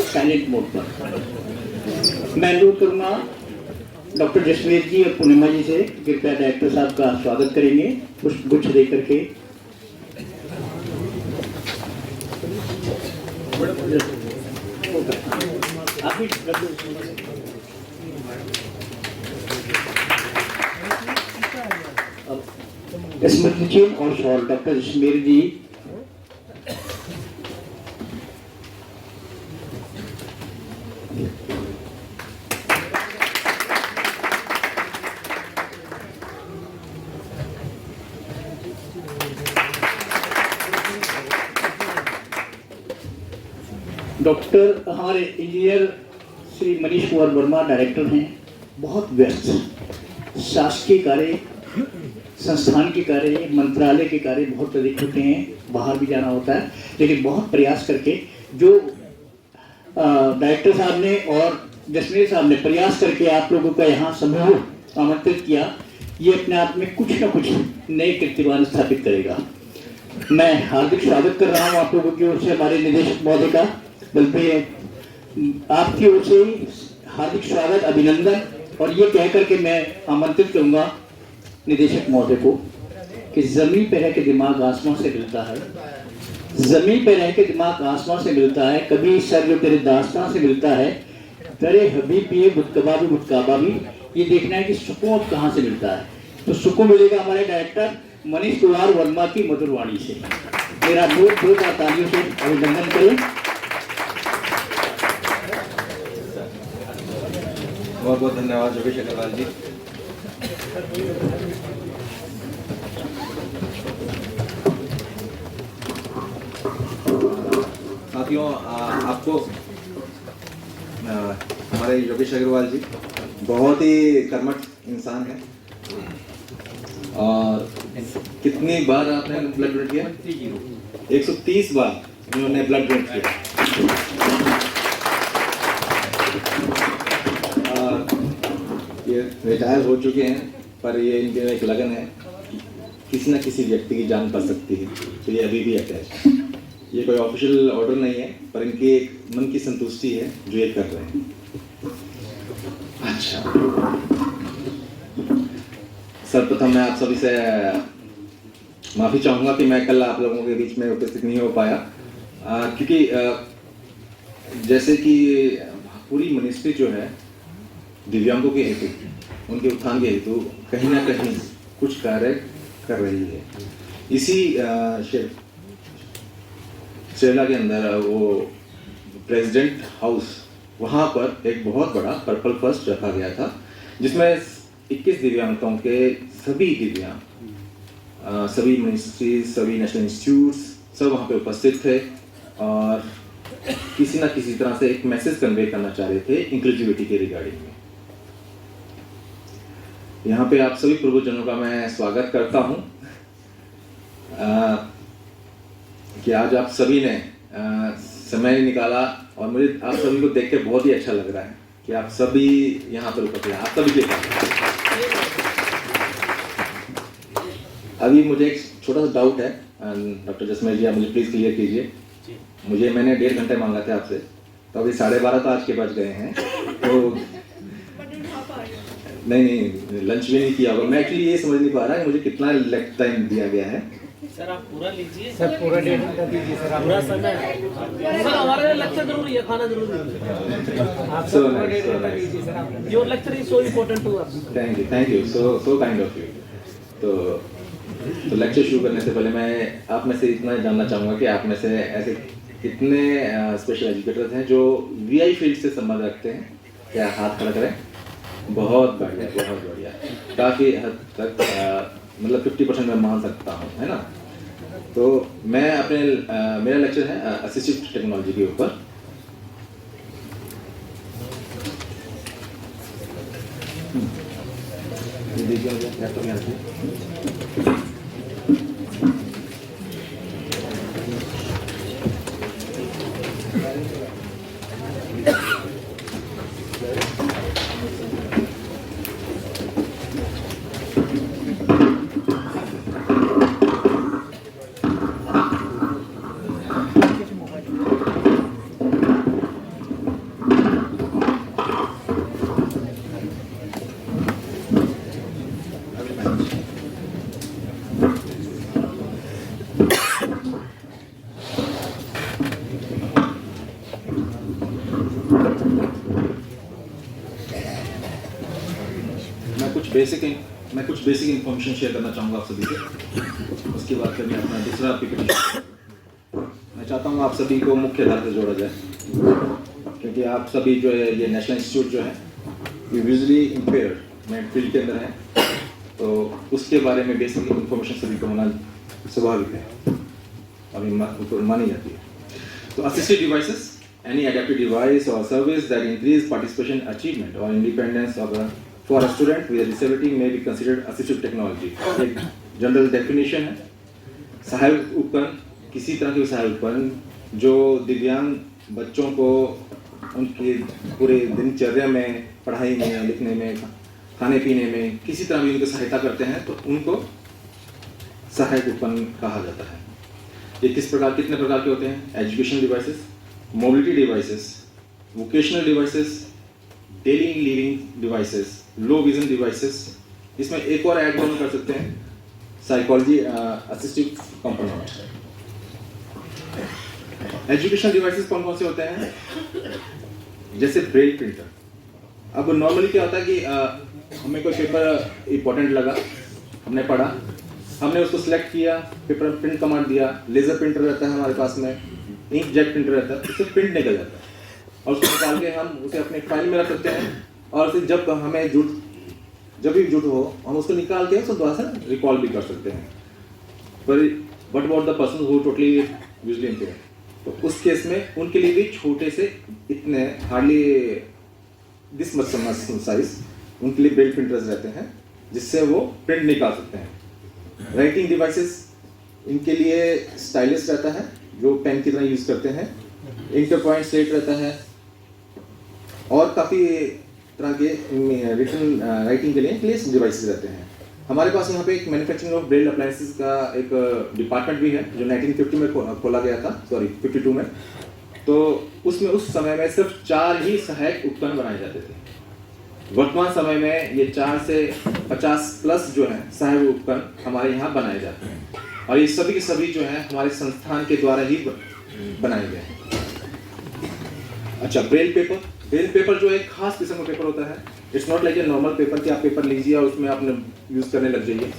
Silent mode पर। मैं अनुरोध करूंगा डॉक्टर जसमेर जी और पूर्णिमा जी से कृपया डायरेक्टर साहब का स्वागत करेंगे पुष्पगुच्छ दे करके। स्मृति चिन्ह और शॉल डॉक्टर जसमेर जी। डॉक्टर हमारे इंजीनियर श्री मनीष कुमार वर्मा डायरेक्टर हैं, बहुत व्यस्त, शासकीय कार्य, संस्थान के कार्य, मंत्रालय के कार्य बहुत अधिक होते हैं, बाहर भी जाना होता है, लेकिन बहुत प्रयास करके जो डायरेक्टर साहब ने और जसमेर साहब ने प्रयास करके आप लोगों का यहाँ समूह आमंत्रित किया, ये अपने आप में कुछ न कुछ नए कीर्तिमान स्थापित करेगा। मैं हार्दिक स्वागत कर रहा हूँ आप लोगों की ओर से हमारे निदेशक महोदय का, बल्कि आपकी ओर से हार्दिक स्वागत, अभिनंदन। और ये कह करके मैं आमंत्रित करूंगा निदेशक महोदय को कि जमीन पे रह के दिमाग आसमान से मिलता है, जमीन पे रह के दिमाग आसमान से मिलता है, कभी सर जो तेरे दास्तान से मिलता है, तेरे हबीब पिए मुतकाबा भी, ये देखना है कि सुकून कहाँ से मिलता है। तो सुकून मिलेगा हमारे डायरेक्टर मनीष कुमार वर्मा की मधुर वाणी से। मेरा दो तालियों से अभिनंदन करें। बहुत बहुत धन्यवाद योगेश अग्रवाल जी। साथियों, आपको हमारे योगेश अग्रवाल जी बहुत ही कर्मठ इंसान है। और कितनी बार आपने ब्लड डोनेट किया? 130 बार उन्होंने ब्लड डोनेट किया। ये रिटायर हो चुके हैं, पर ये इनके एक लगन है, किसी न किसी व्यक्ति की जान पड़ सकती है, तो ये अभी भी अटैच। ये कोई ऑफिशियल ऑर्डर नहीं है, पर इनकी एक मन की संतुष्टि है जो ये कर रहे हैं। अच्छा, सर्वप्रथम मैं आप सभी से माफ़ी चाहूँगा कि मैं कल आप लोगों के बीच में उपस्थित नहीं हो पाया, क्योंकि जैसे कि पूरी मिनिस्ट्री जो है दिव्यांगों के हेतु, उनके उत्थान के हेतु कहीं ना कहीं कुछ कार्य कर रही है। इसी शेरला के अंदर वो प्रेसिडेंट हाउस, वहाँ पर एक बहुत बड़ा पर्पल फर्स्ट रखा गया था, जिसमें 21 दिव्यांगताओं के सभी दिव्यांग, सभी मिनिस्ट्रीज, सभी नेशनल इंस्टीट्यूट्स सब वहाँ पे उपस्थित थे और किसी ना किसी तरह से एक मैसेज कन्वे करना चाह रहे थे इंक्लूसिविटी के रिगार्डिंग में। यहाँ पे आप सभी प्रभुजनों का मैं स्वागत करता हूँ कि आज आप सभी ने समय निकाला, और मुझे आप सभी को देख के बहुत ही अच्छा लग रहा है कि आप सभी यहाँ पर उपस्थित हैं। आप सभी के साथ अभी मुझे एक छोटा सा डाउट है, डॉक्टर जसमेर जी आप मुझे प्लीज़ क्लियर कीजिए। मैंने 1.5 घंटे मांगा था आपसे, तो अभी 12:30 तो आज के बज गए हैं, तो नहीं लंच भी नहीं किया होगा। मैं एक्चुअली ये समझ नहीं पा रहा है मुझे कितना लेग टाइम दिया गया है। सर आप पूरा लीजिए, सर पूरा 1.5 घंटा दीजिए सर, आप पूरा समय। सर हमारे लेक्चर जरूरी है, खाना जरूरी है। आप सर पूरा 1.5 घंटा दीजिए सर आप। Your lecture is so important to us. Thank you so kind of you. तो लेक्चर शुरू करने से पहले मैं आप में से इतना जानना चाहूँगा कि आप में से ऐसे कितने स्पेशल एजुकेटर्स हैं जो वीआई फील्ड से संबंध रखते हैं? क्या हाथ खड़ा करें? बहुत बढ़िया, काफ़ी हद तक मतलब 50% मैं मान सकता हूँ, है ना। तो मैं अपने मेरा लेक्चर है असिस्टिव टेक्नोलॉजी के ऊपर। मैं कुछ बेसिक इंफॉर्मेशन शेयर करना चाहूँगा आप सभी से। उसके बाद फिर मैं अपना दूसरा पीपीटी मैं चाहता हूँ आप सभी को मुख्य धारा से जोड़ा जाए, क्योंकि आप सभी जो है ये नेशनल इंस्टीट्यूट जो है ये विजुअली इम्पेयर्ड मैं फील्ड के अंदर है, तो उसके बारे में बेसिक इंफॉर्मेशन सभी को होना स्वाभाविक है, अभी मानी जाती है। तो assistive devices, any adaptive device or service that increase participation, achievement or independence of for a student with a disability may be considered assistive technology। एक जनरल डेफिनेशन है। सहायक उपकरण, किसी तरह के सहायक उपकरण जो दिव्यांग बच्चों को उनके पूरे दिनचर्या में, पढ़ाई में, लिखने में, खाने पीने में किसी तरह भी उनको सहायता करते हैं, तो उनको सहायक उपकरण कहा जाता है। ये कितने प्रकार के होते हैं? Education devices, mobility devices, vocational devices, daily living devices, low vision devices. इसमें एक और ऐड ऑन कर सकते हैं, psychology assistive component. Educational devices कौन कौन से होते हैं? जैसे ब्रेल प्रिंटर। अब नॉर्मली क्या होता है कि हमें कोई पेपर इंपॉर्टेंट लगा, हमने पढ़ा, हमने उसको सिलेक्ट किया, पेपर प्रिंट कमांड दिया, लेजर प्रिंटर रहता है हमारे पास में, इंकजेट प्रिंटर रहता है, उससे प्रिंट निकल जाता है और उसको निकाल के हम उसे अपने फाइल में रख सकते हैं, और फिर जब हमें जब भी जरूरत हो हम उसको निकाल के उसको दोबारा से रिकॉल भी कर सकते हैं। पर what about the person who totally visually impaired, तो उस केस में उनके लिए भी छोटे से इतने हार्डली दिस मच साइज उनके लिए ब्रेल प्रिंटर्स रहते हैं, जिससे वो प्रिंट निकाल सकते हैं। राइटिंग डिवाइसेस, इनके लिए स्टाइलिस रहता है जो पेन की तरह यूज करते हैं, इंटर पॉइंट स्लेट रहता है, और काफ़ी तरह के रिटन राइटिंग के लिए प्लेस डिवाइसेस रहते हैं। हमारे पास यहाँ पे एक मैन्युफैक्चरिंग ऑफ ब्रेल अप्लायंसेस का एक डिपार्टमेंट भी है जो 1950 में खोला गया था, सॉरी 52 में। तो उसमें उस समय में सिर्फ 4 ही सहायक उपकरण बनाए जाते थे। वर्तमान समय में ये 4 से 50 प्लस जो है सहायक उपकरण हमारे यहाँ बनाए जाते हैं, और ये सभी के सभी जो है हमारे संस्थान के द्वारा ही बनाए गए हैं। अच्छा, ब्रेल पेपर जो एक खास किस्म का पेपर होता है। It's not like a normal paper कि आप पेपर लीजिए और उसमें आपने यूज करने लग जाइए।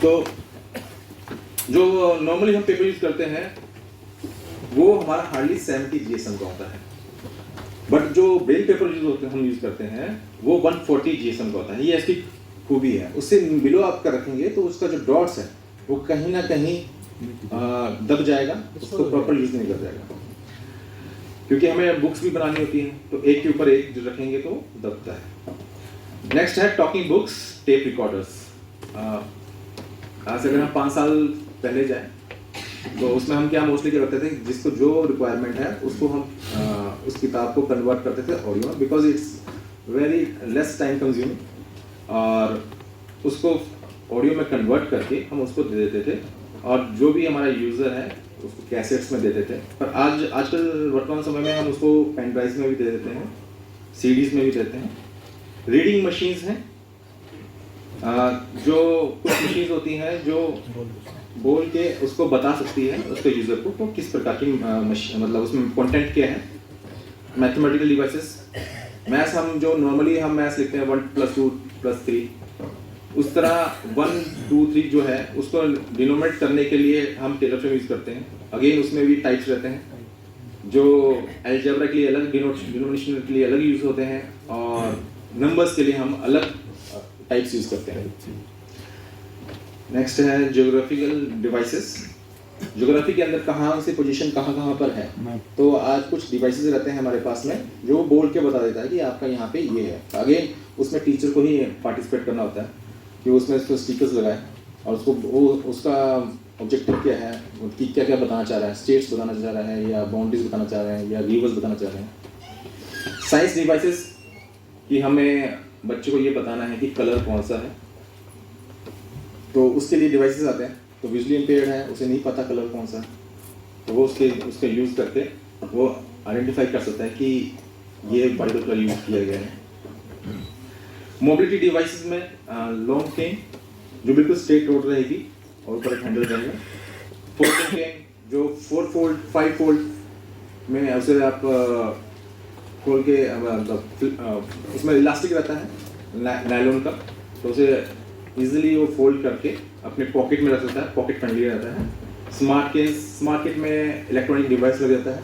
तो जो नॉर्मली हम पेपर यूज करते हैं वो हमारा हार्डली 70 GSM का होता है, बट जो ब्रेल पेपर हम यूज करते हैं वो 140 GSM का होता है। ये इसकी खूबी है। उससे बिलो आप कर रखेंगे तो उसका जो डॉट्स है वो कहीं ना कहीं दब जाएगा, उसको प्रॉपर यूज नहीं कर जाएगा, क्योंकि हमें बुक्स भी बनानी होती हैं, तो एक के ऊपर एक जो रखेंगे तो दबता है। नेक्स्ट है टॉकिंग बुक्स, टेप रिकॉर्डर्स। आज अगर हम 5 साल पहले जाए तो उसमें हम क्या मोस्टली क्या करते थे, जिसको जो रिक्वायरमेंट है उसको हम उस किताब को कन्वर्ट करते थे ऑडियो में, because it's very less time consuming, और उसको ऑडियो में कन्वर्ट करके हम उसको दे देते थे, और जो भी हमारा यूज़र है उसको कैसेट्स में दे देते हैं। पर आजकल वर्तमान समय में हम उसको पेन ड्राइव में भी दे देते हैं, CDs में भी देते हैं। रीडिंग मशीन्स हैं, जो कुछ मशीन्स होती हैं जो बोल के उसको बता सकती है उसके यूज़र को तो किस प्रकार की मतलब उसमें कंटेंट क्या है। मैथमेटिकल डिवाइसेस, मैथ्स हम जो नॉर्मली हम मैथ्स लिखते हैं 1 + 2 + 3, उस तरह 1 2 3 जो है उसको डिनोमिनेट करने के लिए हम टेलर यूज़ करते हैं। अगेन उसमें भी टाइप्स रहते हैं, जो अलजेब्रा के लिए अलग, डिनोमिनेशन के लिए अलग यूज़ होते हैं, और नंबर्स के लिए हम अलग टाइप्स यूज़ करते हैं। नेक्स्ट है ज्योग्राफिकल डिवाइसेस। ज्योग्राफी के अंदर कहाँ से पोजीशन कहाँ पर है, तो आज कुछ डिवाइसेस रहते हैं हमारे पास में जो बोल के बता देता है कि आपका यहाँ पे ये है। अगेन उसमें टीचर को ही पार्टिसिपेट करना होता है कि उसमें उसको स्टिकर्स लगाए, और उसका ऑब्जेक्टिव क्या है, कि क्या क्या बताना चाह रहा है, स्टेट्स बताना चाह रहा है, या बाउंड्रीज बताना चाह रहे हैं, या रिवर्स बताना चाह रहे हैं। साइंस डिवाइसेस कि हमें बच्चे को ये बताना है कि कलर कौन सा है, तो उसके लिए डिवाइसेस आते हैं। तो विजुअली इम्पेयर्ड है, उसे नहीं पता कलर कौन सा, तो वो उसका यूज़ करके वो आइडेंटिफाई कर सकता है कि ये पर्टिकुलर कलर यूज़ किया गया है। मोबिलिटी डिवाइसेस में लॉन्ग चेन जो बिल्कुल स्ट्रेट रोड रहेगी, और ऊपर एक हैंडल रहेगा। फोल्डिंग कैन जो 4 फोल्ड 5 फोल्ड में उसे आप खोल के उसमें इलास्टिक रहता है नायलॉन का, तो उसे इजीली वो फोल्ड करके अपने पॉकेट में रख सकता है, पॉकेट फ्रेंडली रहता है। स्मार्ट केन में इलेक्ट्रॉनिक डिवाइस लग जाता है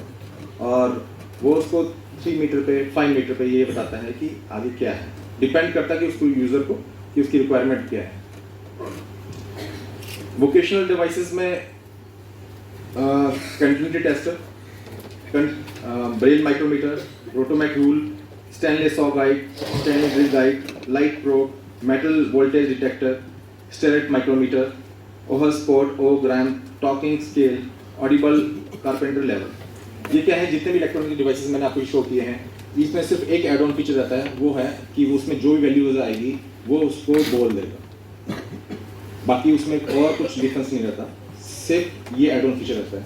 और वो उसको 3 मीटर पे 5 मीटर पे ये बताता है कि आगे क्या है, डिपेंड करता है कि उसको यूज़र को कि उसकी रिक्वायरमेंट क्या है। वोकेशनल डिवाइसेस में continuity tester, braille micrometer, Rotomac rule, stainless saw guide, stainless drill guide, light probe, metal voltage detector, Starrett micrometer, ओहर spot, O gram, talking scale, audible, carpenter level. ये क्या है, जितने भी इलेक्ट्रॉनिक डिवाइसेस मैंने आपको show किए हैं, इसमें सिर्फ एक एड ऑन फीचर रहता है, वो है कि वो उसमें जो भी वैल्यूज आएगी वो उसको बोल देगा, बाकी उसमें और कुछ डिफरेंस नहीं रहता, सिर्फ ये एड ऑन फीचर रहता है।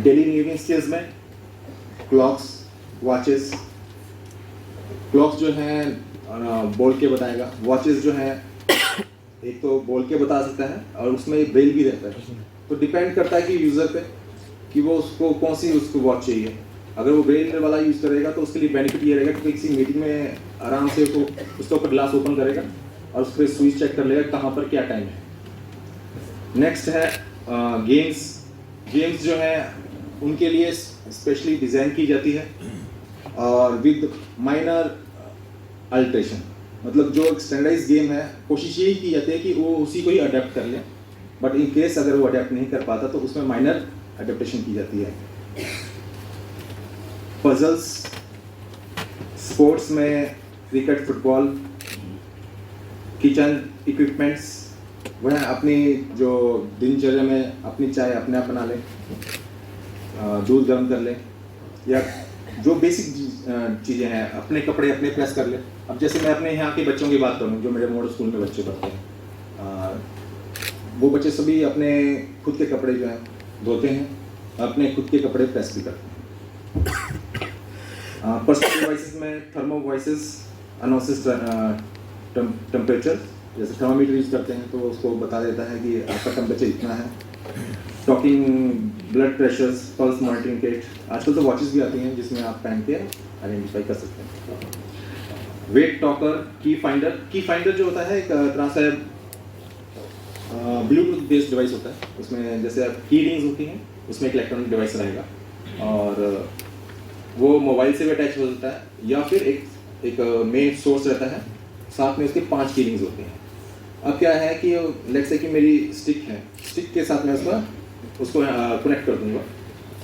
डेली लिविंग स्किल्स में क्लॉक्स, वॉचेस, क्लॉक्स जो है बोल के बताएगा, वॉचेस जो है एक तो बोल के बता सकता है और उसमें एक ब्रेल भी रहता है, तो डिपेंड करता है कि यूज़र पे कि वो उसको कौन सी उसको वॉच चाहिए। अगर वो ब्रेल वाला यूज़ करेगा तो उसके लिए बेनिफिट ये रहेगा कि किसी मीटिंग में आराम से उसके ऊपर ग्लास ओपन करेगा और उस पर स्विच चेक कर लेगा कहाँ पर क्या टाइम है। नेक्स्ट है गेम्स जो है उनके लिए स्पेशली डिज़ाइन की जाती है और विद माइनर अल्ट्रेशन, मतलब जो एक स्टैंडर्डाइज गेम है कोशिश यही की जाती है कि वो उसी को ही अडेप्ट कर ले, बट इन केस अगर वो अडेप्ट नहीं कर पाता तो उसमें माइनर अडेप्टेशन की जाती है। पजल्स, स्पोर्ट्स में क्रिकेट, फुटबॉल, किचन इक्विपमेंट्स, वह अपनी जो दिनचर्या में अपनी चाय अपने आप बना ले, दूध गर्म कर ले, या जो बेसिक चीज़ें हैं, अपने कपड़े अपने प्रेस कर ले। अब जैसे मैं अपने यहाँ के बच्चों की बात करूँ जो मेरे मॉडल स्कूल में बच्चे पढ़ते हैं, वो बच्चे सभी अपने खुद के कपड़े जो हैं धोते हैं, अपने खुद के कपड़े प्रेस भी करते हैं। पर्सनल डिवाइसेस में थर्मो वॉइसेस, अनाउंसेस टेम्परेचर, जैसे थर्मामीटर यूज़ करते हैं तो उसको बता देता है कि आपका टेम्परेचर इतना है। Talking, blood pressures, pulse monitoring kit, आजकल तो वॉचेस भी आती हैं जिसमें आप पहन के आइडेंटिफाई कर सकते हैं। वेट टॉकर, की फाइंडर जो होता है एक तरह से ब्लूटूथ बेस्ड डिवाइस होता है, उसमें जैसे की रिंग्स होती हैं उसमें एक इलेक्ट्रॉनिक डिवाइस रहेगा और वो मोबाइल से भी अटैच हो सकता है या फिर एक मेन सोर्स रहता है, साथ में उसके 5 की रिंग्स होती हैं। अब क्या है कि लेट्स से कि मेरी स्टिक है, स्टिक के साथ मैं उसको कनेक्ट कर दूंगा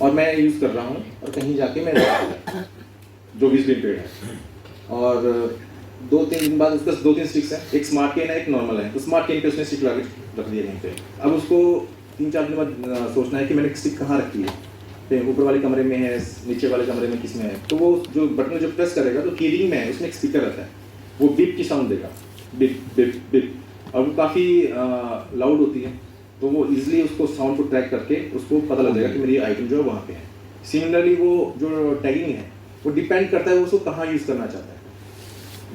और मैं यूज़ कर रहा हूँ और कहीं जाके मैं जो 20 दिन पेड़ है और 2-3 दिन बाद उसका 2-3 स्टिक्स हैं, एक स्मार्ट केन है एक नॉर्मल है, तो स्मार्ट केन पे उसने स्टिक लगा के रख दिया कहीं पे। अब उसको 3-4 दिन बाद सोचना है कि मैंने स्टिक कहाँ रखी है, तो ऊपर वाले कमरे में है, नीचे वाले कमरे में किस में है, तो वो जो बटन जब प्रेस करेगा तो कीरिंग में है उसमें एक स्पीकर रहता है, वो बिप की साउंड देगा, बिप बिप बिप, और वो काफ़ी लाउड होती है, तो वो इजीली उसको साउंड को ट्रैक करके उसको पता लग जाएगा कि मेरी आइटम जो है वहाँ पे है। सिमिलरली वो जो टैगिंग है वो डिपेंड करता है वो उसको कहाँ यूज़ करना चाहता है,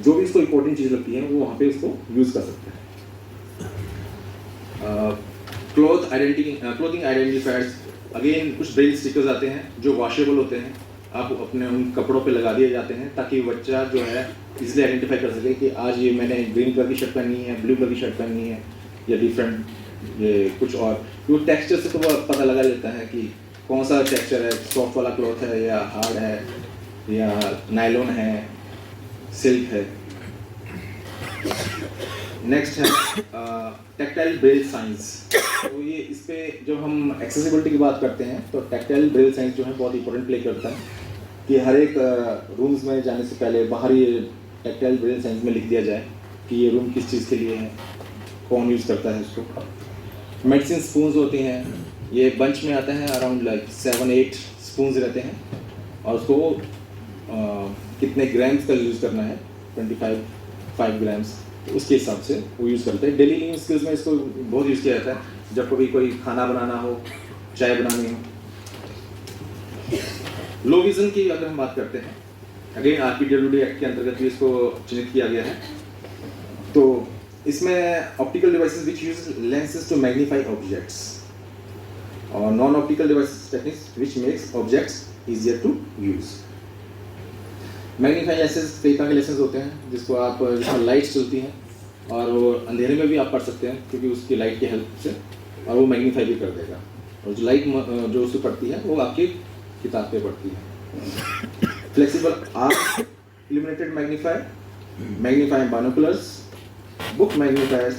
जो भी इसको इंपॉर्टेंट चीज़ लगती है वो वहाँ पे उसको यूज़ कर सकते हैं। क्लोथिंग आइडेंटिफायर्स, अगेन कुछ ब्रेल स्टिकर्स आते हैं जो वॉशेबल होते हैं, आप अपने उन कपड़ों पे लगा दिए जाते हैं ताकि बच्चा जो है इसलिए आइडेंटिफाई कर सके कि आज ये मैंने ग्रीन कलर की शर्ट पहनी है, ब्लू कलर की शर्ट पहनी है या डिफरेंट ये कुछ और। वो टेक्सचर से तो वो पता लगा लेता है कि कौन सा टेक्सचर है, सॉफ्ट वाला क्लॉथ है या हार्ड है या नायलॉन है, सिल्क है। नेक्स्ट है टैक्टाइल ब्रेल साइंस। तो ये इस पे जब हम एक्सेसिबिलिटी की बात करते हैं तो टैक्टाइल ब्रेल साइंस जो है बहुत इंपॉर्टेंट प्ले करता है कि हर एक रूम्स में जाने से पहले बाहर ही टैक्टाइल ब्रेल साइंस में लिख दिया जाए कि ये रूम किस चीज़ के लिए है, कौन यूज़ करता है उसको। मेडिसिन स्पून्स होती हैं, ये बंच में आता है, अराउंड लाइक 7-8 स्पून्स रहते हैं और उसको कितने ग्राम्स का यूज़ करना है, 5 ग्राम्स, तो उसके हिसाब से वो यूज़ करते हैं। डेली लिविंग स्किल्स में इसको बहुत यूज़ किया जाता है जब कभी कोई खाना बनाना हो, चाय बनानी हो। लो विज़न की अगर हम बात करते हैं, अगेन RPWD एक्ट के अंतर्गत भी इसको चिन्हित किया गया है। तो इसमें optical devices which use lenses to magnify objects और non optical devices techniques which makes objects easier to use. Magnify lenses कई तरह के लेंसेज होते हैं जिसमें लाइट्स चलती हैं और वो अंधेरे में भी आप पढ़ सकते हैं क्योंकि उसकी लाइट की हेल्प से, और वो मैग्नीफाई भी कर देगा, और जो लाइट जो उससे पड़ती है वो आपकी किताब पे पड़ती है। Flexible arc illuminated magnifier, magnifying binoculars, book magnifiers,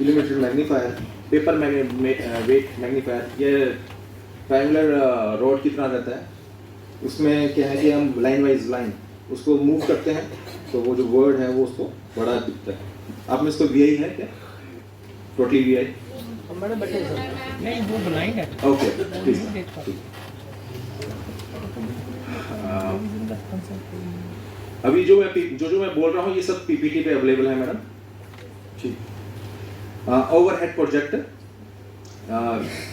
illuminated magnifier, paper weight magnifier, ये ट्रायंगुलर रॉड की तरह रहता है। उसमें क्या है कि हम लाइन वाइज लाइन उसको मूव करते हैं तो वो जो वर्ड है वो उसको बड़ा दिखता है। आप में इसको वीआई है क्या? Totally VI? मैडम बैठे सर। नहीं वो ब्लाइंड है। Okay please. अभी जो मैं बोल रहा हूँ ये सब पीपीटी पे अवेलेबल है मैडम। ठीक। ओवरहेड प्रोजेक्टर,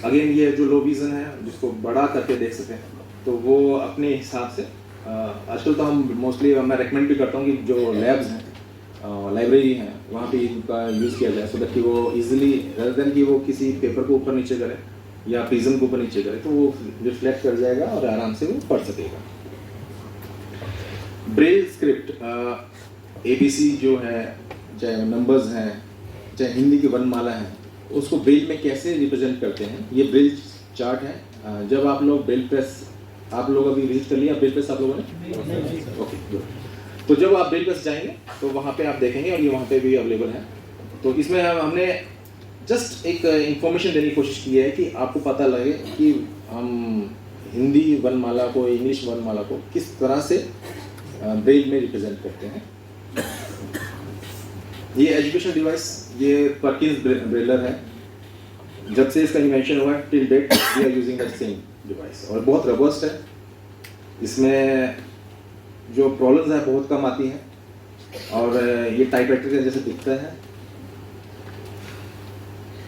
अगेन ये जो लो विजन है जिसको बड़ा करके देख सकें तो वो अपने हिसाब से आजकल तो हम मोस्टली मैं रेकमेंड भी करता हूँ कि जो लैब्स हैं लाइब्रेरी हैं वहाँ पे इनका यूज़ किया जाए सो दैट कि वो इजीली रेदर देन कि वो किसी पेपर को ऊपर नीचे करे या प्रिज्म को ऊपर नीचे करे तो वो रिफ्लेक्ट कर जाएगा और आराम से वो पढ़ सकेगा। ब्रेल स्क्रिप्ट, एबीसी जो है, चाहे नंबर्स हैं, चाहे हिंदी की वर्णमाला है, उसको ब्रेल में कैसे रिप्रेजेंट करते हैं, ये ब्रेल चार्ट है। जब आप लोग ब्रेल प्रेस, आप लोग अभी विजिट कर लिया ब्रेल प्रेस आप लोगों ने? Okay good. तो जब आप ब्रेल प्रेस जाएंगे तो वहाँ पे आप देखेंगे और ये वहाँ पे भी अवेलेबल है। तो इसमें हमने जस्ट एक इंफॉर्मेशन देने की कोशिश की है कि आपको पता लगे कि हम हिंदी वर्णमाला को, इंग्लिश वर्णमाला को किस तरह से ब्रेल में रिप्रेजेंट करते हैं। ये एजुकेशन डिवाइस, ये परकिंस ब्रेलर है। जब से इसका इन्वेंशन हुआ till date we are using that same device और बहुत रोबस्ट है। इसमें जो प्रॉब्लम्स हैं बहुत कम आती हैं और ये टाइपराइटर के जैसे दिखता है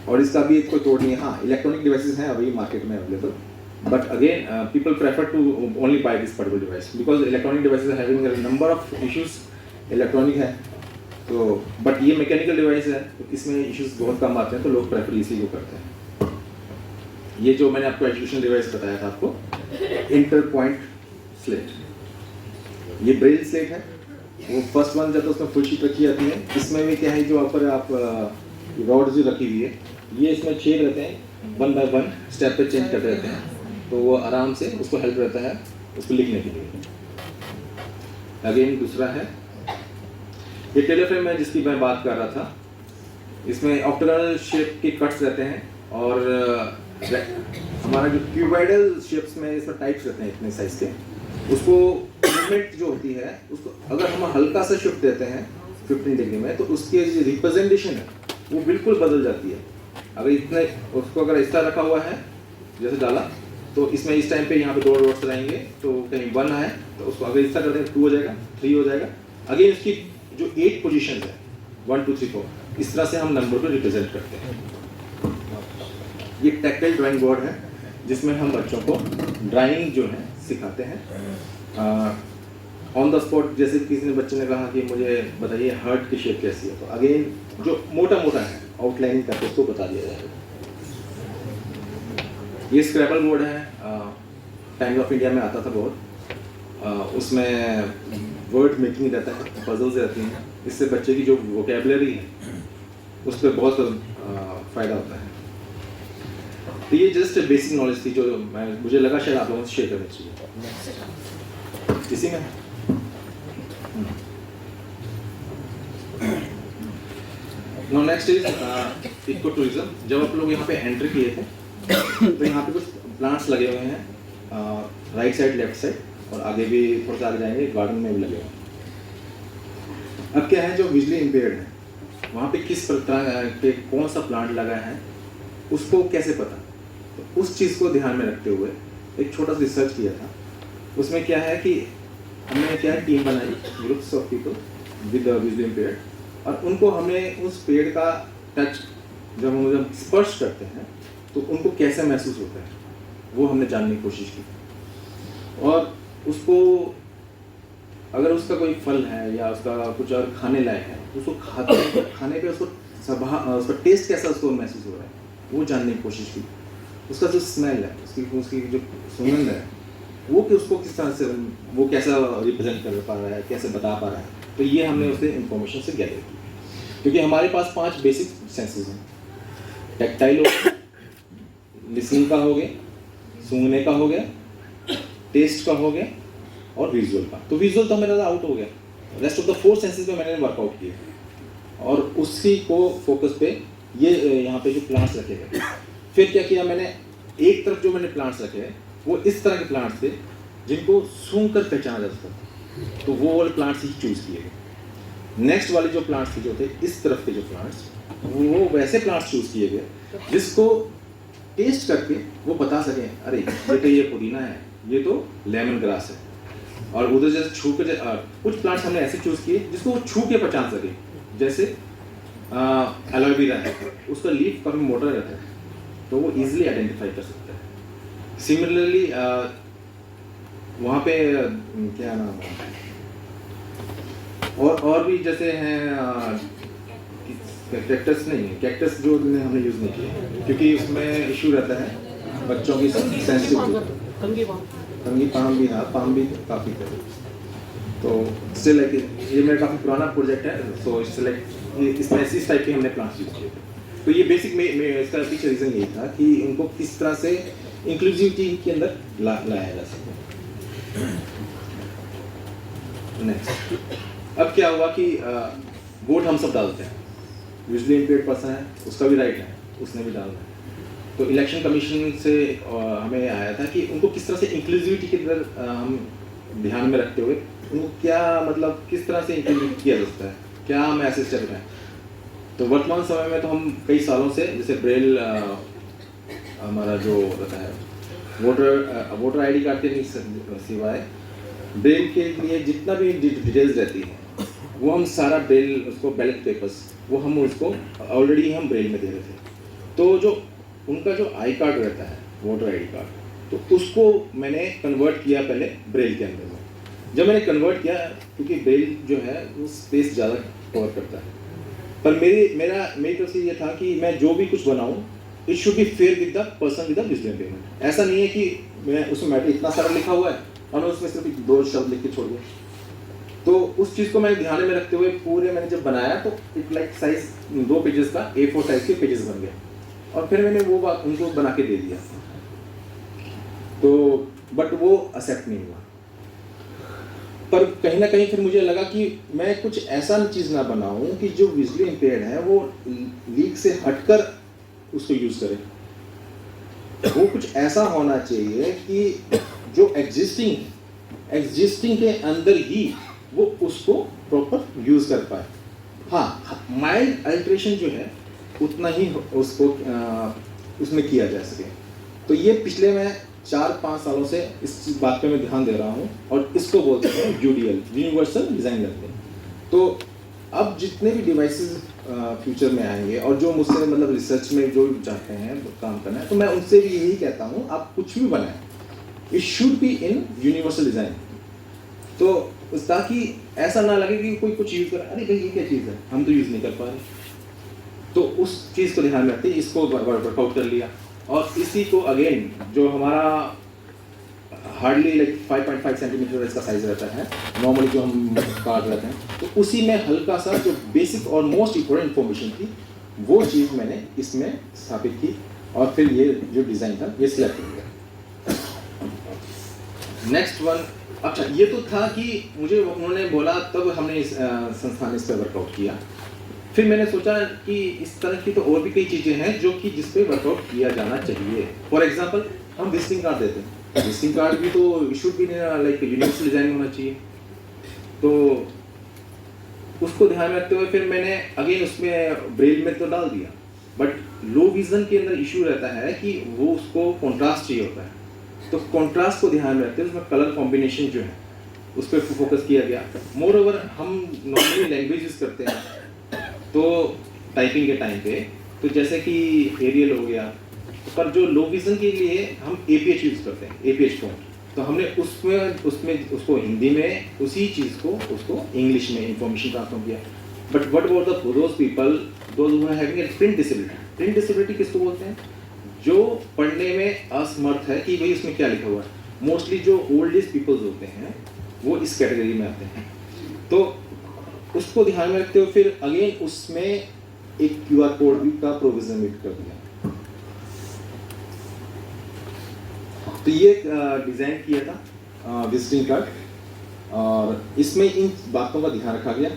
और इसका भी कोई तोड़ नहीं है। हाँ, इलेक्ट्रॉनिक डिवाइसेस हैं अभी मार्केट में available, but again people prefer to only buy this particular device because electronic devices are having a number of issues. Electronic है तो बट ये मैकेनिकल डिवाइस है तो इसमें इश्यूज बहुत कम आते हैं तो लोग प्रेफर इसी को करते हैं। ये जो मैंने आपको एजुकेशन डिवाइस बताया था आपको, इंटर पॉइंट स्लेट, ये ब्रेल स्लेट है। वो फर्स्ट वन जब तो उसमें फुल शीट रखी जाती है। इसमें भी क्या है जो ऊपर आप रॉड जो रखी हुई है ये इसमें छेद रहते हैं, 1 बाय 1 स्टेप पे चेंज करते रहते हैं तो वो आराम से उसको हेल्प रहता है उसको लिखने के लिए। अगेन दूसरा है ये टेलीफ्रेम है जिसकी मैं बात कर रहा था। इसमें ऑक्टागोनल शेप के कट्स रहते हैं और हमारा जो क्यूबॉइडल शेप्स में इसमें टाइप्स रहते हैं इतने साइज के, उसको मूवमेंट जो होती है उसको अगर हम हल्का सा शिफ्ट देते हैं 15 डिग्री में तो उसकी जो रिप्रेजेंटेशन है वो बिल्कुल बदल जाती है। अगर इतने उसको अगर इस तरह रखा हुआ है जैसे डाला तो इसमें इस टाइम पे यहाँ पे 2 डॉट्स रहेंगे तो कहीं 1 है तो उसको अगर इस तरह करते हैं 2 हो जाएगा, 3 हो जाएगा। अगेन इसकी जो 8 पोजीशन है 1 2 3 4 इस तरह से हम नंबर को रिप्रेजेंट करते हैं। ये टैक्टाइल ड्राइंग बोर्ड है जिसमें हम बच्चों को ड्राइंग जो है सिखाते हैं ऑन द स्पॉट। जैसे किसी ने बच्चे ने कहा कि मुझे बताइए हार्ट की शेप कैसी है तो अगेन जो मोटा मोटा है आउटलाइन करके उसको बता दिया जाएगा। ये स्क्रैबल बोर्ड है, टाइम्स ऑफ इंडिया में आता था बहुत। उसमें वर्ड मेकिंग रहता है, पजल्स रहती हैं, इससे बच्चे की जो वोकेबलरी है उस पर बहुत फ़ायदा होता है। तो ये जस्ट बेसिक नॉलेज थी जो मुझे लगा शायद आप लोगों से शेयर करनी चाहिए। इसी में no next is eco tourism. जब आप लोग यहाँ पे एंट्री किए थे तो यहाँ पे कुछ प्लांट्स लगे हुए हैं राइट साइड लेफ्ट साइड और आगे भी थोड़ा सा आगे जाएंगे गार्डन में भी लगे हुए हैं। अब क्या है जो विजुअली इम्पेयर्ड है वहाँ पे किस प्रकार के कौन सा प्लांट लगा है उसको कैसे पता, तो उस चीज़ को ध्यान में रखते हुए एक छोटा सा रिसर्च किया था। उसमें क्या है कि हमने क्या है टीम बनाई, groups of people with visually impaired, और उनको हमने उस पेड़ का टच जब हम जब स्पर्श करते हैं तो उनको कैसे महसूस होता है वो हमने जानने की कोशिश की। और उसको अगर उसका कोई फल है या उसका कुछ और खाने लायक है तो उसको खाने पे उसको उसका टेस्ट कैसा उसको महसूस हो रहा है, वो जानने की कोशिश की। उसका जो स्मेल है, उसकी जो सुगंध है, वो कि उसको किस तरह से, वो कैसा रिप्रेजेंट कर पा रहा है, कैसे बता पा रहा है, तो ये हमने उससे इंफॉर्मेशन से गैदर की। क्योंकि हमारे पास 5 बेसिक सेंसेस हैं, टैक्टाइल हो गया, लिसनिंग का हो गया, सूंघने का हो गया, टेस्ट का हो गया और विजुअल का। तो विजुअल तो मेरा आउट हो गया, रेस्ट ऑफ द 4 सेंसेस पे मैंने वर्कआउट किए और उसी को फोकस पे ये यहाँ पे जो प्लांट्स रखे गए। फिर क्या किया मैंने, एक तरफ जो मैंने प्लांट्स रखे हैं वो इस तरह के प्लांट्स थे जिनको सूंघ कर पहचाना जा सकता था, तो वो वाले प्लांट्स ही चूज किए गए। नेक्स्ट वाले जो प्लांट्स थे जो थे इस तरफ के जो प्लांट्स, वो वैसे प्लांट्स चूज किए गए जिसको टेस्ट करके वो बता सकें, अरे ये तो ये पुदीना है, ये तो लेमन ग्रास है। और उधर जैसे छू के कुछ प्लांट्स हमने ऐसे चूज किए जिसको वो छू के पहचान सके, जैसे एलोवेरा है, उसका लीफ काफी मोटा रहता है तो वो इजीली आइडेंटिफाई कर सकता है। सिमिलरली वहाँ पे क्या नाम है, और भी जैसे हैं कैक्टस नहीं है, कैक्टस जो हमने यूज़ नहीं किया क्योंकि उसमें इशू रहता है बच्चों की सेंसिटिव, कंगी पाम भी था, पाम भी काफ़ी थे। तो इससे लाइक ये मेरा काफ़ी पुराना प्रोजेक्ट है, तो इससे लाइक इसमें इस टाइप के हमने प्लांट्स यूज़ किए थे। तो ये बेसिक में इसका पीछे रीज़न यही था कि उनको किस तरह से इंक्लूसिविटी के अंदर लाया जा सके। नेक्स्ट, अब क्या हुआ कि वोट हम सब डालते हैं, विजुअली इम्पेयर्ड पर्सन है उसका भी राइट है, उसने भी डालना है। तो इलेक्शन कमीशन से हमें आया था कि उनको किस तरह से इंक्लूसिविटी के अंदर हम ध्यान में रखते हुए उनको क्या मतलब किस तरह से इंक्लूसिव किया जा सकता है, क्या हम ऐसे स्टेप हैं। तो वर्तमान समय में तो हम कई सालों से जैसे ब्रेल हमारा जो रहता है वोटर आईडी कार्ड के सिवाय ब्रेल के लिए जितना भी डिटेल्स रहती है वो हम सारा ब्रेल उसको बैलेट पेपर्स वो हम उसको ऑलरेडी हम ब्रेल में दे रहे थे। तो जो उनका जो आई कार्ड रहता है वोटर आईडी कार्ड, तो उसको मैंने कन्वर्ट किया पहले ब्रेल के अंदर में। जब मैंने कन्वर्ट किया, क्योंकि ब्रेल जो है वो स्पेस ज़्यादा कवर करता है, पर मेरी तरफ से ये था कि मैं जो भी कुछ बनाऊं it should be fair with the person with the visual payment. ऐसा नहीं है कि मैं उसमें मैटर इतना सारा लिखा हुआ है और मैं उसमें सिर्फ 2 शब्द लिख के छोड़ दिया। तो उस चीज़ को मैंने ध्यान में रखते हुए पूरे मैंने जब बनाया तो इट लाइक साइज 2 पेजेस का A4 साइज के पेजेस बन गया और फिर मैंने वो बात उनको बना के दे दिया। तो बट वो एक्सेप्ट नहीं हुआ। पर कहीं ना कहीं फिर मुझे लगा कि मैं कुछ ऐसा चीज़ ना बनाऊं कि जो विजुअली इम्पेयर्ड है वो लीग से हटकर उसको यूज़ करे। वो कुछ ऐसा होना चाहिए कि जो एग्जिस्टिंग के अंदर ही वो उसको प्रॉपर यूज़ कर पाए। हाँ, माइल्ड अल्ट्रेशन जो है उतना ही उसको उसमें किया जा सके। तो ये पिछले मैं 4-5 सालों से इस बात पे मैं ध्यान दे रहा हूँ और इसको बोलते हैं यूडीएल, यूनिवर्सल डिज़ाइन लर्निंग। तो अब जितने भी डिवाइसेस फ्यूचर में आएंगे और जो मुझसे मतलब रिसर्च में जो चाहते हैं काम करना है, तो मैं उनसे भी यही कहता हूँ आप कुछ भी बनाएं, it should be in universal design. तो ताकि ऐसा ना लगे कि कोई कुछ यूज़ कर, अरे भाई ये क्या चीज़ है हम तो यूज़ नहीं कर पा रहे। तो उस चीज़ को ध्यान में रखते इसको वर्कआउट कर लिया और इसी को अगेन जो हमारा हार्डली लाइक 5.5 सेंटीमीटर इसका साइज रहता है नॉर्मली जो हम काट रहते हैं, तो उसी में हल्का सा जो बेसिक और मोस्ट इम्पोर्टेंट इन्फॉर्मेशन थी वो चीज़ मैंने इसमें स्थापित की और फिर ये जो डिज़ाइन था ये सिलेक्ट किया। नेक्स्ट वन, अच्छा ये तो था कि मुझे उन्होंने बोला तब हमने इस संस्थान इस पर वर्कआउट किया। फिर मैंने सोचा कि इस तरह की तो और भी कई चीज़ें हैं जो कि जिस पे वर्कआउट किया जाना चाहिए। फॉर एग्जांपल हम विजिटिंग कार्ड देते हैं, विजिटिंग कार्ड भी तो शुड भी लाइक यूनिवर्सल डिज़ाइन होना चाहिए। तो उसको ध्यान में रखते हुए फिर मैंने अगेन उसमें ब्रेल में तो डाल दिया, बट लो विजन के अंदर इशू रहता है कि वो उसको कॉन्ट्रास्ट चाहिए होता है। तो कॉन्ट्रास्ट को ध्यान में रखते हुए उसमें कलर कॉम्बिनेशन जो है उस पर फोकस किया गया। मोर ओवर हम नॉर्मली लैंग्वेज यूज़ करते हैं तो टाइपिंग के टाइम पे, तो जैसे कि एरियल हो गया, पर जो लो विजन के लिए हम APH यूज़ करते हैं, APH फॉन्ट। तो हमने उसमें उसको हिंदी में उसी चीज़ को उसको इंग्लिश में इंफॉर्मेशन ट्रांसफर किया। But what about those people those who are having a print disability? Print disability किसको बोलते हैं? जो पढ़ने में असमर्थ है कि भाई इसमें क्या लिखा हुआ है। मोस्टली जो ओल्ड एज पीपल्स होते हैं वो इस कैटेगरी में आते हैं। तो उसको ध्यान में रखते हुए फिर अगेन उसमें एक QR कोड भी का प्रोविजन भी कर दिया। तो ये डिज़ाइन किया था विजिटिंग कार्ड, और इसमें इन बातों का ध्यान रखा गया।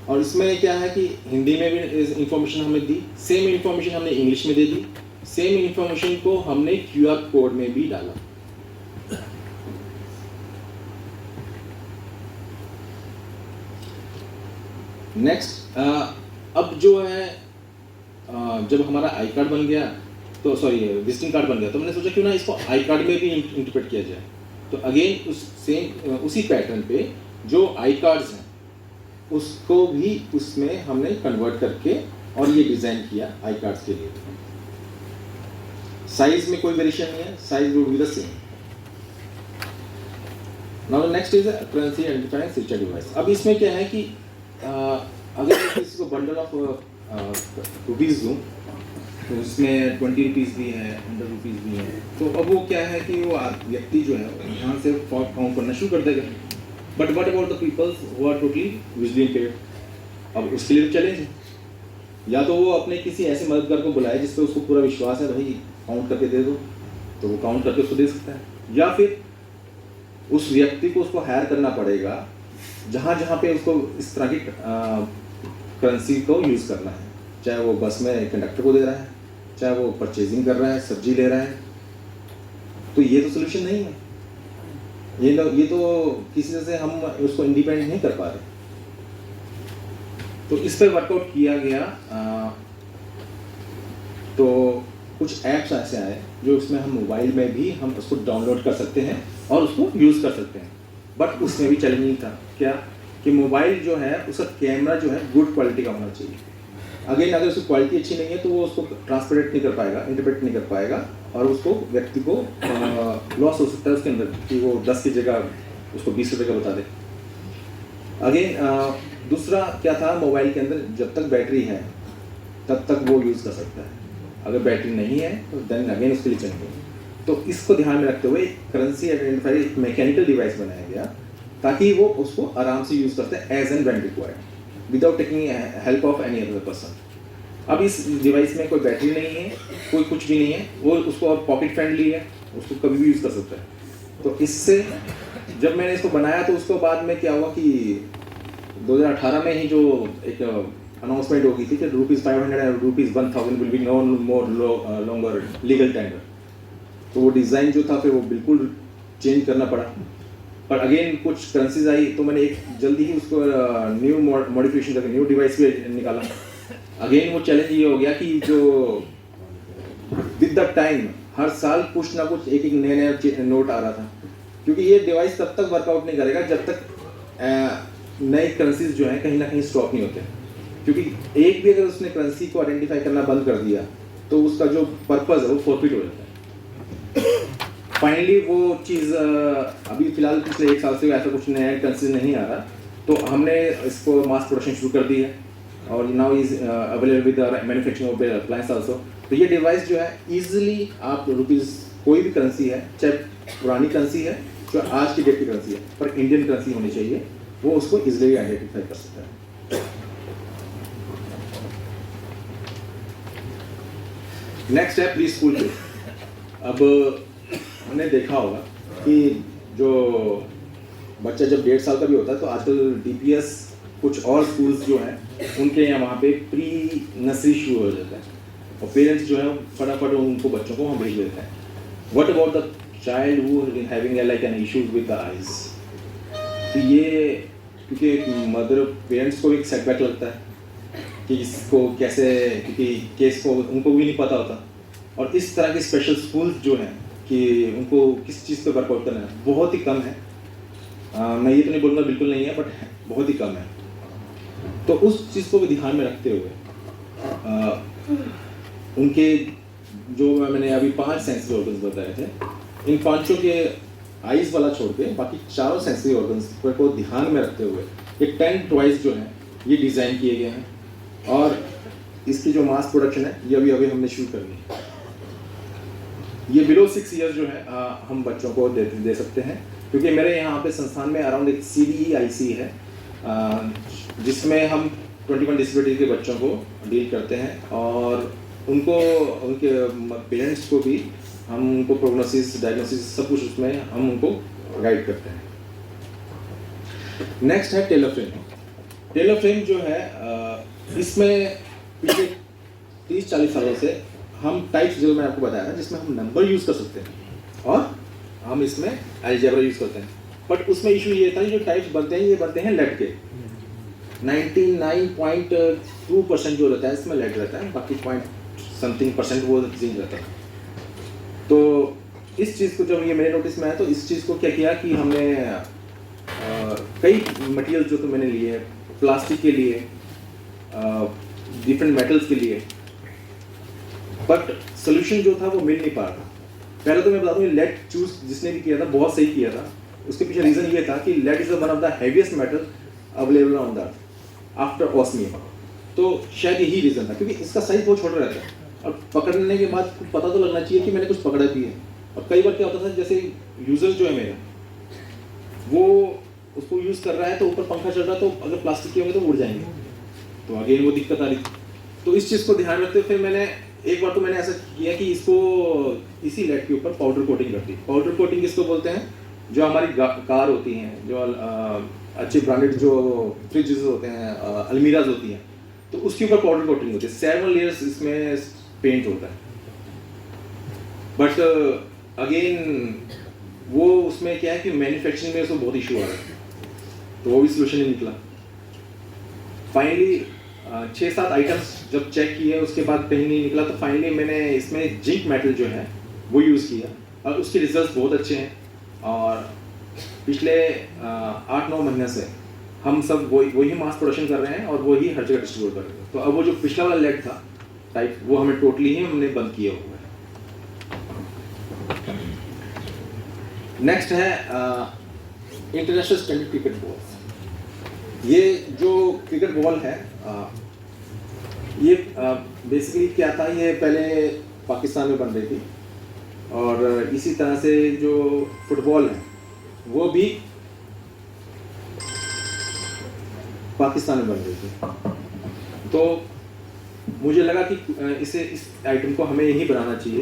और इसमें क्या है कि हिंदी में भी इंफॉर्मेशन हमें दी, सेम इंफॉर्मेशन हमने इंग्लिश में दे दी, सेम इंफॉर्मेशन को हमने QR कोड में भी डाला। नेक्स्ट अब जो है जब हमारा आई कार्ड बन गया, तो सॉरी विजिटिंग कार्ड बन गया, तो मैंने सोचा क्यों ना इसको आई कार्ड में भी इंटरप्रेट किया जाए। तो अगेन उसी पैटर्न पे जो आई कार्ड्स हैं उसको भी उसमें हमने कन्वर्ट करके और ये डिज़ाइन किया आई कार्ड्स के लिए। साइज में कोई वेरिएशन नहीं है, size would be the same. Now next is currency identifying signature device. अब इसमें क्या है कि अगर मैं किसी को बंडल ऑफ रुपीज़ दूँ तो उसमें 20 रुपीज़ भी है, 100 रुपीज़ भी है, तो अब वो क्या है कि वो व्यक्ति जो है यहाँ से काउंट करना शुरू कर देगा। But what about the peoples who are totally visually impaired? अब उसके लिए चैलेंज है, या तो वो अपने किसी ऐसे मददगार को बुलाए जिस पे उसको पूरा विश्वास है, भाई काउंट करके दे दो, तो वो काउंट करके उसको दे सकता है, या फिर उस व्यक्ति को उसको हायर करना पड़ेगा जहाँ जहाँ पे उसको इस तरह की करेंसी को यूज़ करना है, चाहे वो बस में कंडक्टर को दे रहा है, चाहे वो परचेजिंग कर रहा है, सब्जी ले रहा है। तो ये तो सोल्यूशन नहीं है, ये तो किसी तरह से हम उसको इंडिपेंडेंट नहीं कर पा रहे। तो इस पर वर्कआउट किया गया। तो कुछ ऐप्स ऐसे आए जो उसमें हम मोबाइल में भी हम उसको डाउनलोड कर सकते हैं और उसको यूज़ कर सकते हैं। बट उसमें भी चैलेंजिंग था क्या कि मोबाइल जो है उसका कैमरा जो है गुड क्वालिटी का होना चाहिए। अगेन अगर उसकी क्वालिटी अच्छी नहीं है तो वो उसको ट्रांसपेरेंट नहीं कर पाएगा, इंटरप्रेट नहीं कर पाएगा, और उसको व्यक्ति को लॉस हो सकता है उसके अंदर कि वो 10 की जगह उसको 20 रुपये का बता दे। अगेन दूसरा क्या था, मोबाइल के अंदर जब तक बैटरी है तब तक वो यूज़ कर सकता है, अगर बैटरी नहीं है तो देन अगेन उसके लिए चलेंगे। तो इसको ध्यान में रखते हुए करेंसी आइडेंटिफायर एक मैकेनिकल डिवाइस बनाया गया ताकि वो उसको आराम से यूज़ करते हैं as and when required without taking help of any other person. अब इस डिवाइस में कोई बैटरी नहीं है, कोई कुछ भी नहीं है, वो उसको पॉकेट फ्रेंडली है, उसको कभी भी यूज़ कर सकता है। तो इससे जब मैंने इसको बनाया तो उसको बाद में क्या हुआ कि 2018 में ही जो एक अनाउंसमेंट हो गई थी कि ₹500 और ₹1000 will be no more longer legal tender. तो वो डिज़ाइन जो था फिर वो बिल्कुल चेंज करना पड़ा। पर अगेन कुछ करेंसीज आई तो मैंने एक जल्दी ही उसको न्यू मॉडिफिकेशन करके न्यू डिवाइस भी निकाला। अगेन वो चैलेंज ये हो गया कि जो विद द टाइम हर साल कुछ ना कुछ एक नए नोट आ रहा था, क्योंकि ये डिवाइस तब तक वर्कआउट नहीं करेगा जब तक नए करेंसीज जो हैं कहीं ना कहीं स्टॉक नहीं होते। क्योंकि एक भी अगर उसने करेंसी को आइडेंटिफाई करना बंद कर दिया तो उसका जो पर्पज़ है वो फॉरफिट हो जाता है। फाइनली वो चीज़ अभी फिलहाल पिछले 1 साल से ऐसा कुछ नया करेंसी नहीं आ रहा, तो हमने इसको मास प्रोडक्शन शुरू कर दी है और now is available with manufacturing of appliance also. तो ये डिवाइस जो है इजीली आप रुपीज़ कोई भी करेंसी है, चाहे पुरानी करेंसी है जो आज की डेट की करेंसी है, पर इंडियन करेंसी होनी चाहिए, वो उसको इजीली आइडेंटिफाई कर सकता है। नेक्स्ट है प्री स्कूल पे। अब हमने देखा होगा कि जो बच्चा जब 1.5 साल का भी होता है तो आजकल DPS कुछ और स्कूल्स जो हैं उनके यहाँ वहाँ पे प्री नर्सरी शुरू हो जाता है और पेरेंट्स जो है फटाफट उनको बच्चों को वहाँ भेज देते हैं। What about the child who having like an issues with the eyes? तो ये क्योंकि मदर पेरेंट्स को एक सेटबैक लगता है कि इसको कैसे, क्योंकि केस को उनको भी नहीं पता होता, और इस तरह के स्पेशल स्कूल्स जो हैं कि उनको किस चीज़ पे वर्कआउट करना है बहुत ही कम है। मैं ये तो नहीं बोलूँगा बिल्कुल नहीं है, बट बहुत ही कम है। तो उस चीज़ को भी ध्यान में रखते हुए उनके जो मैंने अभी 5 सेंसरी ऑर्गन्स बताए थे, इन 5 के आइज़ वाला छोड़ के बाकी 4 सेंसरी ऑर्गन्स को ध्यान में रखते हुए एक 10 टॉयज जो हैं ये डिज़ाइन किए गए हैं और इसकी जो मास प्रोडक्शन है ये अभी हमने शुरू करनी है। ये बिलो 6 ईयर्स जो है हम बच्चों को दे सकते हैं, क्योंकि मेरे यहाँ पे संस्थान में अराउंड एक CDEIC है जिसमें हम 21 डिसेबिलिटी के बच्चों को डील करते हैं और उनको उनके पेरेंट्स को भी हम उनको प्रोग्नोसिस डायग्नोसिस सब कुछ उसमें हम उनको गाइड करते हैं। नेक्स्ट है टेलर फ्रेम। टेलर फ्रेम जो है इसमें पिछले 30-40 सालों से हम टाइप्स जो मैं आपको बताया था जिसमें हम नंबर यूज़ कर सकते हैं और हम इसमें अलजेब्रा यूज़ करते हैं, बट उसमें इशू ये था जो टाइप्स बनते हैं ये बनते हैं लेड के। 99.2% जो रहता है इसमें लेड रहता है, बाकी .something% वो जिंक रहता है। तो इस चीज़ को जब ये मेरे नोटिस में आया तो इस चीज़ को क्या किया कि हमने कई मटेरियल जो तो मैंने लिए प्लास्टिक के लिए, डिफरेंट मेटल्स के लिए, बट सोल्यूशन जो था वो मिल नहीं पा रहा था। पहले तो मैं बता दूँ लेड चूज जिसने भी किया था बहुत सही किया था। उसके पीछे रीज़न ये था कि lead is one of the heaviest metal available on the earth after osmium. तो शायद यही रीज़न था, क्योंकि इसका साइज बहुत छोटा रहता है और पकड़ने के बाद पता तो लगना चाहिए कि मैंने कुछ पकड़ा भी है। और कई बार क्या होता था जैसे यूज़र जो है मेरा वो उसको यूज़ कर रहा है तो ऊपर पंखा चल रहा है तो अगर प्लास्टिक के होंगे तो उड़ जाएंगे, तो अगेन वो दिक्कत आ रही। तो इस चीज़ को ध्यान रखते फिर मैंने एक बार तो मैंने ऐसा किया कि इसको इसी लेड के ऊपर पाउडर कोटिंग कर दी। पाउडर कोटिंग किसको बोलते हैं? जो हमारी कार होती हैं, जो अच्छे ब्रांडेड जो फ्रिजेस होते हैं, अलमीराज होती हैं, तो उसके ऊपर पाउडर कोटिंग होती है। 7 लेयर्स इसमें पेंट होता है, बट अगेन वो उसमें क्या है कि मैन्युफैक्चरिंग में उसको बहुत इशू आ रहा है, तो वो भी सोल्यूशन नहीं निकला। फाइनली 6-7 आइटम्स जब चेक किए उसके बाद कहीं नहीं निकला, तो फाइनली मैंने इसमें जिंक मेटल जो है वो यूज़ किया और उसके रिजल्ट्स बहुत अच्छे हैं। और पिछले 8-9 महीने से हम सब वही मास प्रोडक्शन कर रहे हैं और वही हर जगह डिस्ट्रीब्यूट कर रहे हैं। तो अब वो जो पिछला वाला लेड था टाइप वो हमें टोटली ही हमने बंद किया हुआ है। नेक्स्ट है इंटरनेशनल स्टैंडर्ड क्रिकेट बॉल। ये जो क्रिकेट बॉल है ये बेसिकली क्या था, ये पहले पाकिस्तान में बन रही थी और इसी तरह से जो फुटबॉल है वो भी पाकिस्तान में बन रही थी। तो मुझे लगा कि इस आइटम को हमें यहीं बनाना चाहिए।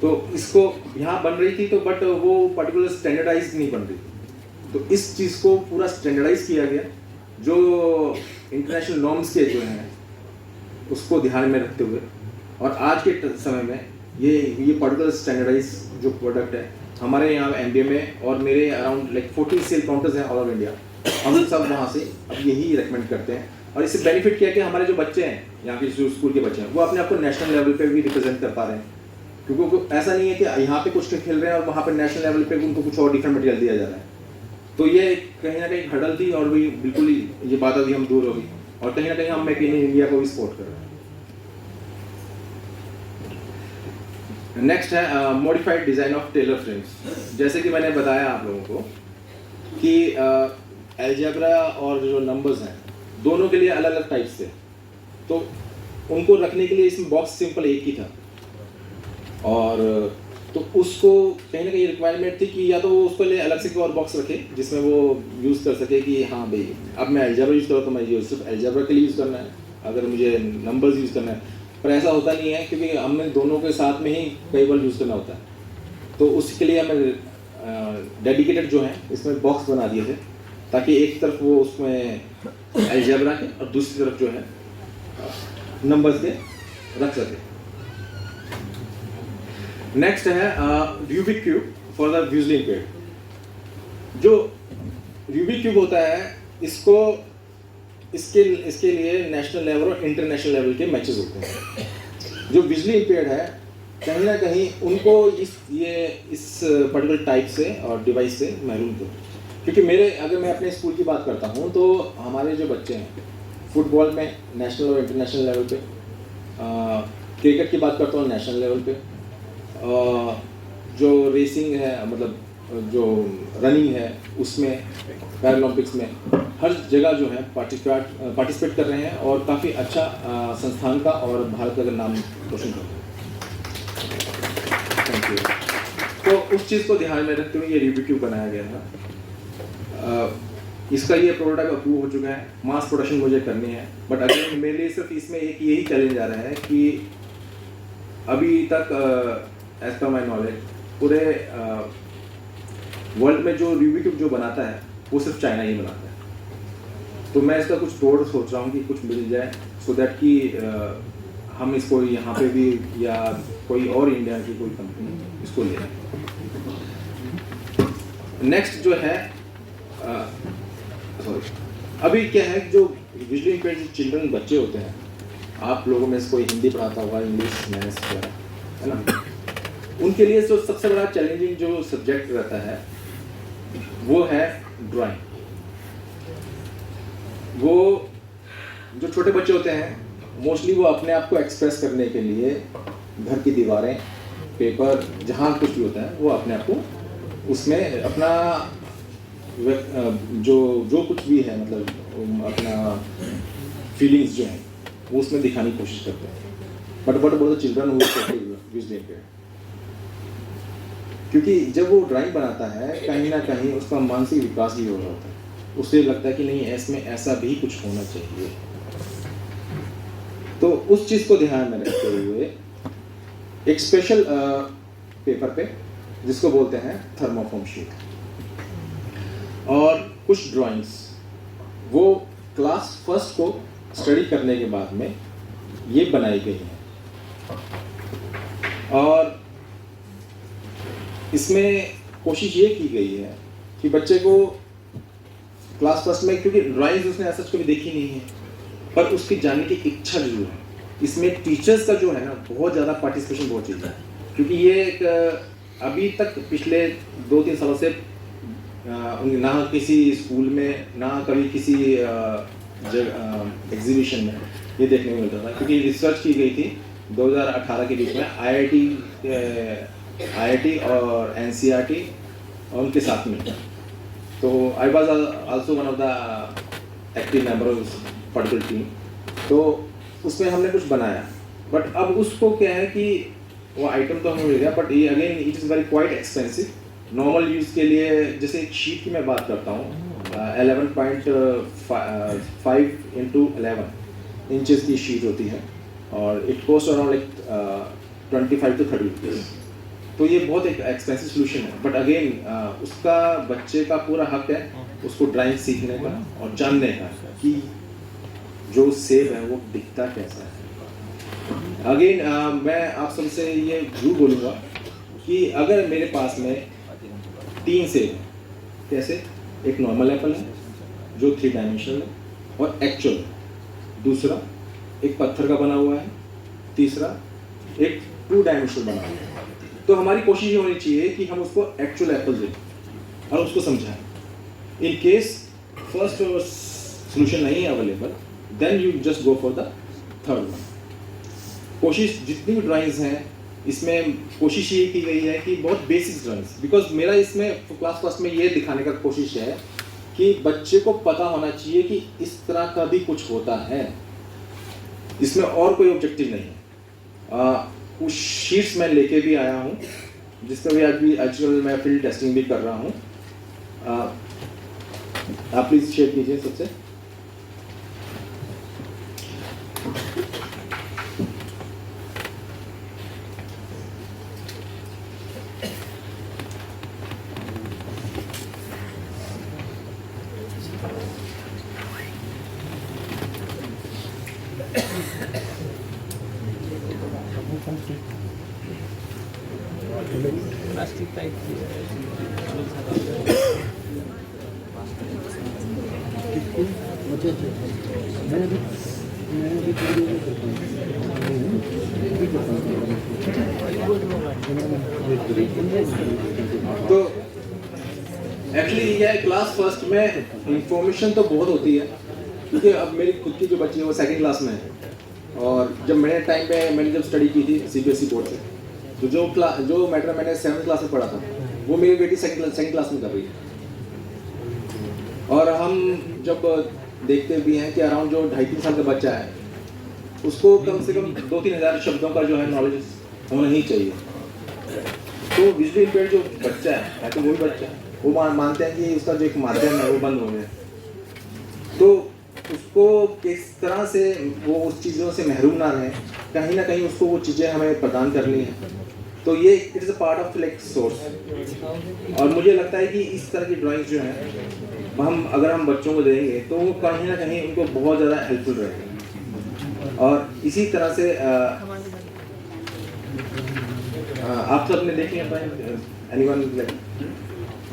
तो इसको यहाँ बन रही थी तो बट वो पर्टिकुलर स्टैंडर्डाइज नहीं बन रही थी, तो इस चीज़ को पूरा स्टैंडर्डाइज किया गया जो इंटरनेशनल नॉर्म्स के जो हैं उसको ध्यान में रखते हुए। और आज के समय में ये पर्टिकुलर स्टैंडर्डाइज जो प्रोडक्ट है हमारे यहाँ MBA में और मेरे अराउंड 40 सेल काउंटर्स हैं ऑल ओवर इंडिया, हम सब वहाँ से अब यही रेकमेंड करते हैं। और इससे बेनिफिट क्या है कि हमारे जो बच्चे हैं यहाँ के जो स्कूल के बच्चे हैं वो अपने आप को नेशनल लेवल पे भी रिप्रेजेंट कर पा रहे हैं, क्योंकि ऐसा नहीं है कि यहाँ पे कुछ खेल रहे हैं और वहाँ पर नेशनल लेवल पे उनको कुछ और डिफरेंट मटेरियल दिया जा रहा है। तो ये कहीं ना कहीं हर्डल थी और भी बिल्कुल ये बात अभी हम दूर होगी और कहीं ना कहीं हम मेक इन इंडिया को भी सपोर्ट कर रहे हैं। नेक्स्ट है modified design of Taylor frames. जैसे कि मैंने बताया आप लोगों को कि अलजेब्रा और जो नंबर्स हैं दोनों के लिए अलग अलग टाइप्स थे, तो उनको रखने के लिए इसमें बॉक्स सिंपल एक ही था और तो उसको कहीं ना कहीं रिक्वायरमेंट थी कि या तो वो उसको लिए अलग से कोई और बॉक्स रखे जिसमें वो यूज़ कर सके कि हाँ भाई अब मैं अलजेब्रा यूज़ करूँ तो मैं ये सिर्फ अलजेब्रा के लिए यूज़ करना है, अगर मुझे नंबर्स यूज़ करना है। पर ऐसा होता नहीं है क्योंकि हमने दोनों के साथ में ही कई बार यूज़ करना होता है, तो उसके लिए हमें डेडिकेटेड जो है इसमें बॉक्स बना दिए थे ताकि एक तरफ वो उसमें अलजेब्रा के और दूसरी तरफ जो है नंबर्स के रख सके। नेक्स्ट है Rubik cube for the visually impaired. जो रूबिक क्यूब होता है इसके लिए नेशनल लेवल और इंटरनेशनल लेवल के मैचेस होते हैं। जो विजुअली इम्पेयर्ड है कहीं ना कहीं उनको इस पर्टिकुलर टाइप से और डिवाइस से महरूम थे, क्योंकि अगर मैं अपने स्कूल की बात करता हूँ तो हमारे जो बच्चे हैं फुटबॉल में नेशनल और इंटरनेशनल लेवल पे, क्रिकेट की बात करता हूँ नेशनल लेवल पे, जो रेसिंग है मतलब जो रनिंग है उसमें पैरालंपिक्स में, हर जगह जो है पार्टिसिपेट कर रहे हैं और काफ़ी अच्छा संस्थान का और भारत का नाम रोशन कर रहे हैं। Thank you. तो उस चीज़ को ध्यान में रखते हुए ये रिव्यू बनाया गया था। इसका ये प्रोटोटाइप अप्रूव हो चुका है, मास प्रोडक्शन मुझे करनी है, बट अगेन मेरे लिए सिर्फ इसमें एक यही चैलेंज आ रहा है कि अभी तक एज पर माई नॉलेज पूरे वर्ल्ड में जो रिव्यू जो बनाता है वो सिर्फ चाइना ही बनाता है। तो मैं इसका कुछ तोड़ सोच रहा हूँ कि कुछ मिल जाए सो दैट कि हम इसको यहाँ पे भी या कोई और इंडिया की कोई कंपनी इसको ले लें। नेक्स्ट जो है सॉरी, अभी क्या है जो विजुअली इम्पेयर्ड चिल्ड्रन बच्चे होते हैं, आप लोगों में से कोई हिंदी पढ़ाता होगा, इंग्लिश मैथ्स वगैरह, है ना, उनके लिए जो सबसे बड़ा चैलेंजिंग जो सब्जेक्ट रहता है वो है ड्राइंग। वो जो छोटे बच्चे होते हैं मोस्टली वो अपने आप को एक्सप्रेस करने के लिए घर की दीवारें, पेपर, जहाँ कुछ भी होता है वो अपने आप को उसमें अपना जो कुछ भी है मतलब अपना फीलिंग्स जो हैं वो उसमें दिखाने की कोशिश करते हैं। बट बहुत चिल्ड्रन हुए क्योंकि जब वो ड्राइंग बनाता है कहीं ना कहीं उसका मानसिक विकास भी हो रहा होता है, उसे लगता है कि नहीं इसमें ऐसा भी कुछ होना चाहिए। तो उस चीज़ को ध्यान में रखते हुए एक स्पेशल पेपर पे जिसको बोलते हैं थर्मोफॉर्म शीट, और कुछ ड्राइंग्स वो क्लास फर्स्ट को स्टडी करने के बाद में ये बनाई गई हैं। और इसमें कोशिश ये की गई है कि बच्चे को क्लास फर्स्ट में, क्योंकि ड्राइंग्स उसने ऐसा कभी देखी नहीं है, पर उसकी जानने की इच्छा जरूर है। इसमें टीचर्स का जो है ना बहुत ज़्यादा पार्टिसिपेशन बहुत चीज़ है, क्योंकि ये एक अभी तक पिछले 2-3 सालों से ना किसी स्कूल में ना कभी किसी एग्जीबिशन में ये देखने को मिलता था, क्योंकि रिसर्च की गई थी 2018 के बीच में IIT और NCERT और उनके साथ में। तो I was also one of the active member of particular team. तो उसमें हमने कुछ बनाया, बट अब उसको क्या है कि वो आइटम तो हमें मिल गया, बट ये again it is very quite expensive. Normal use के लिए जैसे एक शीट की मैं बात करता हूँ, 11.5 into 11 इंचेस की शीट होती है और it cost around like 25 to 30 rupees. तो ये बहुत एक एक्सपेंसिव सोल्यूशन है, बट अगेन उसका बच्चे का पूरा हक है उसको ड्राइंग सीखने का और जानने का कि जो सेब है वो दिखता कैसा है। अगेन मैं आप सबसे ये जरूर बोलूँगा कि अगर मेरे पास में 3 सेब हैं, कैसे, एक नॉर्मल एप्पल है जो 3 डायमेंशनल है और एक्चुअल है, दूसरा एक पत्थर का बना हुआ है, तीसरा एक 2 डायमेंशनल बना हुआ है, तो हमारी कोशिश ये होनी चाहिए कि हम उसको एक्चुअल एप्पल दें और उसको समझाएं। इन केस फर्स्ट सोल्यूशन नहीं है available, then you just go for the third one. कोशिश जितनी भी ड्राइंग्स हैं इसमें कोशिश ये की गई है कि बहुत बेसिक ड्राइंग्स, बिकॉज मेरा इसमें क्लास फर्स्ट में ये दिखाने का कोशिश है कि बच्चे को पता होना चाहिए कि इस तरह का भी कुछ होता है, इसमें और कोई ऑब्जेक्टिव नहीं है। कुछ शीट्स मैं लेके भी आया हूँ जिसका भी आज भी आजकल मैं फील्ड टेस्टिंग भी कर रहा हूँ। आप प्लीज शेयर कीजिए सबसे। प्लास्टिक टाइप की तो एक्चुअली ये क्लास फर्स्ट में इंफॉर्मेशन तो बहुत होती है, क्योंकि अब मेरी खुद की जो बच्ची है वो 2nd क्लास में है, और जब मेरे टाइम पे मैंने जब स्टडी की थी CBSE बोर्ड से, तो जो मैटर मैंने 7th क्लास में पढ़ा था वो मेरी बेटी 2nd क्लास में कर रही है। और हम जब देखते भी हैं कि अराउंड जो 2.5-3 साल का बच्चा है उसको कम से कम 2-3 हज़ार शब्दों का जो है नॉलेज होना ही चाहिए। तो विजुअली इम्पेयर्ड जो बच्चा है तो वही बच्चा है, वो मानते हैं कि उसका जो एक माध्यम है वो बंद हो गया, तो उसको किस तरह से वो उस चीज़ों से महरूम ना रहे, कहीं ना कहीं उसको वो चीज़ें हमें प्रदान करनी है। तो ये it is a part of like source. और मुझे लगता है कि इस तरह की ड्राइंग जो है अगर हम बच्चों को देंगे तो वो कहीं ना कहीं उनको बहुत ज़्यादा हेल्पफुल रहेगा। और इसी तरह से आप सब ने देख लिया, एनीवन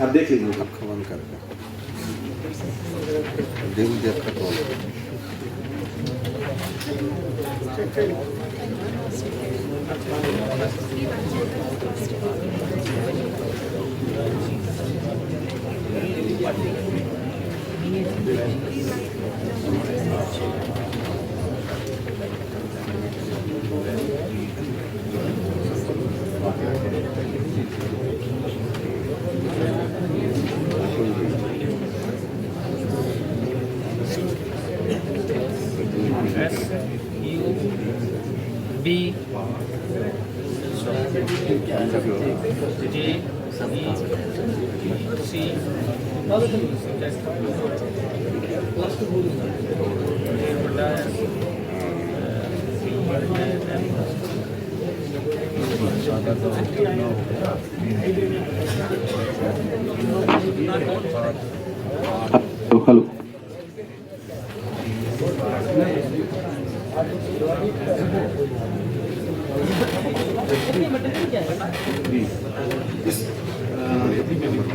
आप देख लीजिए। B हेलो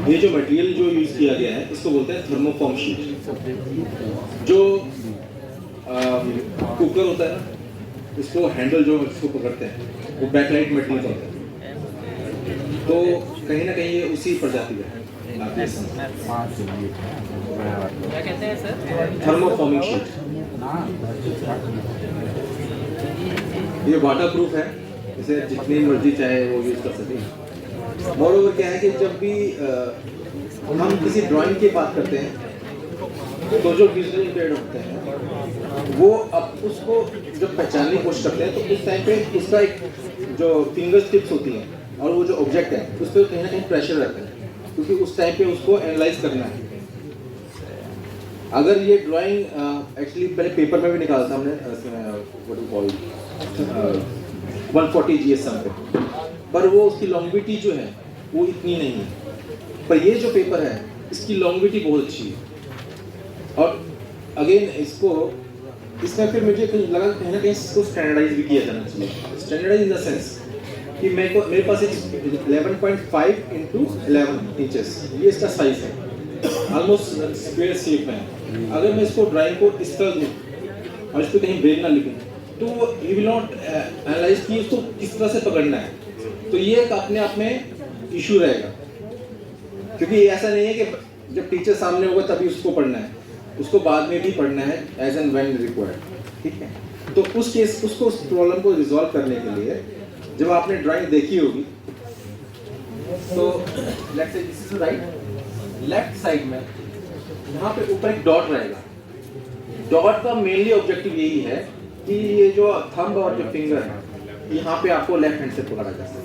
ये जो मटेरियल जो यूज किया गया है इसको बोलते हैं थर्मोफॉर्म शीट। जो कुकर होता है ना, उसको हैंडल जो इसको पकड़ते हैं वो बैकलाइट मटेरियल होता है, तो कहीं ना कहीं ये उसी प्रजाति का है। क्या कहते हैं सर? Thermoforming sheet. ये वाटर प्रूफ है, इसे जितनी मर्जी चाहे वो यूज कर सके। मोरओवर क्या है कि जब भी हम किसी ड्राइंग की बात करते हैं तो जो विजुअली इम्पेयर्ड होते हैं वो अब उसको जब पहचानने की कोशिश करते हैं तो उस टाइम पे उसका एक जो फिंगर टिप्स होती हैं और वो जो ऑब्जेक्ट है उस पर कहीं ना कहीं प्रेशर रहता है, क्योंकि उस टाइम पे उसको एनालाइज करना है। अगर ये ड्राइंग एक्चुअली पहले पेपर में भी निकाला था हमने 140 GSM पे, पर वो उसकी लॉन्गिविटी जो है वो इतनी नहीं है। पर ये जो पेपर है इसकी लॉन्गिविटी बहुत अच्छी है। और अगेन इसमें फिर मुझे लगा कहीं ना कहीं इसको स्टैंडर्डाइज भी किया जाना चाहिए। स्टैंडर्डाइज इन द सेंस कि मेरे पास एक 11.5 × 11 इंचेस ये इसका साइज है, ऑलमोस्ट स्क्वायर शेप में। अगर मैं इसको ड्राइंग को इस तरह दूँ और इस पर कहीं ब्रेक ना लिखूँ तो यू विल नॉट एनालाइज कि इसको किस तरह से पकड़ना है। तो ये एक अपने आप में इशू रहेगा, क्योंकि ऐसा नहीं है कि जब टीचर सामने होगा तभी उसको पढ़ना है, उसको बाद में भी पढ़ना है एज एंड व्हेन रिक्वायर्ड। ठीक है, तो उस प्रॉब्लम को रिजॉल्व करने के लिए जब आपने ड्राइंग देखी होगी तो let's say this is right, left side में यहाँ पे ऊपर एक डॉट रहेगा। डॉट का मेनली ऑब्जेक्टिव यही है कि ये जो थंब और जो फिंगर है यहाँ पे आपको लेफ्ट हैंड से पकड़ा जा सकता है।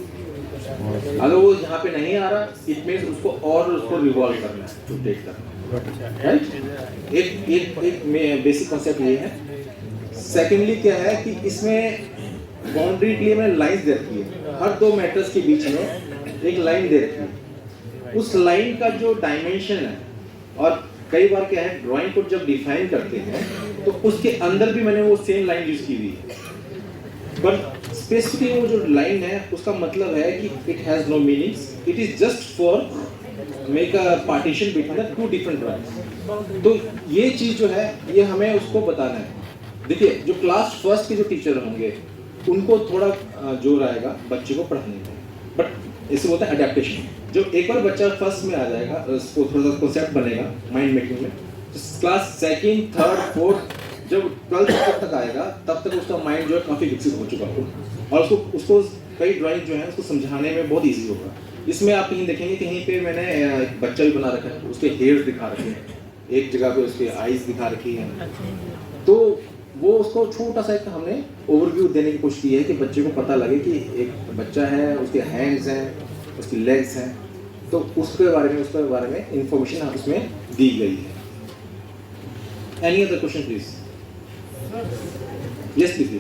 अगर वो यहाँ पे नहीं आ रहा इट मींस उसको रिवॉल्व करना है, रोटेट करना है, राइट। एक बेसिक कॉन्सेप्ट ये है। सेकेंडली क्या है कि इसमें बाउंड्री के लिए मैंने लाइंस दे रखी है, हर दो मैटर्स के बीच में एक लाइन दे रखी है। उस लाइन का जो डायमेंशन है, और कई बार क्या है ड्राइंग को जब डिफाइन करते हैं तो उसके अंदर भी मैंने वो सेम लाइन यूज की हुई है, बट स्पेसिफिकली वो जो लाइन है उसका मतलब है कि it has no meanings, it is just for make a partition between the two different drawings. तो ये चीज जो है ये हमें उसको बताना है। देखिए जो क्लास फर्स्ट के जो टीचर होंगे उनको थोड़ा जोर आएगा बच्चे को पढ़ाने में, बट इसे बोलते हैं अडेप्टेशन। जो एक बार बच्चा फर्स्ट में आ जाएगा उसको थोड़ा सा कॉन्सेप्ट बनेगा माइंड मेकिंग में, तो क्लास सेकंड थर्ड फोर्थ जब 12th तक आएगा तब तक उसका माइंड जो है काफ़ी विकसित हो चुका होगा और उसको कई ड्राइंग जो है उसको समझाने में बहुत ईजी होगा। इसमें आप कहीं देखेंगे कहीं पे मैंने एक बच्चा भी बना रखा है, उसके हेयर्स दिखा रखे हैं, एक जगह पे उसकी आईज दिखा रखी है। तो वो उसको छोटा सा एक हमने ओवरव्यू देने की कोशिश की है कि बच्चे को पता लगे कि एक बच्चा है, उसके हैंड्स हैं, उसकी लेग्स हैं, तो उसके बारे में इंफॉर्मेशन उसमें दी गई है। Any other question please? Yes please.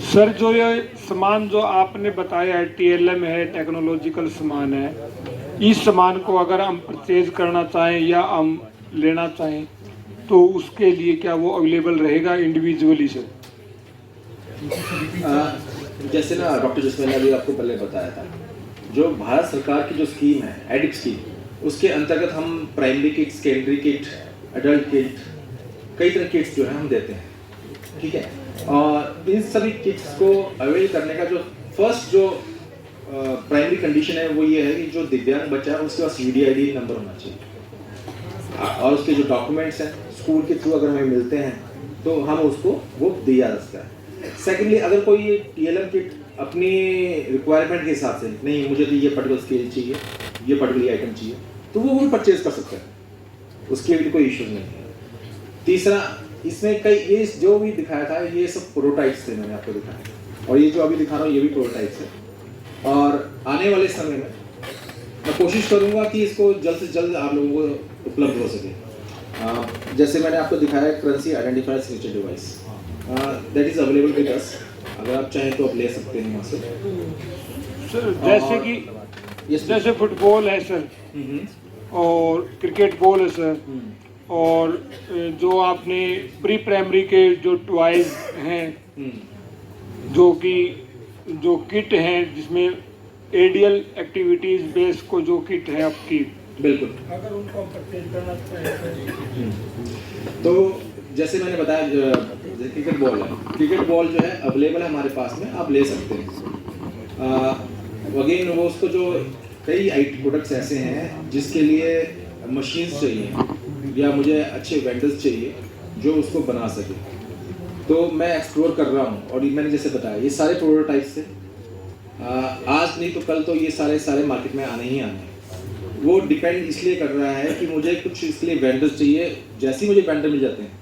Sir, जो ये सामान जो आपने बताया है, TLM है, टेक्नोलॉजिकल सामान है, इस सामान को अगर हम परचेज करना चाहें या हम लेना चाहें तो उसके लिए क्या वो अवेलेबल रहेगा इंडिविजुअली सर? जैसे ना डॉक्टर जसमेल ने अभी आपको पहले बताया था, जो भारत सरकार की जो स्कीम है एडिक्ट स्कीम, उसके अंतर्गत हम primary kit, secondary kit, adult kit, कई तरह किट्स जो है हम देते हैं, ठीक है। और इन सभी किट्स को अवेल करने का जो फर्स्ट जो प्राइमरी कंडीशन है वो ये है कि जो दिव्यांग बच्चा है उसके पास UDID नंबर होना चाहिए, और उसके जो डॉक्यूमेंट्स हैं स्कूल के थ्रू अगर हमें मिलते हैं तो हम उसको वो दिया जा सकता है। सेकेंडली, अगर कोई TLM किट अपनी रिक्वायरमेंट के हिसाब से नहीं, मुझे तो ये पर्टिकुलर स्केल चाहिए, ये पर्टिकुलर आइटम चाहिए, तो वो भी परचेज कर सकते हैं, उसके लिए कोई इश्यूज नहीं है। तीसरा, इसमें कई ये जो भी दिखाया था ये सब प्रोटोटाइप्स थे, मैंने आपको दिखाया, और ये जो अभी दिखा रहा हूँ ये भी प्रोटोटाइप्स है। और आने वाले समय में मैं कोशिश करूँगा कि इसको जल्द से जल्द आप लोगों को उपलब्ध हो सके। जैसे मैंने आपको दिखाया currency identifier signature device, that is available with us, अगर आप चाहें तो आप ले सकते हैं वहाँ से। सर जैसे कि जैसे फुटबॉल है सर, और क्रिकेट बॉल है सर, और जो आपने प्री प्राइमरी के जो टॉयज हैं, जो किट हैं जिसमें एडियल एक्टिविटीज बेस को जो किट है आपकी, बिल्कुल, अगर उनको हम परचेज करना चाहें तो जैसे मैंने बताया क्रिकेट बॉल है, क्रिकेट बॉल जो है अवेलेबल है हमारे पास में, आप ले सकते हैं। अगेन वो उसको जो कई IT प्रोडक्ट्स ऐसे हैं जिसके लिए मशीन्स चाहिए या मुझे अच्छे वेंडर्स चाहिए जो उसको बना सके, तो मैं एक्सप्लोर कर रहा हूँ। और मैंने जैसे बताया ये सारे प्रोटोटाइप्स से आज नहीं तो कल तो ये सारे मार्केट में आने ही आने हैं। वो डिपेंड इसलिए कर रहा है कि मुझे कुछ इसके लिए वेंडर्स चाहिए, जैसे ही मुझे वेंडर मिल जाते हैं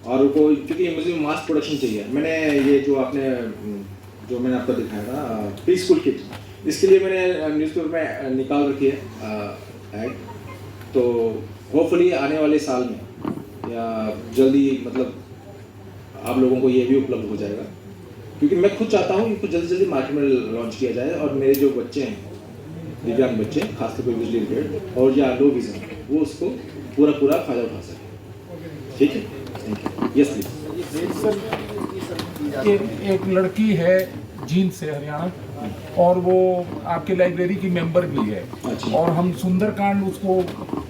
और वो क्योंकि मुझे मास प्रोडक्शन चाहिए। मैंने ये जो मैंने आपको दिखाया था प्री स्कूल किट, इसके लिए मैंने न्यूज़पेपर में निकाल रखी है ऐड, तो होपफुली आने वाले साल में या जल्दी मतलब आप लोगों को ये भी उपलब्ध हो जाएगा, क्योंकि मैं खुद चाहता हूँ कि कुछ जल्दी जल्दी मार्केट में लॉन्च किया जाए और मेरे जो बच्चे हैं, दिव्यांग बच्चे, खासतौर पर विजुअली इम्पेयर्ड और या लो विजन, वो उसको पूरा फायदा उठा सके। ठीक है, थैंक यू। Yes please. एक लड़की है जींद से, हरियाणा, और वो आपके लाइब्रेरी की मेंबर भी है, और हम सुंदरकांड उसको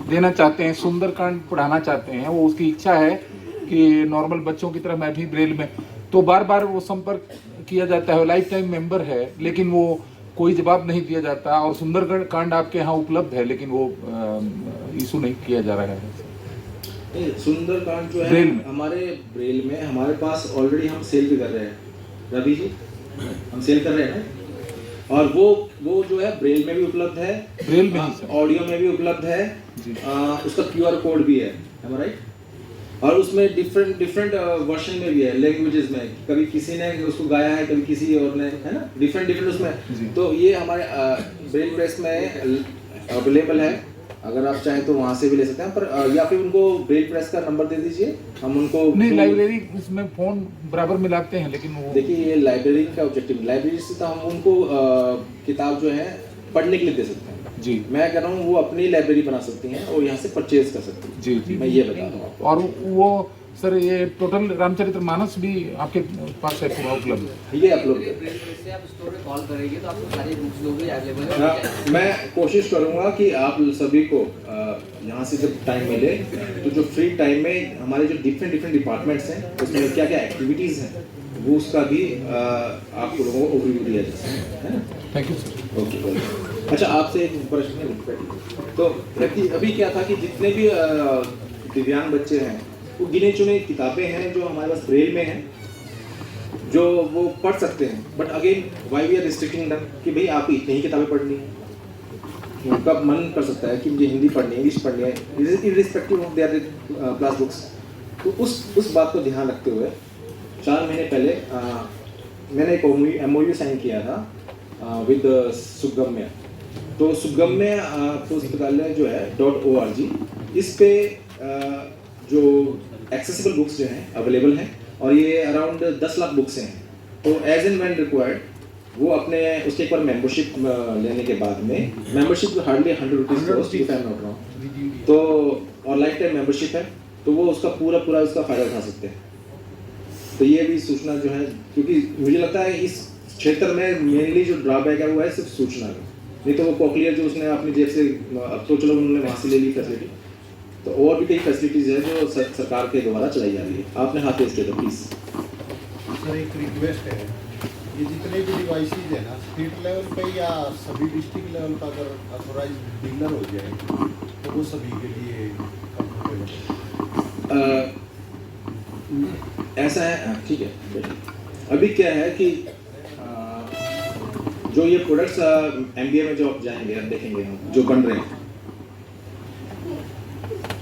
देना चाहते हैं, सुंदरकांड पढ़ाना चाहते हैं। वो उसकी इच्छा है कि नॉर्मल बच्चों की तरह मैं भी ब्रेल में, तो बार बार वो संपर्क किया जाता है, लाइफ टाइम मेंबर है, लेकिन वो कोई जवाब नहीं दिया जाता। और सुंदरकांड आपके यहाँ उपलब्ध है लेकिन वो इशू नहीं किया जा रहा है। सुंदरकांड जो है हमारे ब्रेल में हमारे पास ऑलरेडी हम सेल भी कर रहे हैं, रवि जी, हम सेल कर रहे हैं ना, और वो जो है ब्रेल में भी उपलब्ध है, ब्रेल में ही ऑडियो में भी उपलब्ध है, उसका QR कोड भी है, राइट, और उसमें डिफरेंट वर्जन में भी है, लैंग्वेजेस में, कभी किसी ने उसको गाया है, कभी किसी और ने, है ना, डिफरेंट उसमें। तो ये हमारे ब्रेल प्रेस में अवेलेबल है, अगर आप चाहें तो वहाँ से भी ले सकते हैं, पर या फिर उनको ब्रेल प्रेस का नंबर दे दीजिए, हम उनको नहीं, लाइब्रेरी उसमें फोन बराबर मिलाते हैं, लेकिन वो देखिए ये लाइब्रेरी का ऑब्जेक्टिव, लाइब्रेरी से तो हम उनको किताब जो है पढ़ने के लिए दे सकते हैं जी। मैं कह रहा हूँ वो अपनी लाइब्रेरी बना सकती हैं और यहाँ से परचेज कर सकती हैं जी। मैं ये बता रहा हूँ आपको। और वो सर ये टोटल रामचरितमानस भी आपके पास है पूरा उपलब्ध? ये आप लोग आप स्टोर में कॉल करेंगे तो आपको सारी बुक्स जो भी अवेलेबल है। मैं कोशिश करूँगा कि आप सभी को यहाँ से जब टाइम मिले तो जो फ्री टाइम में हमारे जो डिफरेंट डिपार्टमेंट्स हैं उसमें क्या क्या एक्टिविटीज़ हैं वो उसका भी आप लोगों को ओवरव्यू दिया जा सकता है ना। Thank you sir. ओके। अच्छा, आपसे एक प्रश्न है, तो अभी क्या था कि जितने भी दिव्यांग बच्चे हैं वो गिने चुने किताबें हैं जो हमारे पास ब्रेल में हैं, जो वो पढ़ सकते हैं। But again why we are restricting them कि भाई आप इतनी ही किताबें पढ़नी है। उनका मन कर सकता है कि मुझे हिंदी पढ़नी है, इंग्लिश पढ़नी है, irrespective of their class books. तो उस बात को ध्यान रखते हुए 4 महीने पहले मैंने एक MOU साइन किया था विद सुगम्य। तो सुगम्य पुस्तकालय जो है .org, इस पे जो एक्सेसिबल बुक्स जो हैं अवेलेबल हैं, और ये अराउंड 10 लाख बुक्स हैं। तो एज एंड व्हेन रिक्वायर्ड वो अपने उसके एक बार मेंबरशिप लेने के बाद में, membership hardly 100 rupees cost if I am not wrong, तो और लाइफ टाइम मेंबरशिप है, तो वो उसका पूरा उसका फ़ायदा उठा सकते हैं। तो ये भी सूचना जो है, क्योंकि मुझे लगता है इस क्षेत्र में मेनली जो ड्रॉबैक है वो है सिर्फ सूचना का, नहीं तो वो कॉकलियर जो उसने अपनी जेब से, अब तो चलो उन्होंने वहाँ से ले ली फैसिलिटी, तो और भी कई फैसिलिटीज़ है जो सरकार के द्वारा चलाई जा रही है। आपने हाथ रेज़ किया था, प्लीज़। सर एक रिक्वेस्ट है, ये जितने भी डिवाइसेज है ना, स्टेट लेवल पे या सभी डिस्ट्रिक्ट लेवल पर अगर अथोराइज डीलर हो जाए तो वो सभी के लिए ऐसा है, ठीक है। अभी क्या है कि जो ये प्रोडक्ट्स MBA में जो आप जाएंगे, आप देखेंगे हम जो बन रहे हैं,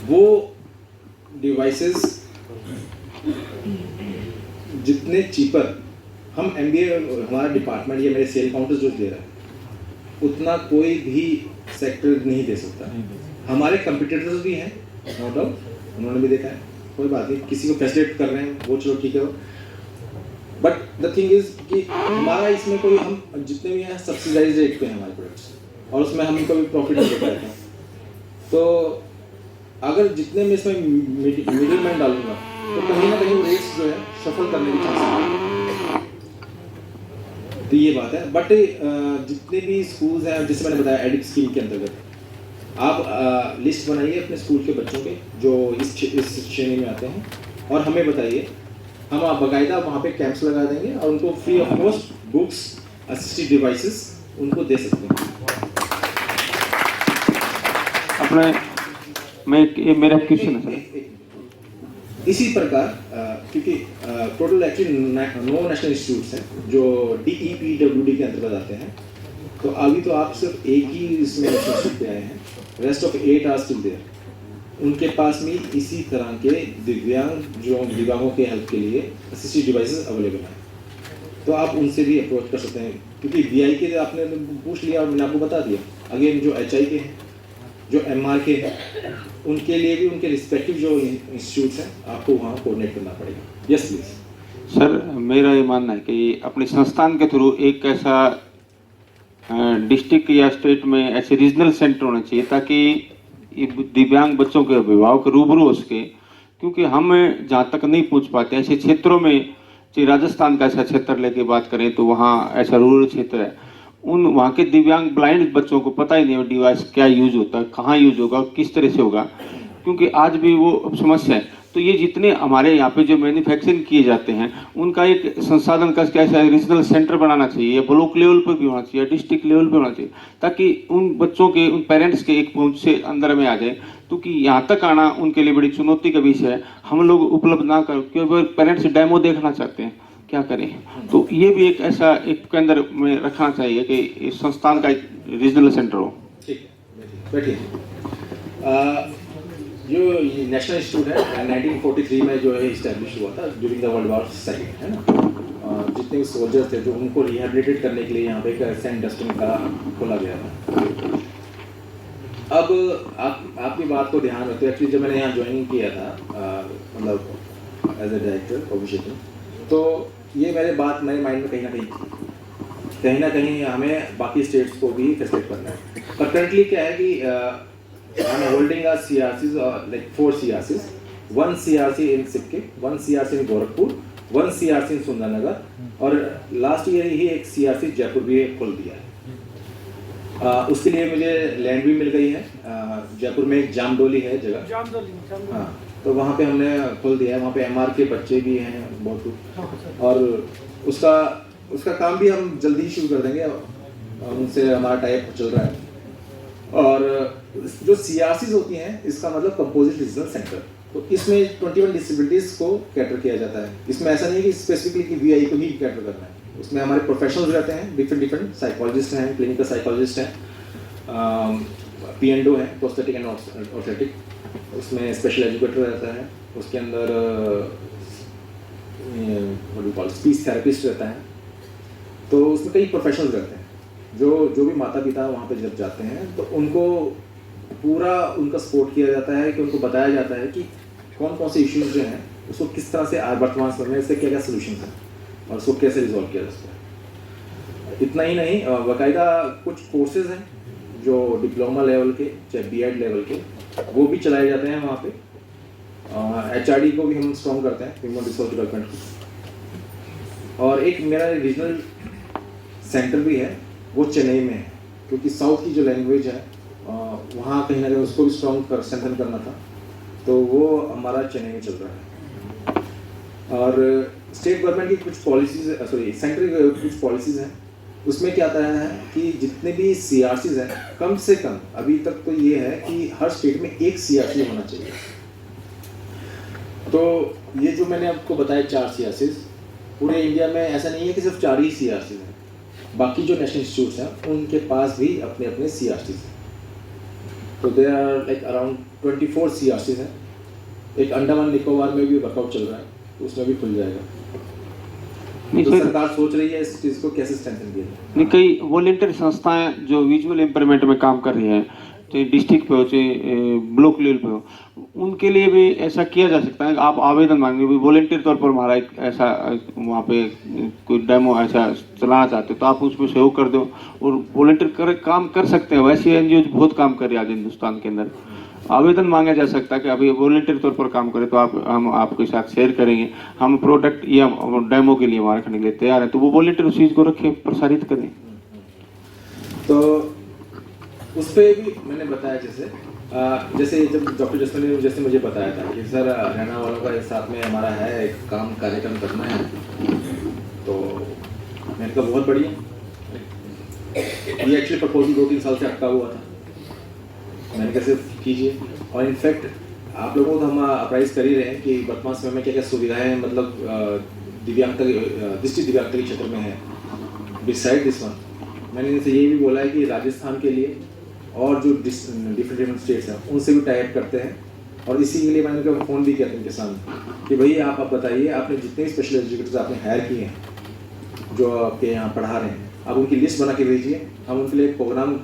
वो डिवाइसेस जितने चीपर हम MBA, हमारा डिपार्टमेंट या मेरे सेल काउंटर्स जो दे रहा है, उतना कोई भी सेक्टर नहीं दे सकता। हमारे कंपटीटर्स भी हैं, नो डाउट, उन्होंने भी देखा है, कोई बात नहीं, किसी को फैसिलिटेट कर रहे हैं वो चलो ठीक है। बट द थिंग इज कि हमारा इसमें कोई, हम जितने भी हैं सब्सिडाइज रेट पे हैं हमारे प्रोडक्ट्स, और उसमें हम कभी प्रॉफिट नहीं दे पाते। तो अगर जितने में इसमें मिडिल मैन डालूंगा तो कहीं ना कहीं रेट्स जो है सफल करने की चांस है। तो ये बात है। बट जितने भी स्कूल्स हैं, जैसे मैंने बताया एडिप स्कीम के अंतर्गत, आप लिस्ट बनाइए अपने स्कूल के बच्चों के जो इस श्रेणी में आते हैं, और हमें बताइए, हम आप बाकायदा वहाँ पे कैंप्स लगा देंगे और उनको free of cost books, assistive devices उनको दे सकते हैं। अपने मेरा क्वेश्चन है सर, इसी प्रकार क्योंकि टोटल एक्चुअली 9 नेशनल इंस्टीट्यूट्स हैं जो DEPWD के अंतर्गत आते हैं, तो अभी तो आप सिर्फ एक ही इसमें इंस्टीट्यूट पे आए हैं, rest of 8 are still there. उनके पास भी इसी तरह के दिव्यांग जो विभागों के हेल्प के लिए असिस्टिव डिवाइसेस अवेलेबल हैं, तो आप उनसे भी अप्रोच कर सकते हैं। क्योंकि VI के आपने पूछ लिया और मैंने आपको बता दिया, अगेन जो HI के हैं, जो MR के हैं, उनके लिए भी उनके रिस्पेक्टिव जो इंस्टीट्यूट्स हैं आपको वहाँ कोऑर्डिनेट करना पड़ेगा। यस प्लीज सर, मेरा ये मानना है कि अपने संस्थान के थ्रू एक ऐसा डिस्ट्रिक्ट या स्टेट में ऐसे रीजनल सेंटर होना चाहिए ताकि दिव्यांग बच्चों के अभिभावक रूबरू हो सके, क्योंकि हम जहाँ तक नहीं पहुँच पाते ऐसे क्षेत्रों में, चाहे राजस्थान का ऐसा क्षेत्र लेके बात करें तो वहाँ ऐसा रूरल क्षेत्र है, उन वहाँ के दिव्यांग ब्लाइंड बच्चों को पता ही नहीं है डिवाइस क्या यूज होता है, कहाँ यूज होगा, किस तरह से होगा, क्योंकि आज भी वो समस्या है। तो ये जितने हमारे यहाँ पे जो मैन्युफैक्चरिंग किए जाते हैं उनका एक संसाधन का कैसा रीजनल सेंटर बनाना चाहिए, या ब्लॉक लेवल पर भी होना चाहिए, डिस्ट्रिक्ट लेवल पर होना चाहिए, ताकि उन बच्चों के, उन पेरेंट्स के एक पहुँच से अंदर में आ जाए, क्योंकि यहाँ तक आना उनके लिए बड़ी चुनौती का विषय है। हम लोग उपलब्ध ना कर, क्योंकि पेरेंट्स डेमो देखना चाहते हैं, क्या करें। तो ये भी एक ऐसा एक के अंदर में रखना चाहिए कि इस संस्थान का एक रीजनल सेंटर हो। ठीक है, बैठिए। जो नेशनल इंस्टीट्यूट है 1943 में जो है इस्टेब्लिश हुआ था during the world war second, है ना। जितने भी सोल्जर्स थे जो उनको रिहेबिलिटेट करने के लिए यहाँ पे एक सेंट डस्टिन का खोला गया था। अब आपकी बात को ध्यान रखते हुए, एक्चुअली जब मैंने यहाँ ज्वाइनिंग किया था मतलब एज ए डायरेक्टर ऑफिशियल, तो ये मेरे माइंड में कहीं ना कहीं हमें बाकी स्टेट्स को भी फैसिलिटेट करना है। पर करंटली क्या है कि I'm holding a CRCs like 4 CRCs, 1 CRC in Sikkim, 1 CRC in Gorakhpur, 1 CRC in Sundarnagar, और लास्ट ईयर ही एक CRC जयपुर भी खोल दिया है। उसके लिए मुझे लैंड भी मिल गई है। जयपुर में एक जामडोली है जगह, हाँ, तो वहाँ पे हमने खोल दिया है। वहाँ पे MR के बच्चे भी हैं बहुत कुछ, और उसका काम भी हम जल्दी ही शुरू कर देंगे, उनसे हमारा टाइप चल रहा है। और जो CRCs होती हैं इसका मतलब कंपोजिट रीजनल सेंटर, तो इसमें 21 डिसेबिलिटीज़ को कैटर किया जाता है। इसमें ऐसा नहीं है कि स्पेसिफिकली कि VI को ही कैटर करना है, उसमें हमारे प्रोफेशनल्स रहते हैं, डिफरेंट साइकोलॉजिस्ट हैं, क्लिनिकल साइकोलॉजिस्ट हैं, P&O है, प्रोस्थेटिक एंड ऑर्थेटिक, उसमें स्पेशल एजुकेटर रहता है, उसके अंदर स्पीच थेरेपिस्ट रहता है। तो उसमें कई प्रोफेशनल्स रहते हैं जो भी माता पिता वहाँ पे जब जाते हैं तो उनको पूरा उनका सपोर्ट किया जाता है कि उनको बताया जाता है कि कौन कौन से इश्यूज जो हैं उसको किस तरह से वर्तमान समय में इससे क्या क्या सोल्यूशन हैं और उसको कैसे रिजॉल्व किया जा सकता है। इतना ही नहीं, बाकायदा कुछ कोर्सेज हैं जो डिप्लोमा लेवल के चाहे B.Ed लेवल के वो भी चलाए जाते हैं वहाँ पे। HRD को भी हम स्ट्रॉन्ग करते हैं, ह्यूमन रिसोर्स डेवलपमेंट को। और एक मेरा रीजनल सेंटर भी है, वो चेन्नई में है, क्योंकि साउथ की जो लैंग्वेज है वहाँ कहीं ना कहीं उसको भी स्ट्रॉन्ग करना था, तो वो हमारा चेन्नई में चल रहा है। और स्टेट गवर्नमेंट की कुछ पॉलिसीज, सेंट्रल की कुछ पॉलिसीज़ हैं, उसमें क्या आता है कि जितने भी CRCs हैं कम से कम अभी तक तो ये है कि हर स्टेट में एक CRC होना चाहिए। तो ये जो मैंने आपको बताया 4 CRCs, पूरे इंडिया में ऐसा नहीं है कि सिर्फ 4 ही CRCs हैं, बाकी जो नेशनल इंस्टीट्यूट्स हैं उनके पास भी अपने अपने CRCs हैं। तो they are like around 24 CRCs हैं। एक अंडमान निकोबार में भी वर्कआउट चल रहा है, तो उसमें भी खुल जाएगा। तो सरकार सोच रही है इस चीज़ को कैसे स्ट्रेंथन किया जाए। नहीं, कई वॉलेंटियर संस्थाएं जो विजुअल इम्पेयरमेंट में काम कर रही हैं, चाहे डिस्ट्रिक्ट पे हो चाहे ब्लॉक लेवल पे हो, उनके लिए भी ऐसा किया जा सकता है। आप आवेदन मांगे भी वॉलेंटियर तौर पर हमारा एक ऐसा वहाँ पे कोई डेमो ऐसा चलाना चाहते हो तो आप उसमें सहयोग कर दो और वॉलेंटियर काम कर सकते हैं। वैसे NGOs बहुत काम कर रही है आज हिंदुस्तान के अंदर। आवेदन मांगा जा सकता है कि अभी वॉलेंटियर तौर पर काम करें तो हम आपके साथ शेयर करेंगे, हम प्रोडक्ट या डेमो के लिए हमारे रखने के लिए तैयार है, तो वो वॉलेंटियर उस चीज़ को रखें, प्रसारित करें। तो उस पर भी मैंने बताया जैसे जब डॉक्टर जसमिन ने जैसे मुझे बताया था कि सर हरियाणा वालों का साथ में हमारा है एक कार्यक्रम करना है, तो मैंने कहा बहुत बढ़िया। ये एक्चुअली प्रपोजल 2-3 साल से अटका हुआ था, मैंने कैसे कीजिए। और इनफैक्ट आप लोगों को तो हम अप्राइज कर ही रहे हैं कि वर्तमान समय में क्या क्या सुविधाएं मतलब दृष्टि दिव्यांगता के क्षेत्र में है। बिसाइड दिस वन मैंने इनसे ये भी बोला है कि राजस्थान के लिए और जो डिफरेंट स्टेट्स हैं उनसे भी टाई अप करते हैं, और इसी के लिए मैंने उनका फ़ोन भी किया था उनके सामने कि भैया आप बताइए आपने जितने भी स्पेशल एजुकेटर्स आपने हायर किए हैं जो आपके यहाँ पढ़ा रहे हैं, आप उनकी लिस्ट बना के भेजिए। हम उनके लिए एक प्रोग्राम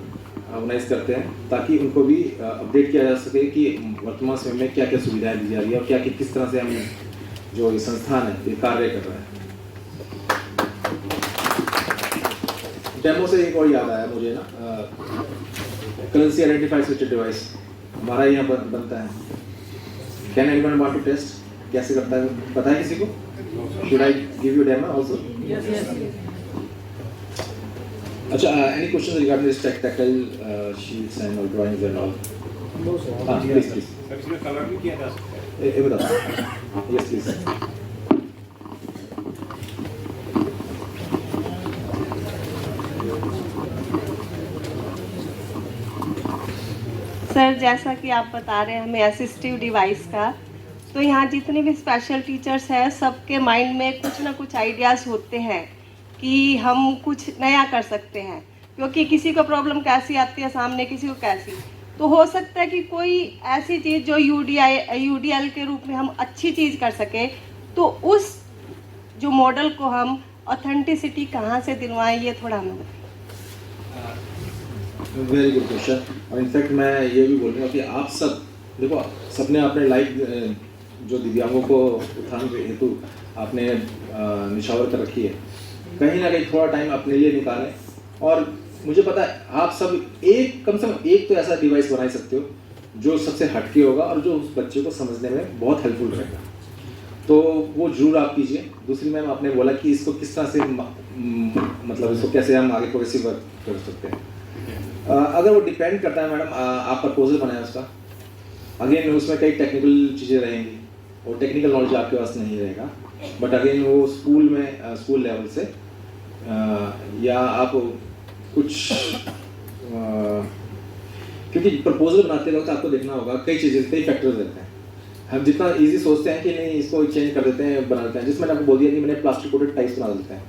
ऑर्गेनाइज करते हैं ताकि उनको भी अपडेट किया जा सके कि वर्तमान समय में क्या क्या सुविधाएं दी जा रही है और क्या किस तरह से हम जो ये संस्थान है ये कार्य कर रहा है। डेमो से एक और याद आया मुझे ना, करेंसी आइडेंटिफाई स्विच डिवाइस हमारा यहाँ बनता है। Can anyone want to test, कैसे करता है पता है किसी को? Should I give you demo also? अच्छा, any questions regarding this tactile sheets and all drawings and all? No sir. Please. Sir इसमें कलर भी किया जा सकता है? ये बताओ। Yes please. सर जैसा कि आप बता रहे हैं हमें असिस्टिव डिवाइस का, तो यहाँ जितने भी स्पेशल टीचर्स हैं सबके माइंड में कुछ ना कुछ आइडियाज़ होते हैं कि हम कुछ नया कर सकते हैं, क्योंकि किसी को प्रॉब्लम कैसी आती है सामने, किसी को कैसी। तो हो सकता है कि कोई ऐसी चीज़ जो UDL के रूप में हम अच्छी चीज़ कर सके, तो उस जो मॉडल को हम ऑथेंटिसिटी कहाँ से दिलवाएं, ये थोड़ा हमें वेरी गुड क्वेश्चन। और इनफैक्ट मैं ये भी बोलूँगा कि आप सब देखो, सबने अपने लाइफ जो दिव्यांगों को उत्थान हेतु आपने निछावर कर रखी है, कहीं ना कहीं थोड़ा टाइम अपने लिए निकालें। और मुझे पता है आप सब कम से कम एक तो ऐसा डिवाइस बना सकते हो जो सबसे हटके होगा और जो उस बच्चे को समझने में बहुत हेल्पफुल रहेगा, तो वो जरूर आप कीजिए। दूसरी मैम आपने बोला कि इसको किस तरह से मतलब इसको कैसे हम आगे प्रोग्रेसिव वर्क कर सकते हैं। अगर वो डिपेंड करता है मैडम, आप प्रपोजल बनाए उसका, अगेन उसमें कई टेक्निकल चीज़ें रहेंगी और टेक्निकल नॉलेज आपके पास नहीं रहेगा, बट अगेन वो स्कूल लेवल से या आप कुछ क्योंकि प्रपोजल बनाते वक्त आपको देखना होगा कई चीज़ें, कई फैक्टर्स रहते हैं। हम जितना इजी सोचते हैं कि नहीं इसको चेंज कर देते हैं, बना देते हैं, जिसमें मैंने आपको बोल दिया कि मैंने प्लास्टिक कोटेड टाइल्स बना देते हैं।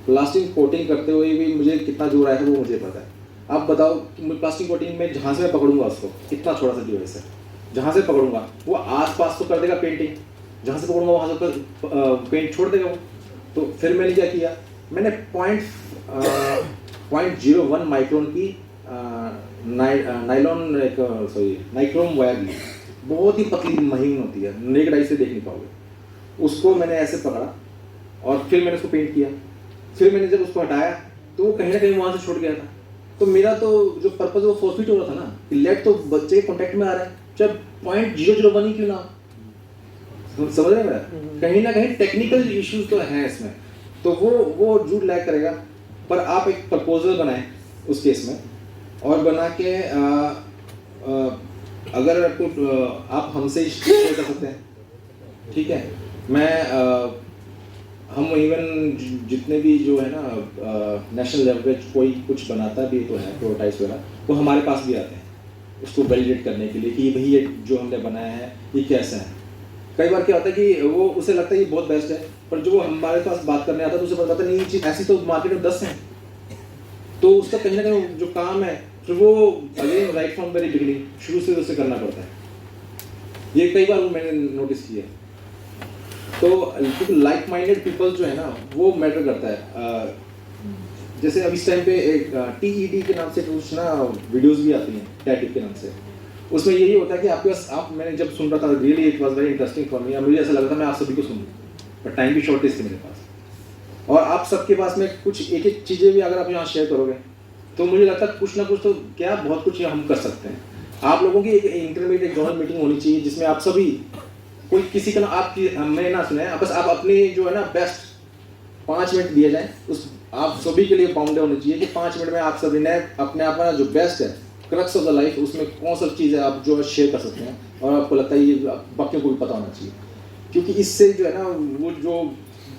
प्लास्टिक कोटिंग करते हुए भी मुझे कितना जोर आया था वो मुझे पता है। आप बताओ कि प्लास्टिक कोटिंग में जहाँ से मैं पकड़ूंगा उसको, कितना छोटा सा डिवाइस है, जहाँ से पकड़ूंगा वो आस-पास तो कर देगा पेंटिंग, जहाँ से पकड़ूंगा वहाँ से पेंट छोड़ देगा वो। तो फिर मैंने क्या किया, मैंने 0.01 माइक्रोन की नाइलॉन नाइक्रोम वायर ली, बहुत ही पतली महीन होती है, नेकेड आई से देख नहीं पाओगे। उसको मैंने ऐसे पकड़ा और फिर मैंने उसको पेंट किया। फिर मैंने जब उसको हटाया तो वो कहीं ना कहीं वहाँ से छूट गया था। तो मेरा तो जो पर्पज वो फोर्फिट हो रहा था ना, कि लेड तो बच्चे के कॉन्टेक्ट में आ रहा है, चाहे 0.001 ही क्यों ना, समझ रहे हैं मेरा? कहीं ना कहीं टेक्निकल इश्यूज तो हैं इसमें, तो वो जूट लैग करेगा। पर आप एक प्रपोजल बनाएं उस केस में, और बना के अगर आप हमसे शेयर कर सकते हैं, ठीक है। मैं हम इवन जितने भी जो है ना नेशनल लेवल पे कोई कुछ बनाता भी तो है प्रोटोटाइप्स वगैरह, वो हमारे पास भी आते हैं उसको वैलिडेट करने के लिए कि भाई ये जो हमने बनाया है ये कैसा है। कई बार क्या होता है कि वो उसे लगता है ये बहुत बेस्ट है, पर जो हमारे पास बात करने आता है तो उसे पता नहीं ये चीज़ ऐसी तो मार्केट में 10 हैं। तो उसका कहीं ना कहीं जो काम है फिर वो again right from very beginning शुरू से उसे करना पड़ता है। ये कई बार वो मैंने नोटिस किया। तो लाइक माइंडेड पीपल जो है ना वो मैटर करता है। जैसे अब इस टाइम पे एक TED के नाम से कुछ ना वीडियोस भी आती हैं, टैटिक के नाम से। उसमें यही होता है कि आपके पास आप मैंने जब सुन रहा था really it was very interesting for me. मुझे ऐसा लगा था मैं आप सभी को सुनूं, पर टाइम भी शॉर्टेज थी मेरे पास। और आप सबके पास में कुछ एक एक चीज़ें भी अगर आप यहाँ शेयर करोगे तो मुझे लगता है कुछ ना कुछ तो क्या बहुत कुछ हम कर सकते हैं। आप लोगों की एक इंटरमीडिएट जोनल मीटिंग होनी चाहिए जिसमें आप सभी कोई किसी का ना आपकी हमने ना सुना है, बस आप अपने जो है ना बेस्ट 5 मिनट दिए जाए उस आप सभी के लिए बाउंड होना चाहिए कि 5 मिनट में आप सभी ने अपने आप जो बेस्ट है क्रक्स ऑफ द लाइफ उसमें कौन सा चीज़ है आप जो है शेयर कर सकते हैं और आपको लगता है ये बाकियों को भी पता होना चाहिए। क्योंकि इससे जो है ना वो जो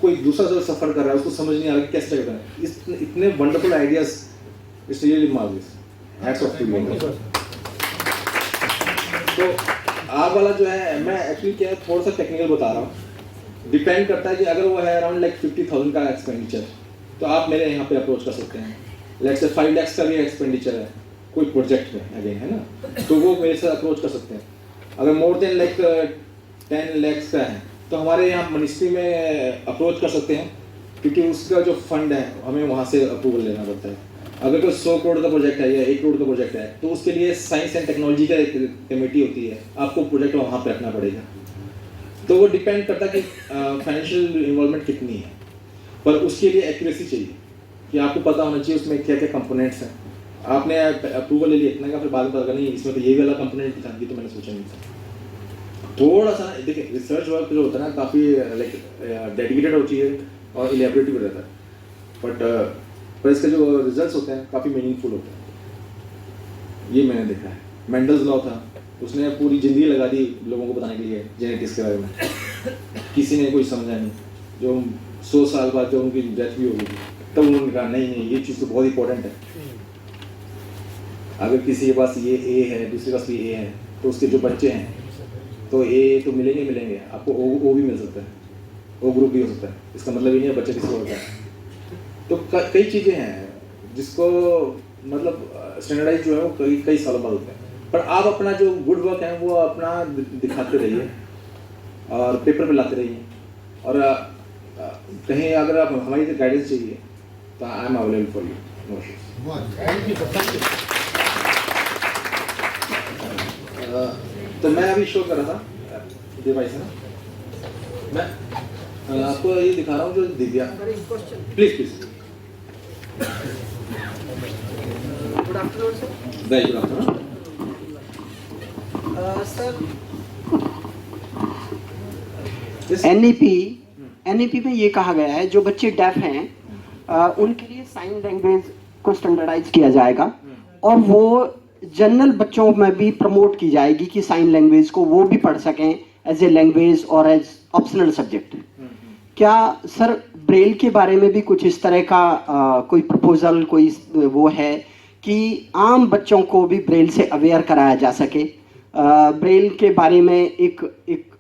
कोई दूसरा जो सफ़र कर रहा है उसको समझ नहीं आ रहा कि कैसे करना है। इतने wonderful ideas, it's really marvellous, hats off to you. तो आप वाला जो है मैं एक्चुअली क्या है थोड़ा सा टेक्निकल बता रहा हूँ। डिपेंड करता है कि अगर वो है अराउंड लाइक 50,000 का एक्सपेंडिचर तो आप मेरे यहाँ पे अप्रोच कर सकते हैं। लाइक से 5 लाख का भी एक्सपेंडिचर है कोई प्रोजेक्ट में अगेन है ना, तो वो मेरे से अप्रोच कर सकते हैं। अगर मोर देन लाइक 10 लाख का है तो हमारे यहाँ मिनिस्ट्री में अप्रोच कर सकते हैं, क्योंकि उसका जो फंड है हमें वहाँ से अप्रूवल लेना पड़ता है। अगर कोई 100 करोड़ का प्रोजेक्ट है या 1 करोड़ का प्रोजेक्ट है तो उसके लिए साइंस एंड टेक्नोलॉजी का एक कमेटी होती है, आपको प्रोजेक्ट वहाँ पे रखना पड़ेगा। तो वो डिपेंड करता है कि फाइनेंशियल इन्वॉल्वमेंट कितनी है, पर उसके लिए एक्यूरेसी चाहिए कि आपको पता होना चाहिए उसमें क्या क्या कंपोनेंट्स हैं। आपने अप्रूवल ले लिया इतना का, फिर बाद में पता नहीं इसमें तो ये वाला कंपोनेंट था, ये तो मैंने सोचा नहीं था। थोड़ा सा देखिए रिसर्च वर्क जो होता है ना काफ़ी लाइक डेडिकेटेड होती है और इलेबोरेटिव रहता है, बट पर इसके जो रिजल्ट्स होते हैं काफ़ी मीनिंगफुल होते हैं। ये मैंने देखा है। मेंडल्स लॉ था, उसने पूरी ज़िंदगी लगा दी लोगों को बताने के लिए जेनेटिक्स के बारे में, किसी ने कोई समझा नहीं। जो 100 साल बाद जब उनकी डेथ भी हो गई तब उन्होंने कहा नहीं ये चीज़ तो बहुत इंपॉर्टेंट है। अगर किसी के पास ये ए है दूसरे के पास भी ए है तो उसके जो बच्चे हैं तो ए तो मिलेंगे आपको, ओ भी मिल सकता है, ओ ग्रुप भी हो सकता है। इसका मतलब ये नहीं है बच्चा किसी को होता है। तो कई चीज़ें हैं जिसको मतलब स्टैंडर्डाइज जो है वो कई सालों बाद होते हैं। पर आप अपना जो गुड वर्क है वो अपना दिखाते रहिए और पेपर पे लाते रहिए, और कहीं अगर आप हमारी गाइडेंस चाहिए तो I am available for you. No issues. तो मैं अभी शो कर रहा था डिवाइस है ना, मैं आपको ये दिखा रहा हूँ जो Divya, please good afternoon sir. Very good afternoon sir. NEP में ये कहा गया है जो बच्चे डेफ हैं उनके लिए साइन लैंग्वेज को स्टैंडर्डाइज किया जाएगा और वो जनरल बच्चों में भी प्रमोट की जाएगी कि साइन लैंग्वेज को वो भी पढ़ सकें एज ए लैंग्वेज और एज ऑप्शनल सब्जेक्ट। क्या सर ब्रेल के बारे में भी कुछ इस तरह का कोई प्रपोजल कोई वो है कि आम बच्चों को भी ब्रेल से अवेयर कराया जा सके, ब्रेल के बारे में एक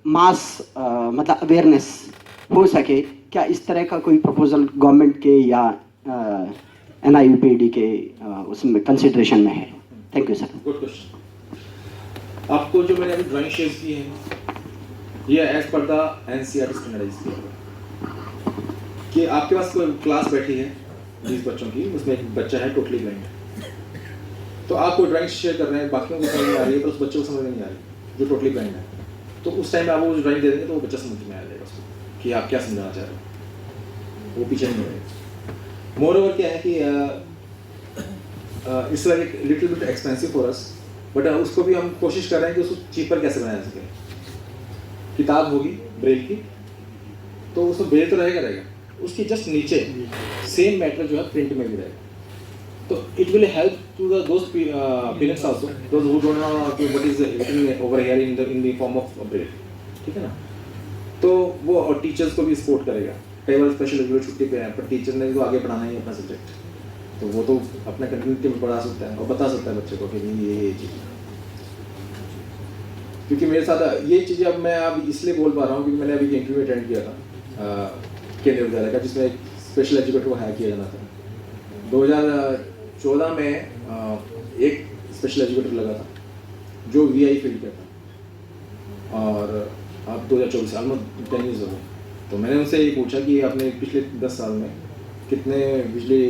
मास मतलब अवेयरनेस हो सके, क्या इस तरह का कोई प्रपोजल गवर्नमेंट के या NIPD के उसमें कंसिडरेशन में है? Thank you sir. Good question. आपको जो मैंने अभी ड्राइंग शेयर्स की हैं, ये as per the NCERT standardise किया हुआ कि आपके पास कोई क्लास बैठी है 20 बच्चों की, उसमें एक बच्चा है टोटली ब्लाइंड, तो आप कोई ड्राइंग शेयर कर रहे हैं, बाकियों को समझ में आ रही है पर उस बच्चे को समझ में नहीं आ रही जो टोटली ब्लाइंड है, तो उस टाइम आप वो ड्राइंग दे देंगे तो वो बच्चा समझ में आ जाएगा उसको कि आप क्या समझाना चाह रहे हो, वो पीछे नहीं रहेगा। मोर ओवर क्या है कि it's like little bit expensive for us, but उसको भी हम कोशिश कर रहे हैं कि उसको चीपर कैसे बनाया जा सके। किताब होगी ब्रेल की, तो उसमें ब्रेल तो रहेगा, उसके जस्ट नीचे सेम मैटर जो है प्रिंट में भी रहेगा, तो it will help to those parents also, those who don't know what is written over here in the form of braille, ठीक है ना। तो वो और टीचर्स को भी सपोर्ट करेगा। कई बार स्पेशल एजुकेटर छुट्टी पे है पर टीचर ने तो आगे पढ़ाना ही अपना सब्जेक्ट, तो वो तो अपना कंटिन्यूटी में पढ़ा सकता है और बता सकता है बच्चे को कि नहीं ये चीज़। क्योंकि मेरे साथ ये चीज़ें अब मैं अब इसलिए बोल पा रहा हूँ क्योंकि मैंने अभी इंटरव्यू अटेंड किया था केंद्रीय विद्यालय का, जिसमें एक स्पेशल एजुकेटर को हायर किया जाना था। 2014 में एक स्पेशल एजुकेटर लगा था जो VI फील्ड का था, और अब 2024 ऑलमोस्ट 10 ईयर्स हो गए। तो मैंने उनसे ये पूछा कि आपने पिछले 10 साल में कितने बिजली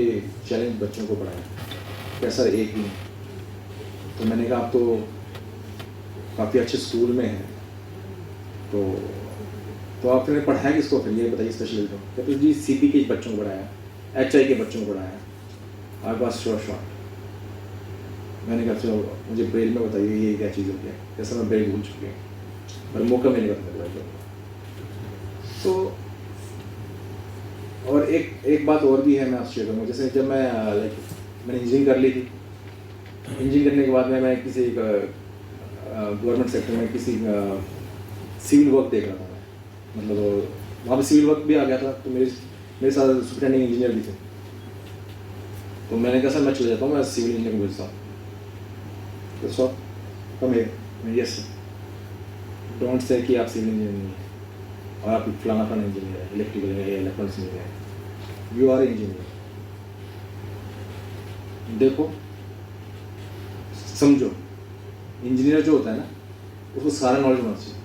चैलेंज बच्चों को पढ़ाया, कैसा एक भी। तो मैंने कहा आप तो काफ़ी अच्छे स्कूल में हैं, तो आपने पढ़ाया किसको, फिर ये बताइए स्पेशल तो कहते जी CP के बच्चों को पढ़ाया, HI के बच्चों को पढ़ाया। आपके पास शॉर्ट मैंने कहा चलो मुझे ब्रेल में बताइए ये क्या चीज़ होती है, जैसा मैं ब्रेल भूल चुकी हूँ पर मौका मिल गया था। तो और एक बात और भी है मैं आपसे शेयर करूँगा, जैसे जब मैं मैंने इंजीनियरिंग कर ली थी, इंजीनियरिंग करने के बाद में मैं किसी गवर्नमेंट सेक्टर में किसी सिविल वर्क देख रहा था, मतलब वहाँ पे सिविल वर्क भी आ गया था, तो मेरे साथ सुपरिटेंडिंग इंजीनियर भी थे। तो मैंने कहा सर मैं चले जाता हूँ, मैं सिविल इंजीनियर को भेजता हूँ। तो सर कम है यस डोंट से कि आप सिविल इंजीनियर नहीं है और आप फलाना इंजीनियर है, इलेक्ट्रिकल है, इलेक्ट्रॉनिक्स इंजीनियर है, यू आर इंजीनियर। देखो समझो, इंजीनियर जो होता है ना उसको सारा नॉलेज होना चाहिए।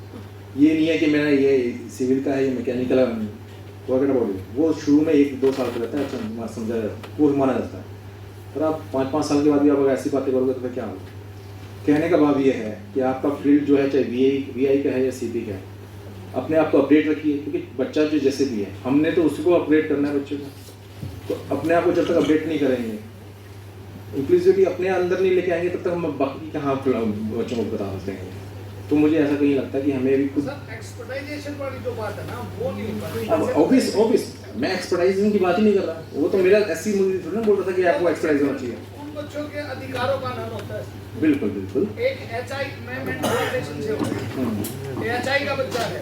ये नहीं है कि मैंने ये सिविल का है, ये मैकेनिकल है, वो शुरू में 1-2 साल का रहता है, अच्छा समझा वो माना जाता है। पर आप 5-5 साल के बाद भी आप अगर ऐसी बातें करोगे तो फिर क्या होगा। कहने का भाव ये है कि आपका फील्ड जो है चाहे VI का है या CP का है, अपने आप को अपडेट रखिए, क्योंकि बच्चा जो जैसे भी है हमने तो उसको अपडेट करना है बच्चे को, तो अपने आप को जब तक अपडेट नहीं करेंगे, इंक्लूसिविटी अपने अंदर नहीं लेके आएंगे, तब तक हम बाकी कहाँ बच्चों को बता सकते हैं। तो मुझे ऐसा कहीं लगता है कि हमें भी कुछ एक्सपर्टाइजेशन वाली जो बात है ना वो नहीं ऑब्वियस मैं एक्सपर्टाइजिंग की बात ही नहीं कर रहा, वो तो मेरा ऐसी मुझे थोड़ा ना बोल रहा था कि आपको एक्सपर्टाइज होना चाहिए। उन बच्चों के अधिकारों का नाम होता है। बिल्कुल बिल्कुल। एक HI में मेंटलाइजेशन से होता है, HI का बच्चा है,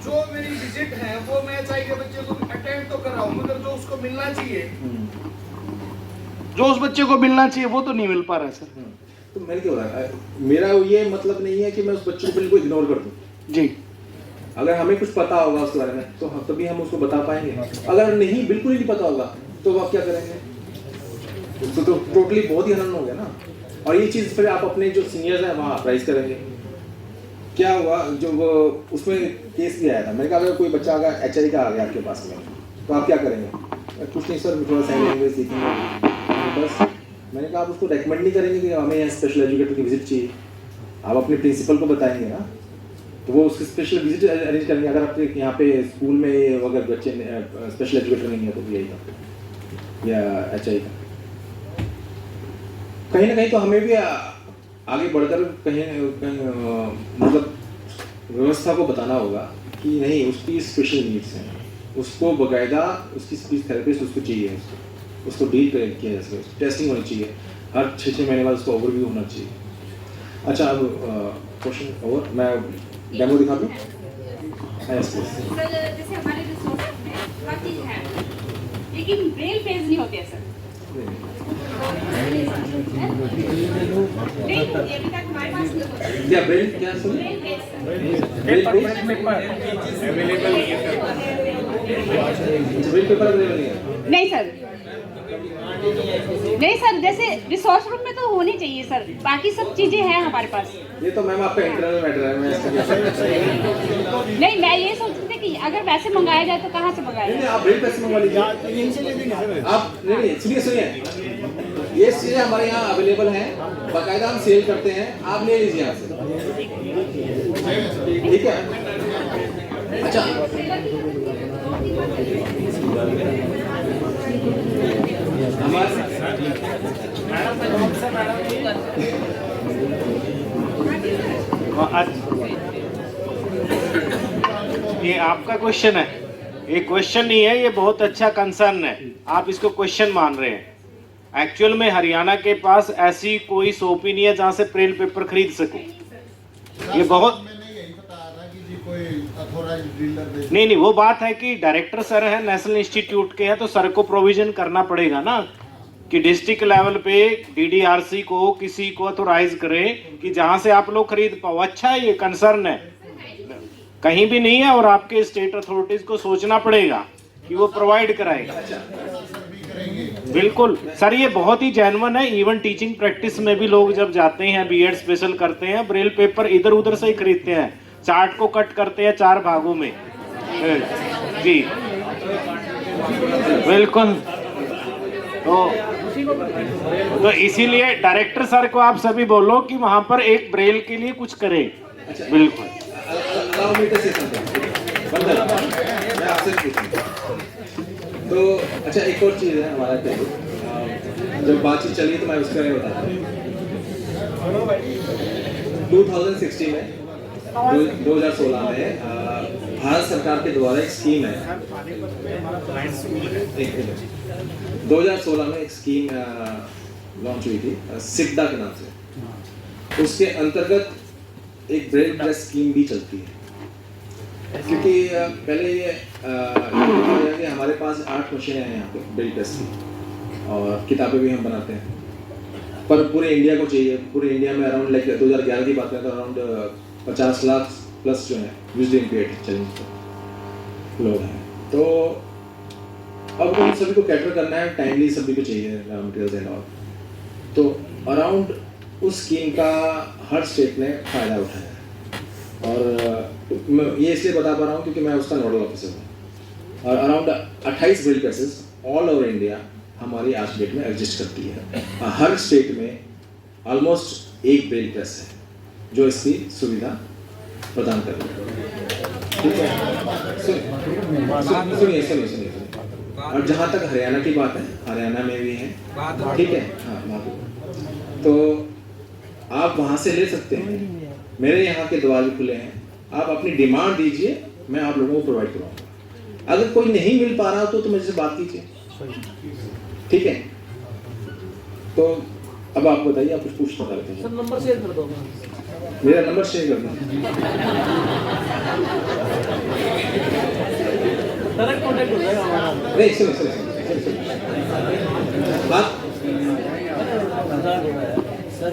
जो मेरी विजिट है वो मैं HI के बच्चे को अटेंड तो कर रहा हूँ, मगर जो उसको मिलना चाहिए, जो उस बच्चे को मिलना चाहिए वो तो नहीं मिल पा रहा है सर। तो मैंने क्या हो रहा है, मेरा ये मतलब नहीं है कि मैं उस बच्चे को बिल्कुल इग्नोर कर दूं जी। अगर हमें कुछ पता होगा उसके बारे में तो तभी हम उसको बता पाएंगे, अगर नहीं बिल्कुल ही नहीं पता होगा तो आप क्या करेंगे, तो टोटली बहुत ही हनन हो गया ना। और ये चीज़ फिर आप अपने जो सीनियर्स हैं वहाँ अप्राइज करेंगे। क्या हुआ जो वो उसमें केस भी आया था, मैंने कहा अगर कोई बच्चा अगर HI का आ गया आपके पास में तो आप क्या करेंगे, कुछ नहीं सर थोड़ा साइन लैंग्वेज सीखेंगे बस। मैंने कहा आप उसको रेकमेंड नहीं करेंगे कि हमें यहाँ स्पेशल एजुकेटर की विजिट चाहिए, आप अपने प्रिंसिपल को बताएंगे ना, तो वो उसकी स्पेशल विजिट अरेंज करेंगे। अगर आपके यहाँ पे स्कूल में अगर बच्चे स्पेशल एजुकेटर नहीं है तो VI का या HI का, कहीं ना कहीं तो हमें भी आगे बढ़कर कहीं मतलब व्यवस्था को बताना होगा कि नहीं उसकी स्पेशल नीड्स हैं, उसको बाकायदा उसकी स्पीच थेरेपिस्ट उसको चाहिए, उसको डील किया जा सके, टेस्टिंग होनी चाहिए, हर 6 महीने बाद उसको ओवरव्यू होना चाहिए। अच्छा अब क्वेश्चन और मैं डेमो दिखा दूँ। जैसे हमारे रिसोर्सेज में काफ़ी है लेकिन ब्रेल पेज नहीं होते हैं सर। नहीं होती अभी तक हमारे पास क्या ब्रेल क्या सुन ब्रेल पेपर अवेलेबल नहीं है? नहीं सर, नहीं सर, जैसे रिसोर्स रूम में तो होनी चाहिए सर, बाकी सब चीजें हैं हमारे पास। ये तो मैम आपका इंटरनल मैटर है, मैं नहीं, मैं ये सोच रही थी कि अगर वैसे मंगाया जाए तो कहाँ से मंगाया नहीं जाए? आप ब्रेल पैसे मंगवा लीजिए आप। नहीं सुनिए ये चीज़ें हमारे यहाँ अवेलेबल हैं, बाकायदा हम सेल करते हैं, आप ले लीजिए यहाँ से, ठीक है? अच्छा ये आपका क्वेश्चन है, ये क्वेश्चन नहीं है, ये बहुत अच्छा कंसर्न है, आप इसको क्वेश्चन मान रहे हैं। एक्चुअल में हरियाणा के पास ऐसी कोई शॉप ही नहीं है जहाँ से ब्रेल पेपर खरीद सकूं। ये बहुत नहीं, वो बात है कि डायरेक्टर सर है, नेशनल इंस्टीट्यूट के हैं, तो सर को प्रोविजन करना पड़ेगा ना कि डिस्ट्रिक्ट लेवल पे डीडीआरसी को किसी को ऑथोराइज करे कि जहां से आप लोग खरीद पाओ। अच्छा है, ये कंसर्न है, कहीं भी नहीं है, और आपके स्टेट अथॉरिटीज को सोचना पड़ेगा कि वो प्रोवाइड कराएगा। बिल्कुल सर, ये बहुत ही जेन्युइन है। इवन टीचिंग प्रैक्टिस में भी लोग जब जाते हैं, बीएड स्पेशल करते हैं, ब्रेल पेपर इधर उधर से ही खरीदते हैं, चार्ट को कट करते हैं 4 भागों में जी, बिल्कुल। तो इसीलिए डायरेक्टर सर को आप सभी बोलो कि वहां पर एक ब्रेल के लिए कुछ करें। बिल्कुल। तो अच्छा, एक और चीज़ है हमारा पे, जब बातचीत चली तो मैं उसके बारे में बताता हूँ। 2016 में 2016 में भारत सरकार के द्वारा एक स्कीम है, 2016 में एक स्कीम लॉन्च हुई थी सिक्दा के नाम से। उसके अंतर्गत एक ब्रेल प्रेस स्कीम भी चलती है, क्योंकि पहले ये कि हमारे पास 8 मशीनें हैं यहाँ पे ब्रेल प्रेस की, और किताबें भी हम बनाते हैं, पर पूरे इंडिया को चाहिए। पूरे इंडिया में अराउंड लाइक 2011 की बात करें तो अराउंड 50 लाख प्लस जो है विजुअली इम्पेयर्ड चैलेंज लोग हैं। तो अब उन सभी को कैटर करना है, टाइमली सभी को चाहिए मटेरियल्स एंड ऑल। तो अराउंड उस स्कीम का हर स्टेट ने फ़ायदा उठाया, और मैं ये इसलिए बता पा रहा हूँ क्योंकि मैं उसका नोडल ऑफिसर हूँ। और around 28 Braille presses all over India हमारी आज डेट में एग्जिस्ट करती है। हर स्टेट में ऑलमोस्ट एक ब्रेल प्रेस है जो इसकी सुविधा प्रदान कर रही है, ठीक है? सुनिए। और जहाँ तक हरियाणा की बात है, हरियाणा में भी है, ठीक है? हाँ, तो आप वहाँ से ले सकते हैं, मेरे यहाँ के द्वार भी खुले हैं, आप अपनी डिमांड दीजिए, मैं आप लोगों को प्रोवाइड कराऊंगा। अगर कोई नहीं मिल पा रहा तो मुझसे बात कीजिए, ठीक है? तो अब आप बताइए, आप कुछ पूछना चाहते हैं? सर नंबर शेयर कर दो, मेरा नंबर शेयर कर दो। डायरेक्ट कांटेक्ट हो जाएगा हमारा। नहीं सुनिए बात सर,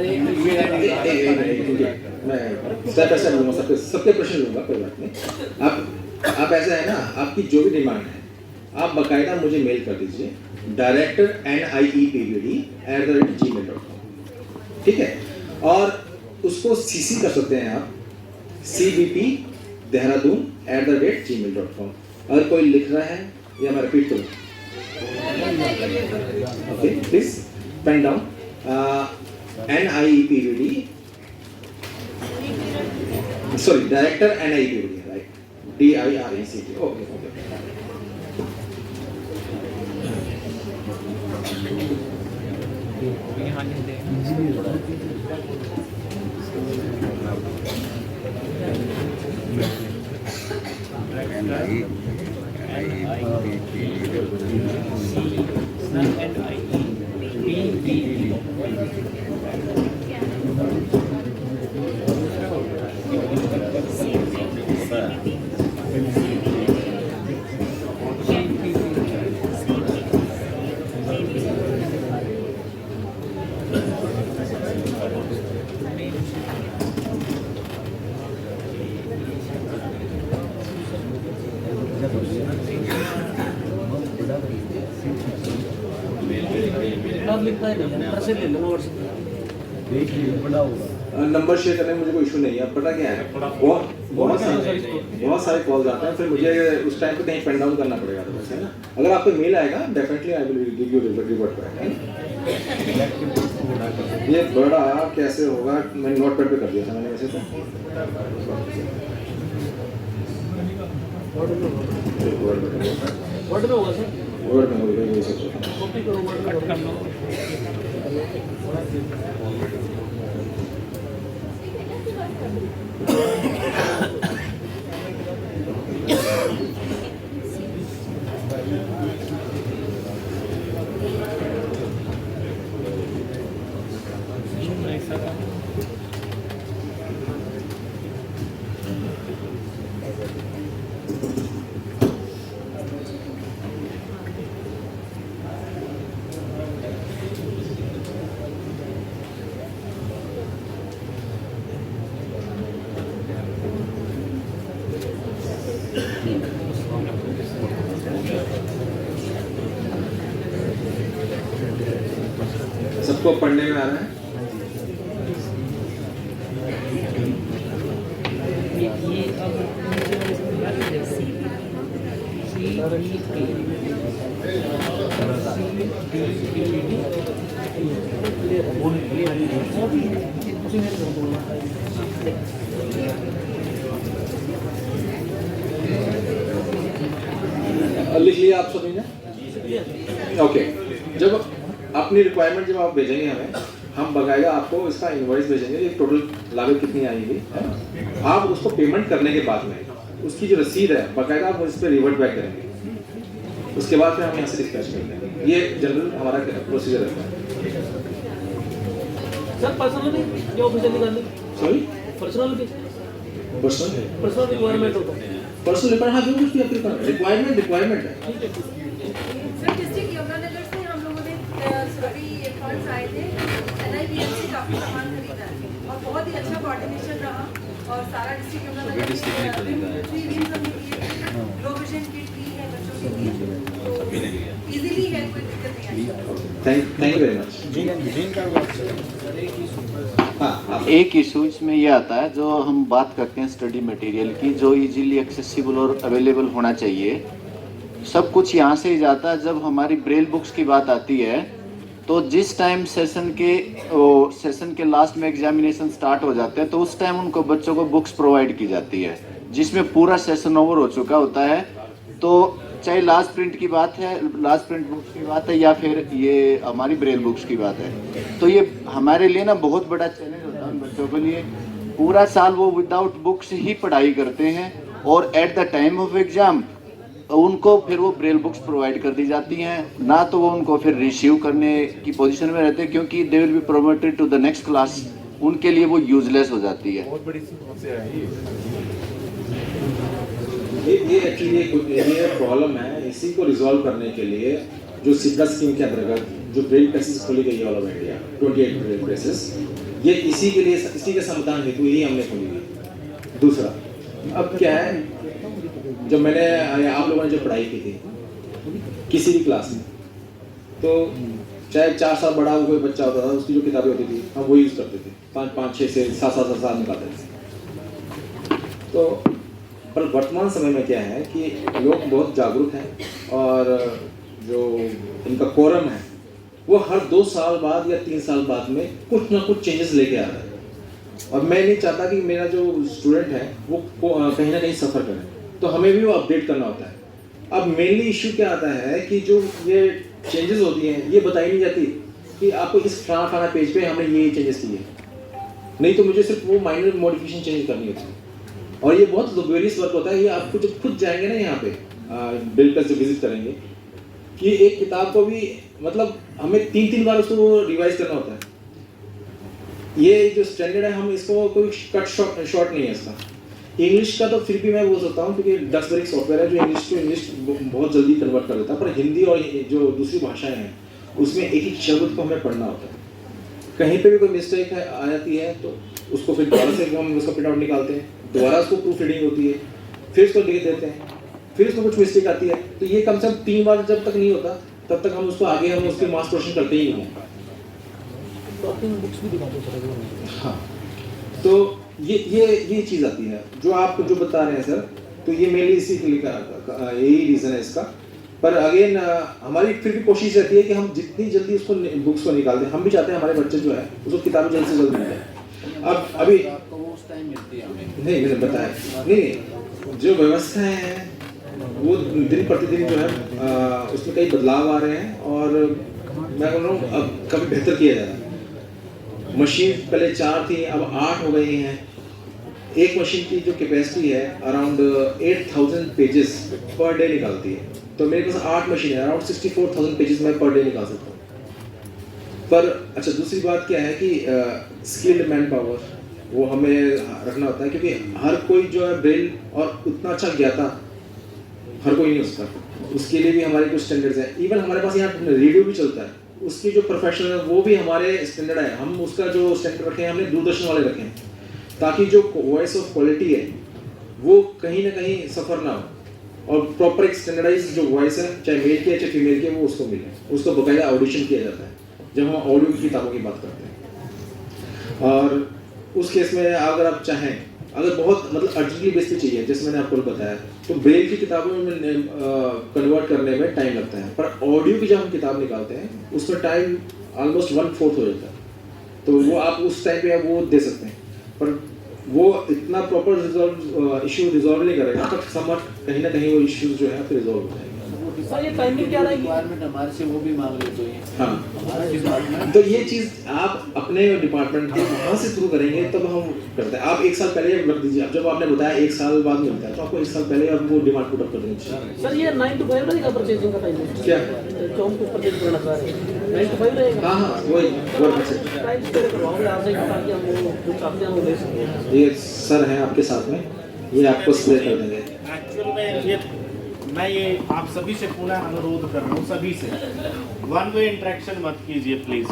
मैं स्टेप बाय स्टेप लूँगा, सबके प्रश्न लूँगा, कोई बात नहीं। आप ऐसा है ना, आपकी जो भी डिमांड है आप बाकायदा मुझे मेल कर दीजिए director@niepvd@gmail.com, ठीक है? और उसको सीसी कर सकते हैं आप cbp@gmail.com। अगर कोई लिख रहा है या मैं रिपीट करूँ, okay please pen down NIEPVD, sorry, director NIEPVD, right? DIRECT, okay. Number लिखना है नहीं, नंबर से ले लो व्हाट्सएप। नंबर शेयर करने में मुझे कोई इशू नहीं है। पता क्या है, बहुत सारे कॉल्स आते हैं, फिर मुझे उस टाइम पे कहीं पेन डाउन करना पड़ेगा, तो वैसे है ना। अगर आपको मेल आएगा definitely I will give you revert back. ये बड़ा कैसे होगा, मैंने नोट पैड पे कर दिया था मैंने वैसे तो। वर्ड में होगा सर, वर्ड में होगा ये सब। कॉपी करो, वर्ड में कर लो। सबको पढ़ने में आ रहा है? लिख लिया आप सभी ने? ओके, जब अपनी रिक्वायरमेंट जब आप भेजेंगे हमें, हम बकायदा आपको इसका इनवॉइस भेजेंगे, ये टोटल लागत कितनी आएगी, आप उसको पेमेंट करने के बाद में उसकी जो रसीद है बकायदा आप इस पर रिवर्ट बैक करेंगे। उसके बाद फिर हम यहाँ से डिस्पैच कर देंगे। ये जनरल हमारा प्रोसीजर रहता है। सर पर्सनल भी जो ऑफिशियल निकालने, सॉरी पर्सनल भी, पर्सनल रिक्वायरमेंट होता है। पर्सनल रिक्वायरमेंट, हाँ जो कुछ भी आपकी रिक्वायरमेंट है। सर डिस्ट्रिक्ट यमुनानगर से हम लोगों ने सभी फंड्स आए थे, NIPM से काफ़ी सामान खरीदा है और बहुत ही अच्छा कोऑर्डिनेशन रहा और सारा district Yamunanagar low vision kit दी है बच्चों के लिए, तो इजीली है, कोई दिक्कत नहीं आई। Thank you very much. एक इशू इसमें ये आता है, जो हम बात करते हैं स्टडी मटेरियल की, जो इजीली एक्सेसिबल और अवेलेबल होना चाहिए, सब कुछ यहाँ से ही जाता है। जब हमारी ब्रेल बुक्स की बात आती है तो जिस टाइम सेशन के लास्ट में एग्जामिनेशन स्टार्ट हो जाते हैं, तो उस टाइम उनको बच्चों को बुक्स प्रोवाइड की जाती है जिसमें पूरा सेशन ओवर हो चुका होता है। तो चाहे लास्ट प्रिंट की बात है, लास्ट प्रिंट बुक्स की बात है, या फिर ये हमारी ब्रेल बुक्स की बात है, तो ये हमारे लिए ना बहुत बड़ा चैलेंज होता है बच्चों के लिए। पूरा साल वो विदाउट बुक्स ही पढ़ाई करते हैं और at the time of exam उनको फिर वो ब्रेल बुक्स प्रोवाइड कर दी जाती हैं, ना तो वो उनको फिर रिसीव करने की पोजीशन में रहते हैं, क्योंकि they will be promoted to the next class, उनके लिए वो यूजलेस हो जाती है। बहुत बड़ी समस्या है ये एक्चुअली ये प्रॉब्लम है। इसी को रिजॉल्व करने के लिए जो सिक्का स्कीम के अंतर्गत जो ब्रेल प्रेसेस खोली गई है all over India, 28 Braille presses, ये इसी के समाधान हेतु ही हमने खोली है। दूसरा, अब क्या है, जब मैंने आप लोगों ने जब पढ़ाई की थी किसी भी क्लास में, तो चाहे 4 साल बड़ा कोई बच्चा होता था, उसकी जो किताबें होती थी हम वो यूज़ करते थे, 5, 6 से 7 साल निकालते थे। तो पर वर्तमान समय में क्या है कि लोग बहुत जागरूक हैं और जो इनका कोरम है वो हर 2 साल बाद या 3 साल बाद में कुछ ना कुछ चेंजेस लेके आ रहा है, और मैं नहीं चाहता कि मेरा जो स्टूडेंट है वो कहीं ना कहीं सफ़र करे, तो हमें भी वो अपडेट करना होता है। अब मेनली इशू क्या आता है कि जो ये चेंजेस होती हैं ये बताई नहीं जाती कि आपको इस फलाना पेज पे हमने ये चेंजेस किए, नहीं तो मुझे सिर्फ वो माइनर मॉडिफिकेशन चेंज करनी होती है, और ये बहुत लग्जरियस वर्क होता है। ये आपको जब खुद जाएंगे ना यहाँ पे बिल प्रेस जब विजिट करेंगे, कि एक किताब को भी मतलब हमें 3 बार उसको रिवाइज करना होता है। ये जो स्टैंडर्ड है, हम इसको कोई कट शॉर्ट नहीं है इसका। इंग्लिश का तो फिर भी मैं बोल सकता हूँ, क्योंकि डक्सबरी सॉफ्टवेयर है जो इंग्लिश टू इंग्लिश बहुत जल्दी कन्वर्ट कर देता है, पर हिंदी और जो दूसरी भाषाएं हैं उसमें एक एक शब्द को हमें पढ़ना होता है। कहीं पे भी कोई मिस्टेक आ जाती है तो उसको फिर दोबारा से हम उसका प्रिंट आउट निकालते हैं, दोबारा उसको प्रूफ रीडिंग होती है, फिर उसको लिख देते हैं, फिर उसको कुछ मिस्टेक आती है, तो ये कम से कम 3 बार जब तक नहीं होता तब तक हम उसको आगे हम उसकी मास क्वेश्चन करते ही नहीं हैं। टॉकिंग बुक्स भी दिखा दो सर। हाँ, तो ये चीज़ आती है जो आप जो बता रहे हैं सर, तो ये मेनली इसी के लिए यही रीज़न है इसका। पर अगेन हमारी फिर भी कोशिश रहती है कि हम जितनी जल्दी उसको बुक्स को निकाल दें। हम भी चाहते हैं हमारे बच्चे जो है उसको किताबें जल्द से जल्द मिल जाए। अब अभी उस टाइम मिलती है हमें। नहीं, मैंने बताया नहीं, जो व्यवस्थाएं हैं वो दिन प्रतिदिन जो है उसमें कई बदलाव आ रहे हैं, और मैं बोल रहा हूँ अब कभी बेहतर किया जा रहा है। मशीन पहले 4 थी, अब 8 हो गई हैं। एक मशीन की जो कैपेसिटी है अराउंड 8000 पेजेस पर डे निकालती है, तो मेरे पास 8 मशीन है, अराउंड 64,000 पेजेस मैं पर डे निकाल सकता हूँ। पर अच्छा, दूसरी बात क्या है कि स्किल्ड मैन पावर वो हमें रखना होता है, क्योंकि हर कोई जो है ब्रेल और उतना अच्छा ज्ञाता हर कोई नहीं उसका, उसके लिए भी हमारे कुछ स्टैंडर्ड्स हैं। इवन हमारे पास यहाँ रेडियो भी चलता है, उसकी जो प्रोफेशनल है वो भी हमारे स्टैंडर्ड है। हम उसका जो स्टैंडर्ड रखे हैं हमने दूरदर्शन वाले रखे हैं, ताकि जो वॉइस ऑफ क्वालिटी है वो कहीं ना कहीं सफ़र ना हो, और प्रॉपर एक स्टैंडर्डाइज जो वॉइस है, चाहे मेल की है चाहे फीमेल की है, वो उसको मिले। उसको बकायदा ऑडिशन किया जाता है जब हम ऑडियो की किताबों की बात करते हैं। और उस केस में अगर आप चाहें, अगर बहुत मतलब अर्जेंटली बेस पे चाहिए, जैसे मैंने आपको बताया, तो ब्रेल की किताबों में कन्वर्ट करने में टाइम लगता है, पर ऑडियो की जब हम किताब निकालते हैं उसमें टाइम ऑलमोस्ट 1/4 हो जाता है। तो वो आप उस टाइम पे वो दे सकते हैं, पर वो इतना प्रॉपर इशू रिजॉल्व नहीं करेगा, बट समवट कहीं ना कहीं वो इश्यूज जो है रिजॉल्व हो जाएंगे। सर ये टाइमिंग क्या रहेगी? डिपार्टमेंट हमारे से वो भी मांग लेते हैं। हाँ, हमारा डिपार्टमेंट तो ये चीज़ आप अपने डिपार्टमेंट के वहाँ से शुरू करेंगे तब हम करते हैं। आप 1 साल पहले रख दीजिए, अब जब आपने बताया 1 साल बाद मिलता है, तो आपको 1 साल पहले आप वो डिमांड पुट अप कर देनी चाहिए। सर ये 9 to 5 रहेगा परचेजिंग का टाइम? क्या जो हम कुछ परचेज करना चाह रहे हैं 9 to 5 रहेगा? हाँ हाँ, वही टाइम से करवाओगे आपसे, ताकि हम वो कुछ चाहते हैं वो ले सकें। ये सर हैं आपके साथ में, ये आपको स्प्रे कर देंगे। एक्चुअल में मैं ये आप सभी से पुनः अनुरोध कर रहा हूँ, सभी से वन वे इंटरेक्शन मत कीजिए प्लीज़।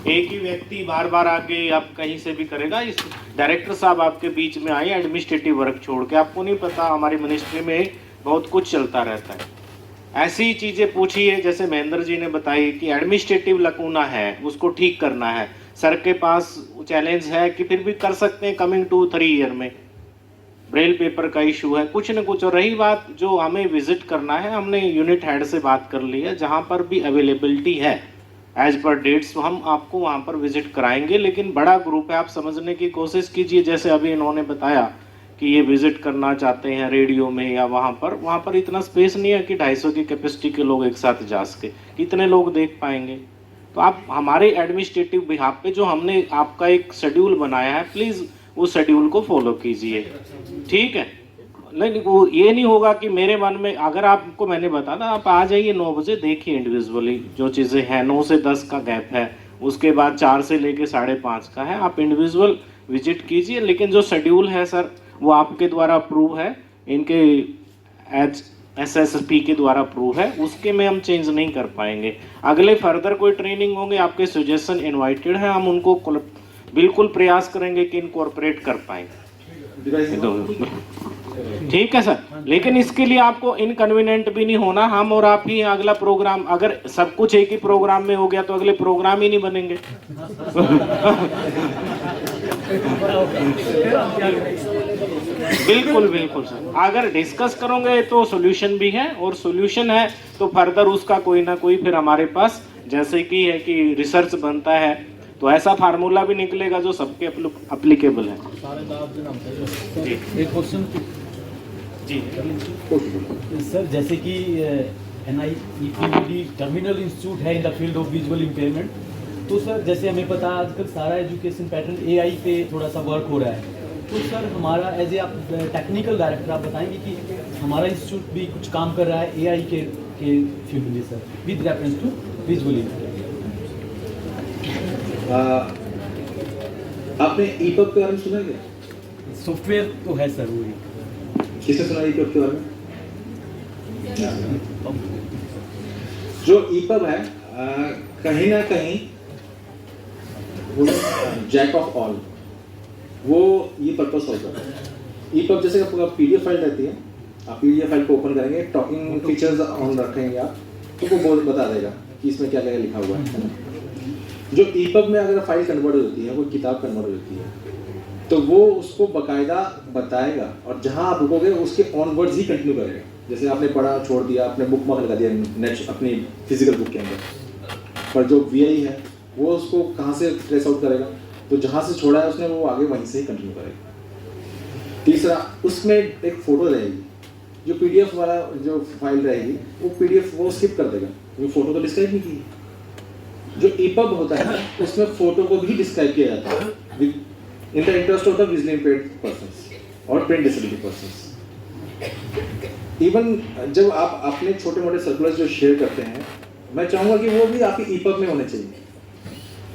एक ही व्यक्ति बार बार आके आप कहीं से भी करेगा। इस डायरेक्टर साहब आपके बीच में आए एडमिनिस्ट्रेटिव वर्क छोड़ के, आपको नहीं पता हमारी मिनिस्ट्री में बहुत कुछ चलता रहता है। ऐसी चीज़ें पूछिए जैसे महेंद्र जी ने बताई कि एडमिनिस्ट्रेटिव लकूना है, उसको ठीक करना है। सर के पास चैलेंज है कि फिर भी कर सकते हैं कमिंग 2-3 ईयर में। ब्रेल पेपर का इशू है, कुछ न कुछ। और रही बात जो हमें विजिट करना है, हमने यूनिट हेड से बात कर ली है, जहाँ पर भी अवेलेबिलिटी है एज पर डेट्स हम आपको वहाँ पर विजिट कराएंगे। लेकिन बड़ा ग्रुप है, आप समझने की कोशिश कीजिए। जैसे अभी इन्होंने बताया कि ये विजिट करना चाहते हैं रेडियो में या वहाँ पर इतना स्पेस नहीं है कि 250 की कैपेसिटी के लोग एक साथ जा सके। कितने लोग देख पाएंगे? तो आप हमारे एडमिनिस्ट्रेटिव बिहाफ पे जो हमने आपका एक शेड्यूल बनाया है, प्लीज़ उस शेड्यूल को फॉलो कीजिए, ठीक है? नहीं, वो ये नहीं होगा कि मेरे मन में, अगर आपको मैंने बताया आप आ जाइए 9 बजे, देखिए इंडिविजुअली जो चीज़ें हैं। 9 से 10 का गैप है, उसके बाद 4 से लेके 5:30 का है। आप इंडिविजुअल विजिट कीजिए, लेकिन जो शेड्यूल है सर वो आपके द्वारा अप्रूव है, इनके SSP के द्वारा अप्रूव है, उसके में हम चेंज नहीं कर पाएंगे। अगले फर्दर कोई ट्रेनिंग होंगे, आपके सजेशन इन्वाइटेड है, हम उनको बिल्कुल प्रयास करेंगे कि इनकॉर्पोरेट कर पाएँ, ठीक है सर। लेकिन इसके लिए आपको इनकन्वीनियंट भी नहीं होना। हम और आप ही अगला प्रोग्राम, अगर सब कुछ एक ही प्रोग्राम में हो गया तो अगले प्रोग्राम ही नहीं बनेंगे। बिल्कुल बिल्कुल सर, अगर डिस्कस करोगे तो सॉल्यूशन भी है, और सॉल्यूशन है तो फर्दर उसका कोई ना कोई फिर हमारे पास जैसे कि है कि रिसर्च बनता है, तो ऐसा फार्मूला भी निकलेगा जो सबके अप्लीकेबल है। एक क्वेश्चन जी सर, जैसे कि NIEPVD टर्मिनल इंस्टीट्यूट है in the field of visual impairment, तो सर जैसे हमें पता है आजकल सारा एजुकेशन पैटर्न AI पे थोड़ा सा वर्क हो रहा है, तो सर हमारा एज ए आप टेक्निकल डायरेक्टर आप बताएंगे कि हमारा इंस्टीट्यूट भी कुछ काम कर रहा है AI के फील्ड में sir, with reference to visual impairment? आपने EPUB के बारे में सुना क्या? सॉफ्टवेयर तो है सर, वो किसने सुना EPUB के बारे में? जो EPUB है कहीं ना कहीं वो जैक ऑफ ऑल, वो ये पर्पस सॉल्व करता है। EPUB जैसे आपका PDF फाइल रहती है, आप PDF फाइल को ओपन करेंगे, टॉकिंग फीचर्स ऑन रखेंगे आप, तो वो बता देगा कि इसमें क्या क्या लिखा हुआ है। जो ईपब में अगर फाइल कन्वर्ट होती है, कोई किताब कन्वर्ट होती है, तो वो उसको बकायदा बताएगा और जहाँ आप रुकोगे उसके ऑनवर्ड्स ही कंटिन्यू करेगा। जैसे आपने पढ़ा छोड़ दिया, आपने बुक मार्क लगा दिया नेट अपनी फिजिकल बुक के अंदर, पर जो वीआई है वो उसको कहाँ से ट्रेस आउट करेगा, तो जहाँ से छोड़ा है उसने वो आगे वहीं से ही कंटिन्यू करेगा। तीसरा, उसमें एक फ़ोटो रहेगी, जो पीडीएफ वाला जो फाइल रहेगी वो पीडीएफ वो स्किप कर देगा, वो फ़ोटो तो डिस्क्राइब नहीं की। जो ईपब होता है उसमें फ़ोटो को भी डिस्क्राइब किया जाता है in the interest of the visually impaired persons और प्रिंट डिसेबिलिटी पर्सन्स। इवन जब आप अपने छोटे मोटे सर्कुलर्स जो शेयर करते हैं, मैं चाहूँगा कि वो भी आपके ईपब में होने चाहिए।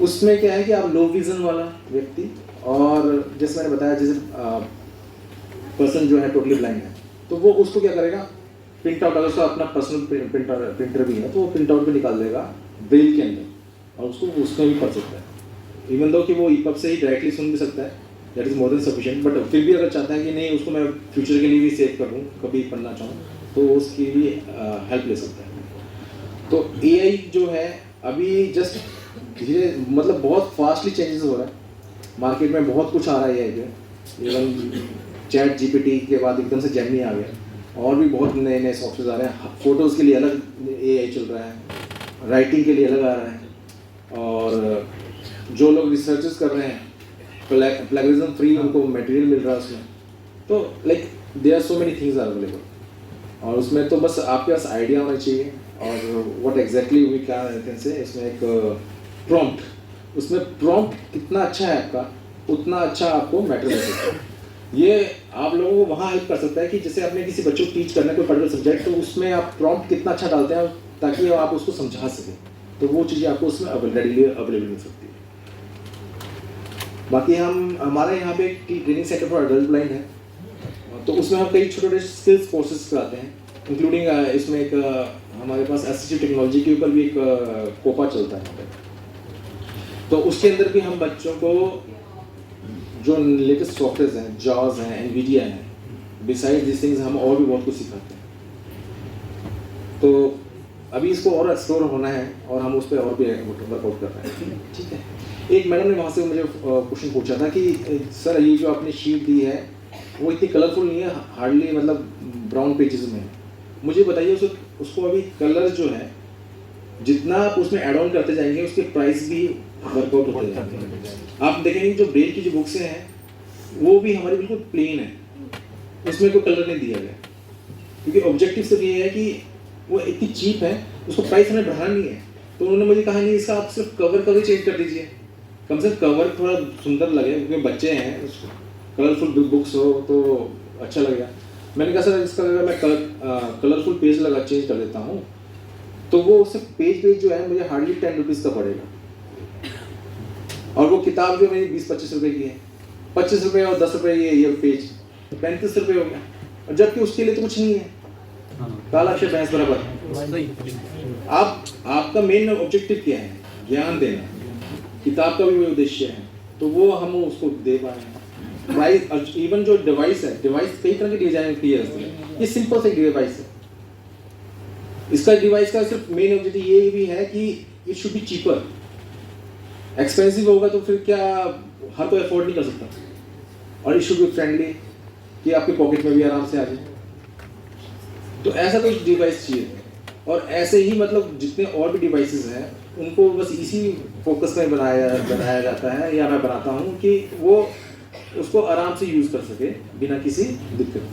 उसमें क्या है कि आप लो विजन वाला व्यक्ति, और जैसे मैंने बताया जैसे पर्सन जो है टोटली ब्लाइंड है, तो वो उसको क्या करेगा, प्रिंट आउट, अगर उसका अपना पर्सनल प्रिंटर भी है तो वो प्रिंट आउट भी निकाल देगा ब्रेल के अंदर और उसको उसमें भी पढ़ सकता है। इवन दो कि वो ईपब से ही डायरेक्टली सुन भी सकता है, that is more than sufficient, but फिर भी अगर चाहता है कि नहीं उसको मैं फ्यूचर के लिए भी सेव करूँ, कभी पढ़ना चाहूँ, तो उसकी भी हेल्प ले सकता है। तो एआई जो है अभी जस्ट धीरे मतलब बहुत फास्टली चेंजेस हो रहा है, मार्केट में बहुत कुछ आ रहा है एआई पे। इवन चैट जीपीटी के बाद एकदम से जेमिनी आ गया, और भी बहुत नए नए सॉफ्टवेयर आ रहे हैं। फोटोज़ के लिए अलग एआई चल रहा है, राइटिंग के लिए अलग आ रहा है, और जो लोग रिसर्चेस कर रहे हैं प्लेगरिज्म फ्री उनको मटेरियल मिल रहा है उसमें। तो like there are so many things are available, और उसमें तो बस आपके पास आइडिया होना चाहिए और what exactly we can say. इसमें एक प्रॉम्प्ट, उसमें प्रॉम्प्ट कितना अच्छा है आपका, उतना अच्छा आपको मैटर कर सकता है। ये आप लोगों को वहाँ हेल्प कर सकता है कि जैसे आपने किसी बच्चों को टीच करना है कोई पर्टिकुलर सब्जेक्ट, तो उसमें आप प्रॉम्प्ट कितना अच्छा डालते हैं ताकि आप उसको समझा सकें, तो वो चीज़ें आपको उसमें रेडीली अवेलेबल मिल सकती है। बाकी हमारे यहाँ पे एक training centre for adult blind है, तो उसमें हम कई छोटे छोटे स्किल्स कोर्सेज कराते हैं, इंक्लूडिंग इसमें एक हमारे पास असिस्टिव टेक्नोलॉजी के ऊपर भी एक कोपा चलता है यहाँ पे। तो उसके अंदर भी हम बच्चों को जो लेटेस्ट सॉफ्टवेयर हैं, जॉज हैं, एनवीडिया हैं, बिसाइड दिस थिंग्स हम और भी बहुत कुछ सिखाते हैं। तो अभी इसको और एक्सप्लोर होना है और हम उस पर और भी वर्कआउट कर रहे हैं। ठीक है, एक मैडम ने वहाँ से मुझे क्वेश्चन पूछा था कि सर ये जो आपने शीट दी है वो इतनी कलरफुल नहीं है, हार्डली मतलब ब्राउन पेजेस में है, मुझे बताइए उसको अभी कलर जो है जितना आप उसमें ऐड ऑन करते जाएंगे उसके प्राइस भी वर्कआउट होते जाएंगे। आप देखेंगे जो ब्रेल की जो बुक्स हैं वो भी हमारी बिल्कुल प्लेन है, उसमें कोई कलर नहीं दिया गया, क्योंकि ऑब्जेक्टिव सिर्फ ये है कि वो इतनी चीप है, उसको प्राइस हमें बढ़ाना नहीं है। तो उन्होंने मुझे कहा नहीं, इसका आप सिर्फ कवर चेंज कर दीजिए, कम से कम कवर थोड़ा सुंदर लगे, क्योंकि बच्चे हैं, कलरफुल बुक्स हो तो अच्छा लगेगा। मैंने कहा सर इसका अगर मैं कलरफुल पेज लगा चेंज कर देता हूँ तो वो उससे पेज जो है मुझे हार्डली 10 रुपीज़ का पड़ेगा, और वो किताब जो मेरी 20-25 रुपए की है, 25 रुपये और 10 रुपये ये पेज 35 रुपये हो गया, और जबकि उसके लिए तो कुछ नहीं है, काला अक्षर भैंस बराबर। आपका मेन ऑब्जेक्टिव क्या है, ज्ञान देना, किताब का भी वही उद्देश्य है, तो वो हम उसको दे पाए हैं। प्राइस, इवन जो डिवाइस है, डिवाइस कई तरह के डिजाइन किए हैं, ये सिंपल से डिवाइस है, इसका डिवाइस का सिर्फ मेन ऑब्जेक्टिव ये भी है कि it should be cheaper. Expensive होगा तो फिर क्या हर कोई अफोर्ड नहीं कर सकता, और इट शुड बी फ्रेंडली कि आपके पॉकेट में भी आराम से आ जाए। तो ऐसा कोई डिवाइस चाहिए, और ऐसे ही मतलब जितने और भी डिवाइसेस हैं उनको बस इसी फोकस में बनाया जाता है, या मैं बनाता हूँ कि वो उसको आराम से यूज कर सके बिना किसी दिक्कत।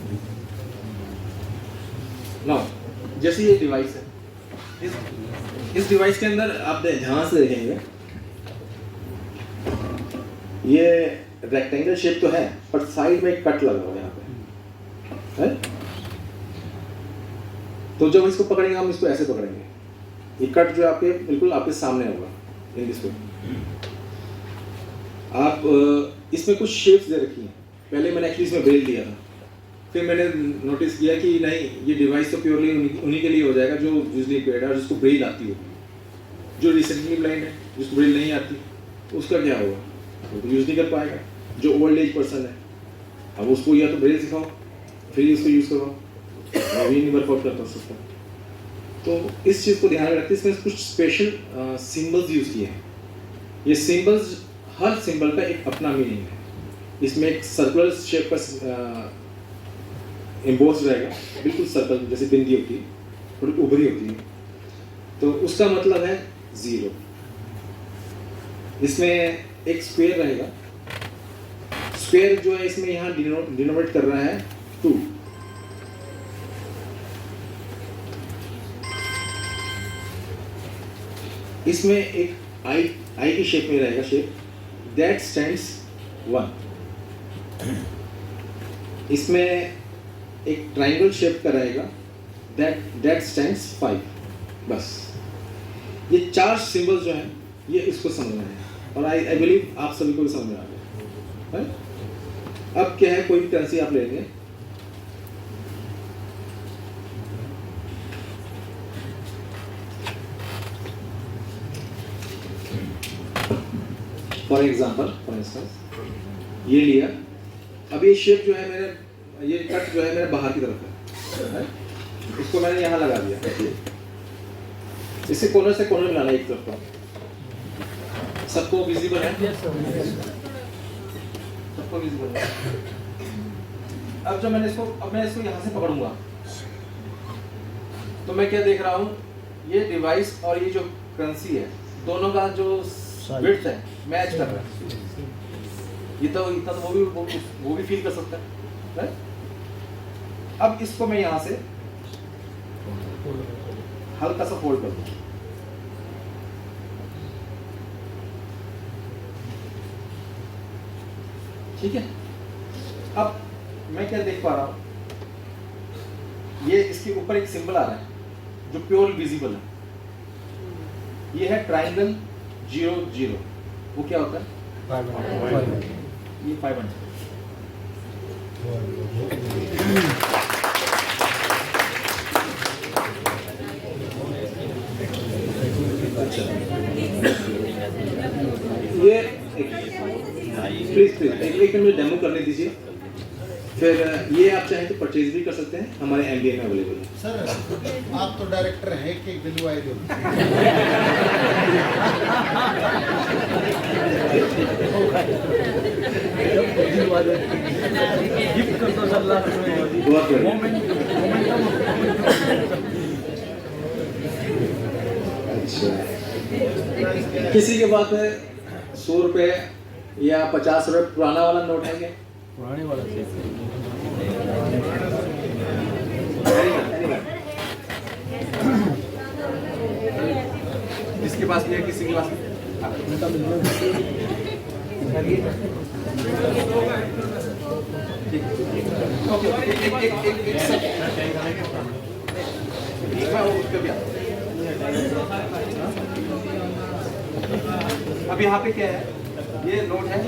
नाउ जैसे ये डिवाइस है, इस डिवाइस के अंदर आप ध्यान से देखेंगे ये रेक्टेंगल शेप तो है, पर साइड में एक कट लगा हुआ है यहाँ पे है? तो जब इसको पकड़ेंगे हम इसको ऐसे पकड़ेंगे, ये कट जो आपके बिल्कुल आपके सामने होगा इन दिस वे। आप इसमें कुछ शेप्स दे रखी हैं, पहले मैंने एक्चुअली इसमें ब्रेल दिया था, फिर मैंने नोटिस किया कि नहीं, ये डिवाइस तो प्योरली उन्हीं के लिए हो जाएगा जो यूजली पेड है, जिसको ब्रेल आती हो। जो रिसेंटली ब्लाइंड है, जिसको ब्रेल नहीं आती, उसका क्या होगा, वो तो यूज़ नहीं कर पाएगा। जो ओल्ड एज पर्सन है, अब उसको या तो ब्रेल सिखाओ फिर उसको यूज़ करवाओ, अभी नहीं वर्कआउट कर सकता। तो इस चीज़ को ध्यान में रखते इसमें कुछ स्पेशल सिम्बल्स यूज़ किए हैं, ये सिंबल्स, हर सिंबल का एक अपना मीनिंग है। इसमें एक सर्कुलर शेप का एम्बोस रहेगा, बिल्कुल सर्कल जैसे बिंदी होती है, थोड़ी उभरी होती है, तो उसका मतलब है 0। इसमें एक स्क्वायर रहेगा, स्क्वायर जो है इसमें यहाँ डिनोमिनेट कर रहा है 2। इसमें एक आई की शेप में रहेगा शेप, दैट स्टैंड्स 1। इसमें एक ट्राइंगल शेप का रहेगा, दैट स्टैंड्स 5। बस ये 4 सिंबल जो हैं ये इसको समझना है, और आई बिलीव आप सभी को भी समझ में आ गया है। अब क्या है, कोई भी करेंसी आप लेंगे, फॉर इंस्टेंस ये लिया। अब ये शेप जो है मेरे, ये कट जो है मेरे बाहर की तरफ है, इसको मैंने यहाँ लगा दिया। इसे कॉर्नर से कॉर्नर मिलाना एक तरफ का। सबको विजिबल है? सबको विजिबल है। अब जब मैं इसको यहाँ से पकड़ूंगा तो मैं क्या देख रहा हूँ, ये डिवाइस और ये जो करेंसी है दोनों का जो विड्थ है मैच कर रहा है। ये तो इतना तो वो भी फील कर सकता है। अब इसको मैं यहाँ से हल्का सा फोल्ड कर दूँ। ठीक है, अब मैं क्या देख पा रहा हूँ, ये इसके ऊपर एक सिंबल आ रहा है जो प्योर विजिबल है। ये है ट्राइंगल 0 0। वो क्या होता है? 500। ये 500। ये प्लीज एक मिनट डेमो करने दीजिए, फिर ये आप चाहें तो परचेज भी कर सकते हैं, हमारे एमबीए में अवेलेबल है। सर आप तो डायरेक्टर हैं कि दिलवाए दो। अच्छा, किसी के पास 100 रुपए या 50 रुपए पुराना वाला नोट है क्या? पुराने वाला जिसके पास भी है, किसी के पास अब यहाँ पे क्या है, ये नोट है।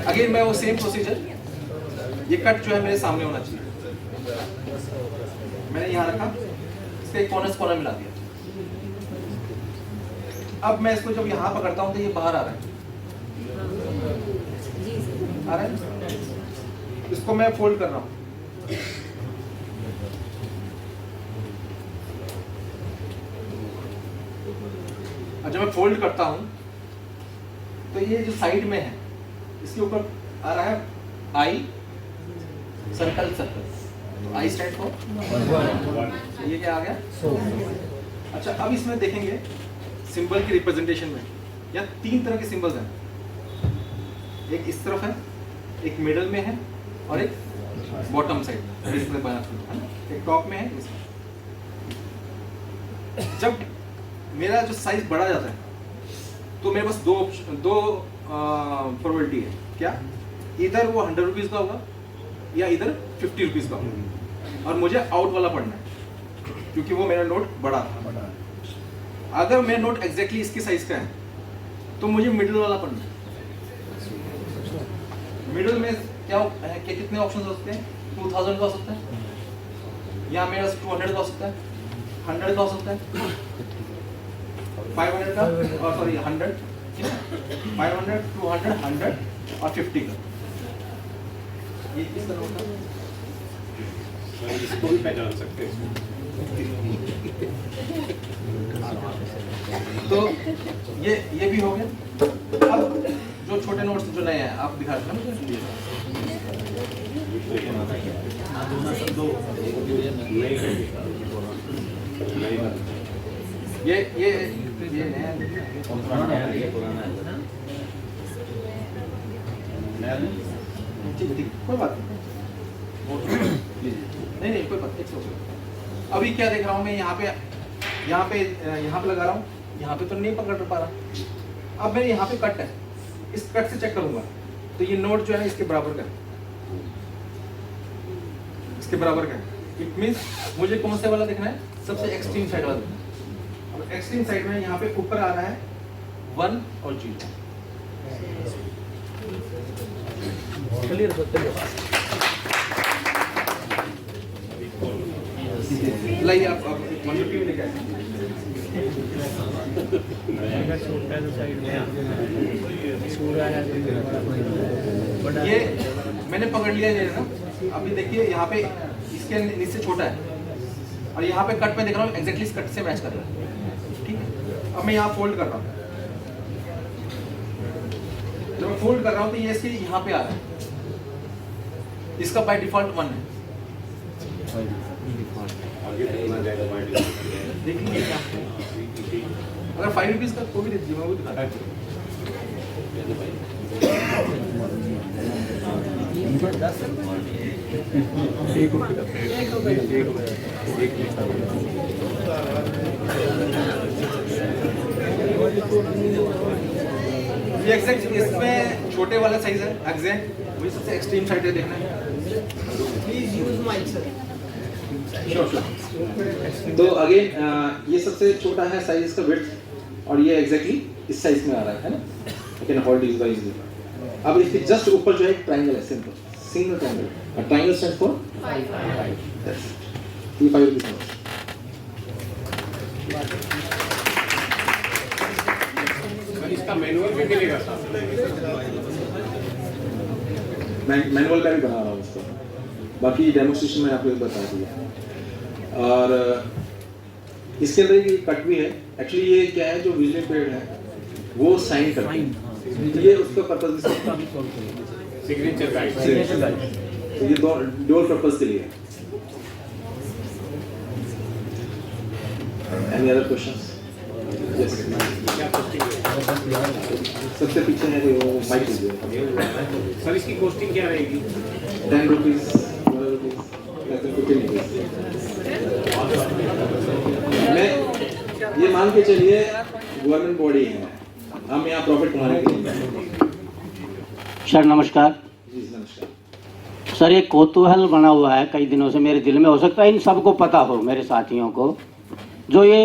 अगेन मैं वो सेम प्रोसीजर, ये कट जो है मेरे सामने होना चाहिए। मैंने यहाँ रखा, इसके एक कॉर्नर मिला दिया। अब मैं इसको जब यहाँ पकड़ता हूँ तो ये बाहर आ रहा है, इसको मैं फोल्ड कर रहा हूँ। और जब मैं फोल्ड करता हूँ तो ये जो साइड में है इसके ऊपर आ रहा है आई सर्कल। तो आई स्टैंड फॉर, ये क्या आ गया? अच्छा, अब इसमें देखेंगे सिंबल की रिप्रेजेंटेशन में या 3 तरह के सिंबल्स हैं। एक इस तरफ है, एक मिडल में है, और एक बॉटम साइड एक टॉप में है। जब मेरा जो साइज बढ़ा जाता है तो मेरे पास दो प्रोबेबिलिटी है। क्या? इधर वो 100 रुपीज़ का होगा या इधर 50 रुपीज़ का होगा, और मुझे आउट वाला पढ़ना है क्योंकि वो मेरा नोट बड़ा था। अगर मेरा नोट एग्जैक्टली इसके साइज का है तो मुझे मिडिल वाला पढ़ना है। मिडिल में क्या है, कितने ऑप्शन हो सकते हैं? 2000 का हो सकता है, या मेरा 200 का हो सकता है, 100 का हो सकता है, 500 का, और सॉरी 100, 500, 200, 100 और 50 का। ये किस तरह होता है? इसको भी पहचान सकते हैं। तो ये भी हो गया। अब जो छोटे नोट्स जो नए हैं आप दिखा देना मुझे। ये ठीक कोई बात नहीं कोई बात नहीं। अभी क्या देख रहा हूँ मैं यहाँ पे लगा रहा हूँ, यहाँ पे तो नहीं पकड़ पा रहा। अब मेरे यहाँ पे कट है, इस कट से चेक करूंगा तो ये नोट जो है इसके बराबर का है, इसके बराबर का है। इट मीन्स मुझे कौन से वाला देखना है, सबसे एक्सट्रीम साइड वाला देखना है। अब एक्सट्रीम साइड में यहाँ पे ऊपर आ रहा है 1 और 0। क्लियर लाइए आप 150 में लेके आए। ये मैंने पकड़ लिया है ना। अभी देखिए यहाँ पे इसके नीचे छोटा है और यहाँ पे कट में देख रहा हूँ एग्जैक्टली इस कट से मैच कर रहा है। ठीक है, अब मैं यहाँ फोल्ड कर रहा हूँ। जब मैं फोल्ड कर रहा हूँ तो ये इसके यहाँ पे आ रहा है, इसका बाय डिफॉल्ट 1 है। देखिए अगर 5 रुपीज का कोई भी दे दीजिए, मैं वो दिखा ये एग्जैक्ट इसमें छोटे वाला साइज है एग्जैक्ट, वही सबसे एक्सट्रीम साइड है देखना है। Please use mic sir. तो अगेन ये सबसे छोटा है साइज इसका विड्थ, और ये एग्जैक्टली इस साइज में आ रहा है ना। I can hold this by easily. अब इसके जस्ट ऊपर जो है एक ट्रायंगल है, simple single triangle. A triangle stands for 5 rupees. इसका मैनुअल भी मिलेगा, मैनुअल का भी बना रहा हूँ उसको, बाकी डेमोन्स्ट्रेशन में आपको बता दिया। और इसके अंदर एक कट भी है। एक्चुअली ये क्या है, जो विजुअली पेड है वो साइन करते हैं, ये उसका पर्पस सिग्नेचर गाइड। तो ये दो पर्पस के लिए। Any other questions? यस, सबसे पीछे है वो माइक लीजिए सर। इसकी कॉस्टिंग क्या रहेगी? 10 रुपीज, 12 रुपीज, 15 रुपीज। मैं ये मान के चलिए गवर्नमेंट बॉडी है, हम यहाँ प्रॉफिट कमाने के लिए। सर नमस्कार। जी नमस्कार। सर ये कौतूहल बना हुआ है कई दिनों से मेरे दिल में, हो सकता है इन सबको पता हो, मेरे साथियों को, जो ये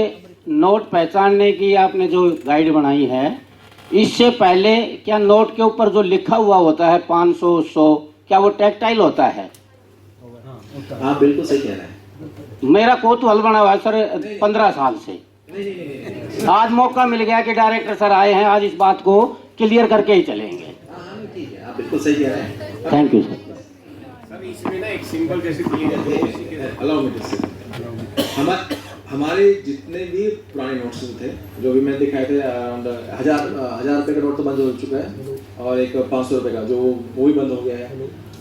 नोट पहचानने की आपने जो गाइड बनाई है, इससे पहले क्या नोट के ऊपर जो लिखा हुआ होता है 500, 100, क्या वो टैक्टाइल होता है? आप बिल्कुल सही कह रहे हैं। मेरा कौतूहल बना हुआ है सर 15 साल से। आज मौका मिल गया कि डायरेक्टर सर आए हैं, आज इस बात को क्लियर करके ही चलेंगे। ठीक है, आप बिल्कुल सही कह रहे हैं। Thank you sir. सर इसमें ना एक सिंबल जैसे दिए जाते हैं, अलाउ मी टू से। हमारे जितने भी पुराने नोट्स थे, जो भी मैंने दिखाए थे, अराउंड 1000 रुपये का नोट तो बंद हो चुका है, और एक 500 रुपये का जो वो भी बंद हो गया है,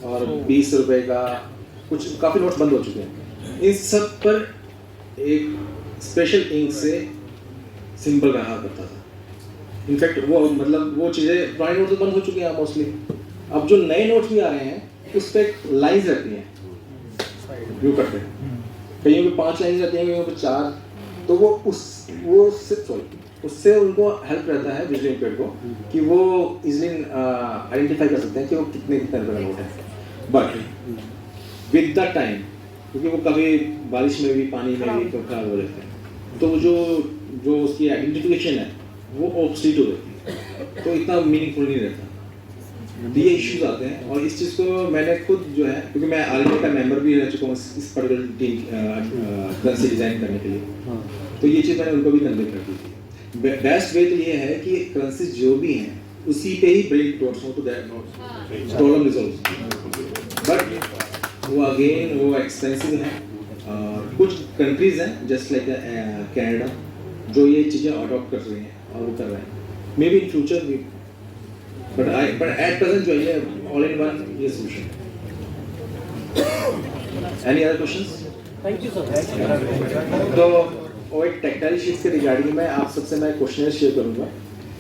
और 20 रुपये का कुछ काफ़ी नोट्स बंद हो चुके हैं। इन सब पर एक स्पेशल इंक से सिंबल रहा करता था। इनफैक्ट वो मतलब वो चीज़ें पुराने नोट तो बंद हो चुके हैं मोस्टली। अब जो नए नोट्स भी आ रहे हैं उस पर लाइन्स रहती हैं, व्यू करते हैं, कहीं पे 5 लाइन रहती हैं, कहीं पे 4। तो उससे उनको हेल्प रहता है विजुअली इम्पेयर्ड को, कि वो इजीली आइडेंटिफाई कर सकते हैं कि वो कितने रुपये का नोट है। बट विद द टाइम, क्योंकि वो कभी बारिश में भी, पानी में भी खराब हो जाते हैं, तो जो उसकी आइडेंटिफिकेशन है वो ऑब्सोलीट हो जाती है, तो इतना मीनिंगफुल नहीं रहता। ये इश्यूज आते हैं, और इस चीज़ को मैंने खुद जो है, क्योंकि मैं आरएनए का मेंबर भी रह चुका हूँ इस पर्टिकुलर टीम करेंसी डिज़ाइन करने के लिए, तो ये चीज़ मैंने उनको भी कन्वे कर दी थी। बेस्ट वे तो ये है कि करेंसी जो भी हैं उसी पे ही ब्रेक नोट्स हो, तो दैट प्रॉब्लम रिजॉल्व। बट वो अगेन वो एक्सपेंसिव है, और कुछ कंट्रीज हैं जस्ट लाइक कनाडा जो ये चीज़ें अडॉप्ट कर रही हैं और वो कर रहे हैं, मे बी इन फ्यूचर भी, बट एट प्रेजेंट जो है ऑल इन वन ये solution. Any other questions? Thank you sir. तो और एक टेक्टाइल शीट्स के रिगार्डिंग में आप सबसे मैं क्वेश्चन शेयर करूंगा,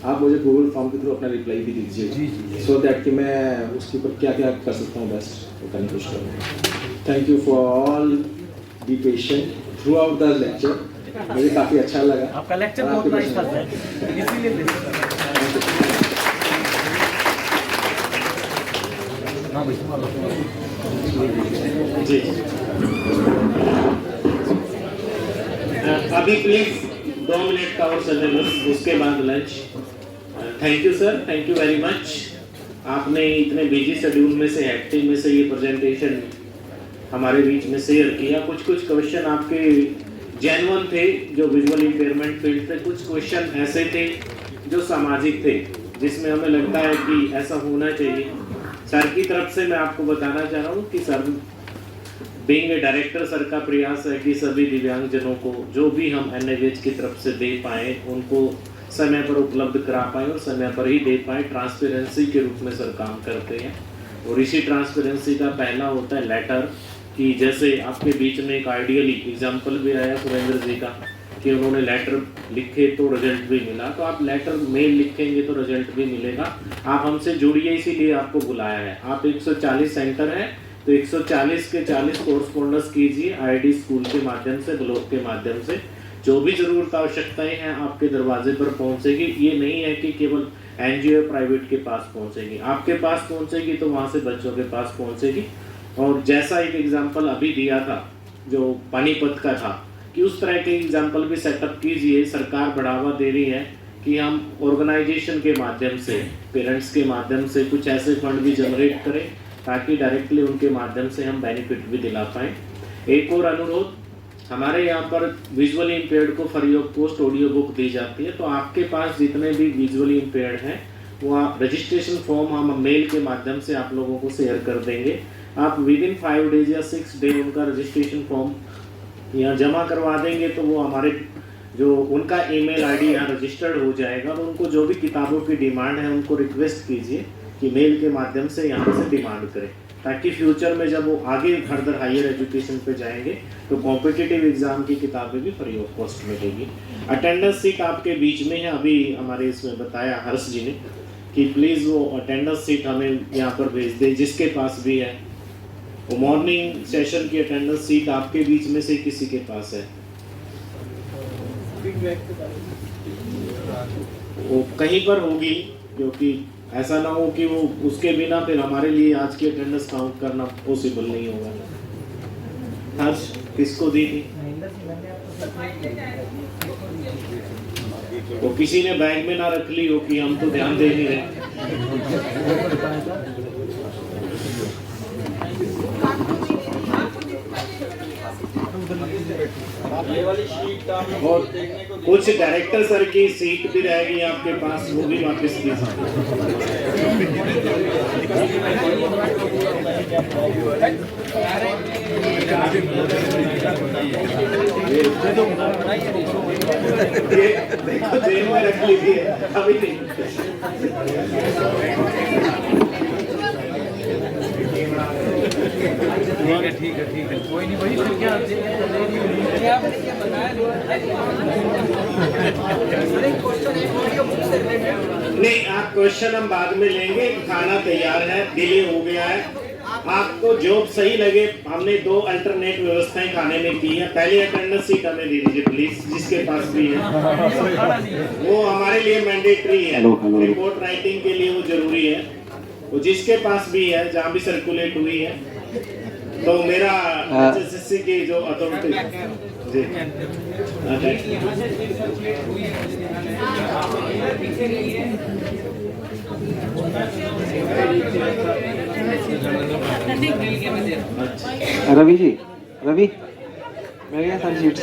आप मुझे गूगल फॉर्म के थ्रू अपना रिप्लाई भी दीजिए सो दैट कि मैं उसके ऊपर क्या क्या कर सकता हूँ बेस्ट वो करने की कोशिश करूँगा। Thank you for all be patient through out the lecture, मुझे काफ़ी अच्छा लगा। आपका लेक्चर बहुत नाइस था सर, इसीलिए जी अभी प्लीज 2 मिनट का और समय बस, उसके बाद lunch. Thank you sir, thank you very much. आपने इतने बिजी शेड्यूल में से हेक्टिक में से ये प्रेजेंटेशन हमारे बीच में शेयर किया। कुछ क्वेश्चन आपके जेन्युइन थे जो विजुअल इंपेयरमेंट फील्ड पे, कुछ क्वेश्चन ऐसे थे जो सामाजिक थे जिसमें हमें लगता है कि ऐसा होना चाहिए। सर की तरफ से मैं आपको बताना चाह रहा हूँ कि sir being a director sir का प्रयास है कि सभी दिव्यांगजनों को जो भी हम NIVH की तरफ से दे पाएँ उनको समय पर उपलब्ध करा पाएँ और समय पर ही दे पाएँ। ट्रांसपेरेंसी के रूप में सर काम करते हैं और इसी ट्रांसपेरेंसी का पहला होता है लेटर, कि जैसे आपके बीच में एक आइडियली एग्जाम्पल भी आया सुरेंद्र जी का कि उन्होंने लेटर लिखे तो रिजल्ट भी मिला, तो आप लेटर मेल लिखेंगे तो रिजल्ट भी मिलेगा। आप हमसे जुड़िए, इसीलिए आपको बुलाया है। आप 140 सेंटर हैं तो 140 के 40 कोर्सपोंडेंस कीजिए ID स्कूल के माध्यम से, ब्लॉक के माध्यम से। जो भी ज़रूरत आवश्यकताएं हैं आपके दरवाजे पर पहुंचेगी। ये नहीं है कि केवल NGO प्राइवेट के पास पहुंचेगी, आपके पास पहुंचेगी तो वहां से बच्चों के पास पहुंचेगी। और जैसा एक एग्जाम्पल अभी दिया था जो पानीपत का था, कि उस तरह के एग्जाम्पल भी सेटअप कीजिए। सरकार बढ़ावा दे रही है कि हम ऑर्गेनाइजेशन के माध्यम से, पेरेंट्स के माध्यम से कुछ ऐसे फंड भी जनरेट करें ताकि डायरेक्टली उनके माध्यम से हम बेनिफिट भी दिला पाएँ। एक और अनुरोध, हमारे यहाँ पर विजुअली इम्पेयर्ड को free of cost audio book दी जाती है, तो आपके पास जितने भी विजुअली इम्पेयर्ड हैं वो रजिस्ट्रेशन फॉर्म हम मेल के माध्यम से आप लोगों को शेयर कर देंगे। आप विदिन 5 डेज या 6 डे उनका रजिस्ट्रेशन फॉर्म यहाँ जमा करवा देंगे तो वो हमारे जो उनका ईमेल ID यहाँ रजिस्टर्ड हो जाएगा। तो उनको जो भी किताबों की डिमांड है उनको रिक्वेस्ट कीजिए कि मेल के माध्यम से यहाँ से डिमांड करें, ताकि फ्यूचर में जब वो आगे फर्दर हायर एजुकेशन पे जाएंगे तो कॉम्पिटिटिव एग्जाम की किताबें भी फ्री ऑफ कॉस्ट मिलेगी। अटेंडेंस सीट आपके बीच में है, अभी हमारे इसमें बताया हर्ष जी ने कि प्लीज़ वो अटेंडेंस सीट हमें यहाँ पर भेज दें जिसके पास भी है। वो मॉर्निंग सेशन की अटेंडेंस सीट आपके बीच में से किसी के पास है, वो कहीं पर होगी, क्योंकि ऐसा ना हो कि वो उसके बिना फिर हमारे लिए आज की अटेंडेंस काउंट करना पॉसिबल नहीं होगा। हर्ष किसको दी थी? तो किसी ने बैग में ना रख ली हो कि हम तो ध्यान दे नहीं रहे। और कुछ डायरेक्टर सर की सीट भी रहेगी आपके पास, वो भी वापस दी देखो जेल में रख लीजिए अभी नहीं। ठीक है कोई नहीं, वही तो क्या नहीं, आप क्वेश्चन हम बाद में लेंगे। खाना तैयार है, डिले हो गया है। आपको जॉब सही लगे, हमने 2 अल्टरनेट व्यवस्थाएं खाने में की है। पहले अटेंडेंस सीट हमें दे दीजिए प्लीज, जिसके पास भी है। वो हमारे लिए मैंडेटरी है, रिपोर्ट राइटिंग के लिए वो जरूरी है। वो जिसके पास भी है, जहाँ भी सर्कुलेट हुई है, तो मेरा HSSC की जो अथॉरिटी जी रवि जी, रवि मेरे यहाँ सारी सीट्स।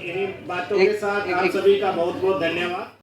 इन्हीं बातों के साथ आप सभी का बहुत बहुत धन्यवाद।